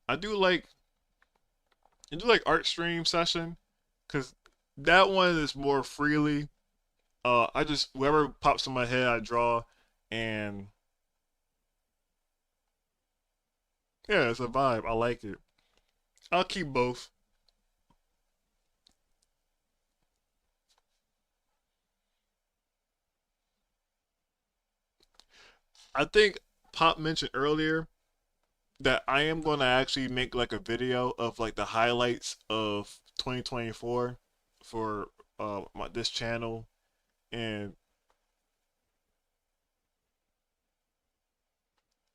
I do like art stream session, cause that one is more freely. I just whoever pops in my head I draw, and yeah, it's a vibe. I like it. I'll keep both. I think Pop mentioned earlier that I am going to actually make like a video of like the highlights of 2024 for this channel, and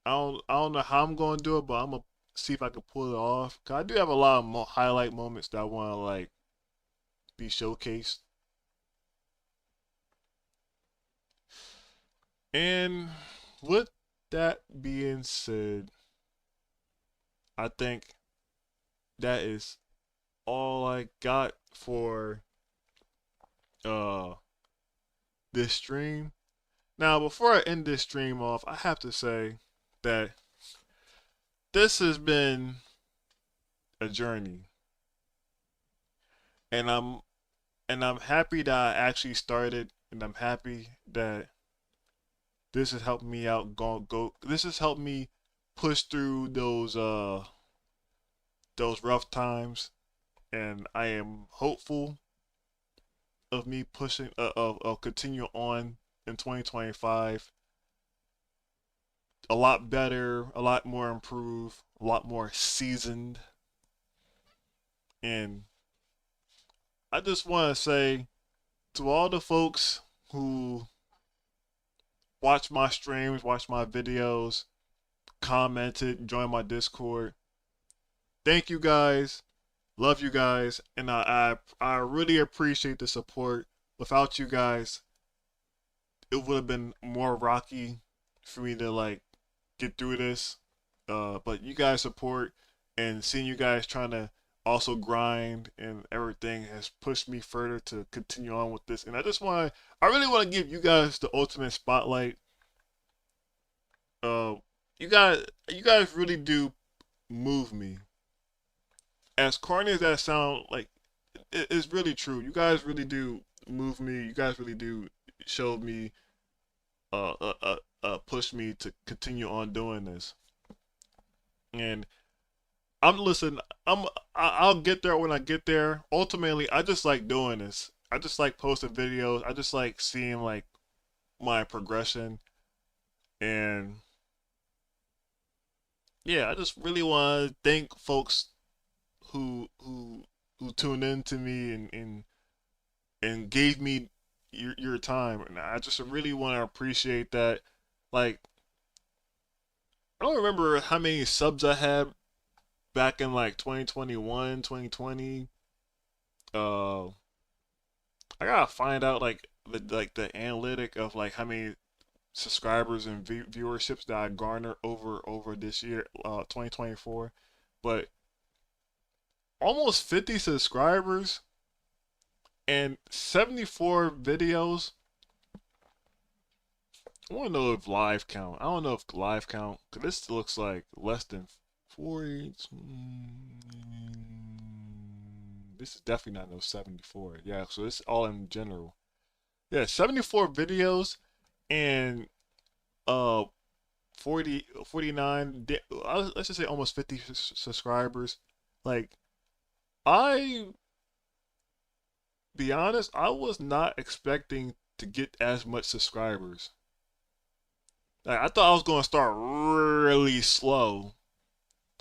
I don't know how I'm going to do it, but I'm gonna see if I can pull it off. Cause I do have a lot of highlight moments that I want to like be showcased. And with that being said, I think that is all I got for this stream. Now, before I end this stream off, I have to say that this has been a journey, and I'm happy that I actually started, and I'm happy that this has helped me out. This has helped me push through those rough times, and I am hopeful of me pushing of continue on in 2025 a lot better, a lot more improved, a lot more seasoned. And I just want to say to all the folks who watch my streams, watch my videos, commented, join my Discord, thank you guys. Love you guys, and I really appreciate the support. Without you guys, it would have been more rocky for me to like get through this. But you guys' support and seeing you guys trying to also grind and everything has pushed me further to continue on with this. And I really want to give you guys the ultimate spotlight. You guys really do move me. As corny as that sound, like, it's really true. You guys really do move me. You guys really do show me, push me to continue on doing this. And I'll get there when I get there. Ultimately, I just like doing this. I just like posting videos. I just like seeing like my progression. And yeah, I just really want to thank folks who tuned in to me and gave me your time, and I just really want to appreciate that. Like, I don't remember how many subs I had back in like 2021, 2020. I gotta find out like the analytic of like how many subscribers and viewerships that I garner over this year, 2024, but almost 50 subscribers and 74 videos. I want to know if live count. I don't know if live count, because this looks like less than 40. This is definitely not no 74. Yeah, so it's all in general. Yeah, 74 videos and 49, let's just say almost 50 subscribers. Like, I be honest, I was not expecting to get as much subscribers. Like, I thought I was gonna start really slow,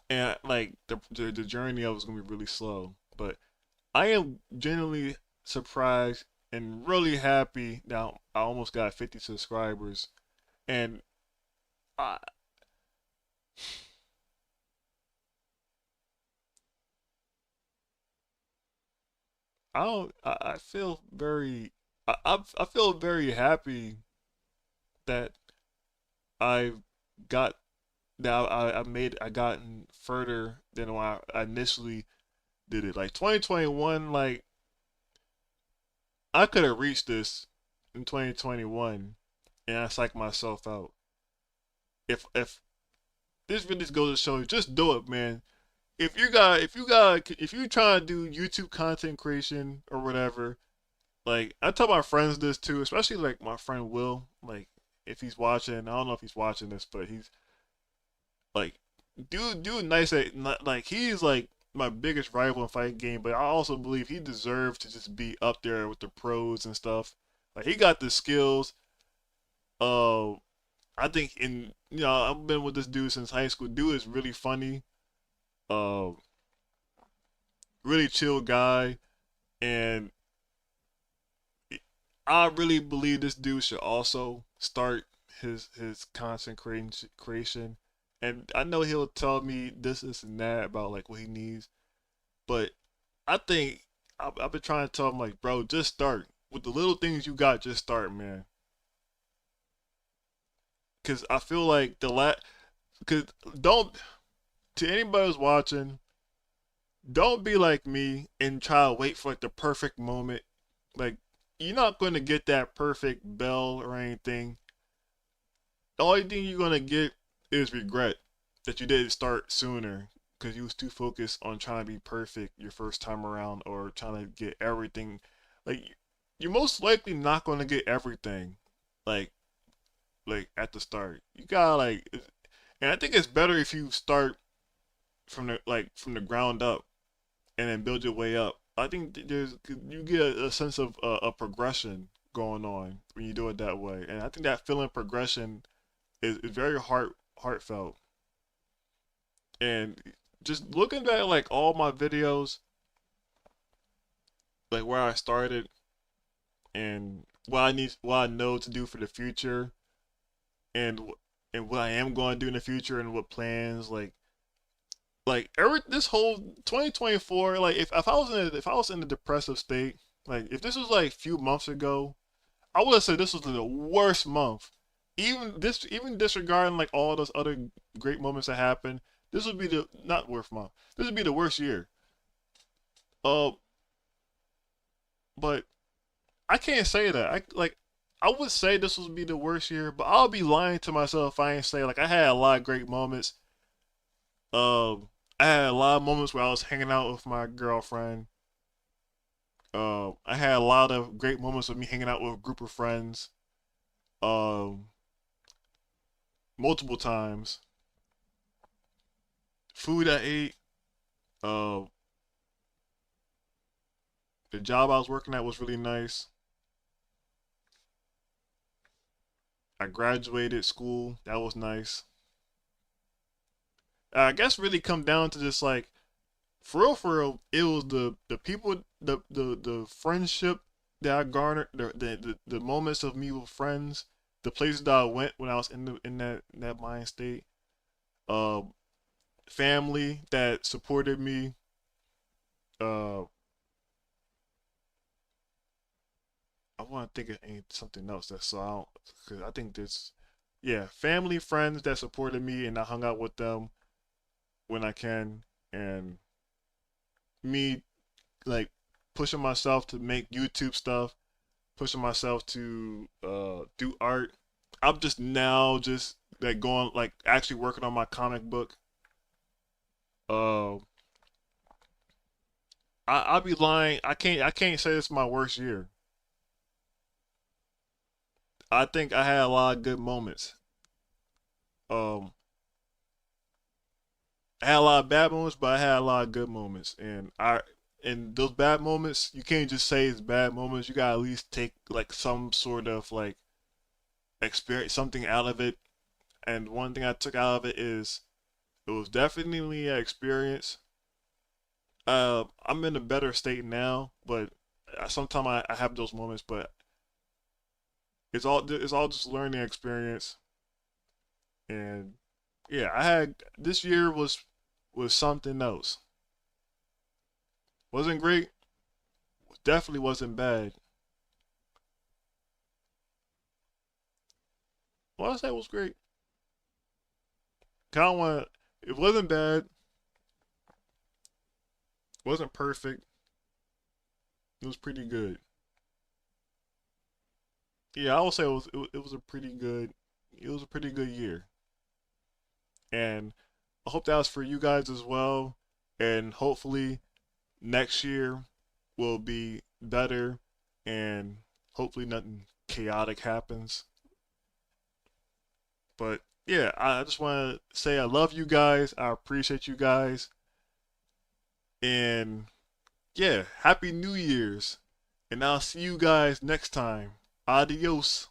and like the journey of it was gonna be really slow. But I am genuinely surprised and really happy now. I almost got 50 subscribers, and I I don't I feel very I feel very happy that I got now I gotten further than when I initially did it. Like 2021, like I could have reached this in 2021, and I psyched myself out. If this really goes to show you, just do it, man. If you trying to do YouTube content creation or whatever, like I tell my friends this too, especially like my friend Will, like if he's watching, I don't know if he's watching this, but he's like, dude, nice at like he's like my biggest rival in fighting game, but I also believe he deserves to just be up there with the pros and stuff. Like he got the skills. Uh, I think I've been with this dude since high school. Dude is really funny. Uh, really chill guy, and I really believe this dude should also start his content creation. And I know he'll tell me this and that about like what he needs, but I think I've been trying to tell him like, bro, just start with the little things you got. Just start, man. Cause I feel like cause don't to anybody who's watching, don't be like me and try to wait for like the perfect moment. Like you're not going to get that perfect bell or anything. The only thing you're gonna get is regret that you didn't start sooner because you was too focused on trying to be perfect your first time around or trying to get everything. Like you're most likely not gonna get everything, like at the start. You gotta and I think it's better if you start from the ground up and then build your way up. I think you get a sense of a progression going on when you do it that way, and I think that feeling progression is very heartfelt. And just looking back like all my videos, like where I started and what I know to do for the future, and what I am going to do in the future, and what plans this whole 2024, like if I was in a depressive state, like if this was like a few months ago, I would have said this was the worst month. Even disregarding like all those other great moments that happened, this would be the not worst month. This would be the worst year. Uh, but I can't say that. I would say this would be the worst year, but I'll be lying to myself if I ain't say like I had a lot of great moments. I had a lot of moments where I was hanging out with my girlfriend. I had a lot of great moments of me hanging out with a group of friends. Multiple times. Food I ate. The job I was working at was really nice. I graduated school. That was nice. I guess really come down to just like, for real, it was the people, the friendship that I garnered, the moments of me with friends, the places that I went when I was in that mind state, family that supported me, I want to think of something else that's so I don't, because I think this, yeah, family, friends that supported me, and I hung out with them when I can, and me like pushing myself to make YouTube stuff, pushing myself to do art. I'm just now just like going like actually working on my comic book. I'll be lying. I can't say this is my worst year. I think I had a lot of good moments. Um, I had a lot of bad moments, but I had a lot of good moments, and and those bad moments, you can't just say it's bad moments. You gotta at least take like some sort of like experience, something out of it. And one thing I took out of it is it was definitely an experience. I'm in a better state now, but sometimes I have those moments, but it's all just learning experience. And yeah, I had this year was something else. Wasn't great. Definitely wasn't bad. Well, I say it was great. Kind of want. It wasn't bad. Wasn't perfect. It was pretty good. Yeah, I would say it was a pretty good. It was a pretty good year. And I hope that was for you guys as well. And hopefully next year will be better, and hopefully nothing chaotic happens. But yeah, I just want to say I love you guys. I appreciate you guys. And yeah, Happy New Year's. And I'll see you guys next time. Adios.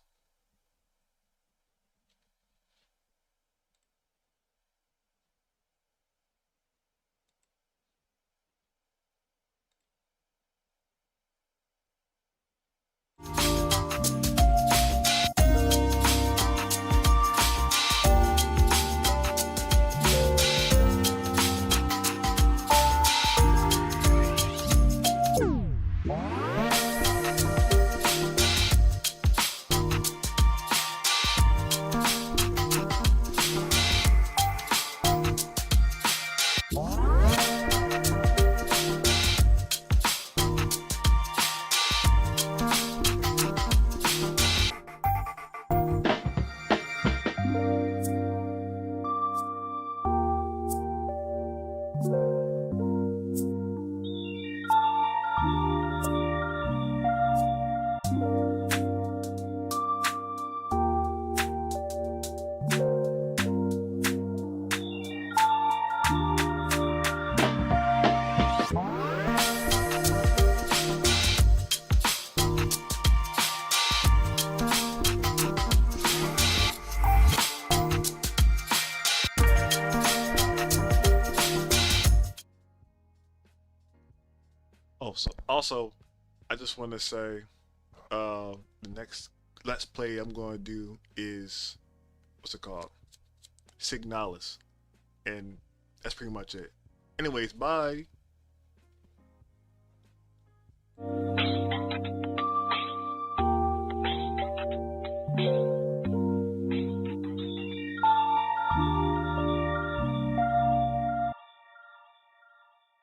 Also, I just want to say, the next Let's Play I'm going to do is, what's it called? Signalis. And that's pretty much it. Anyways, bye.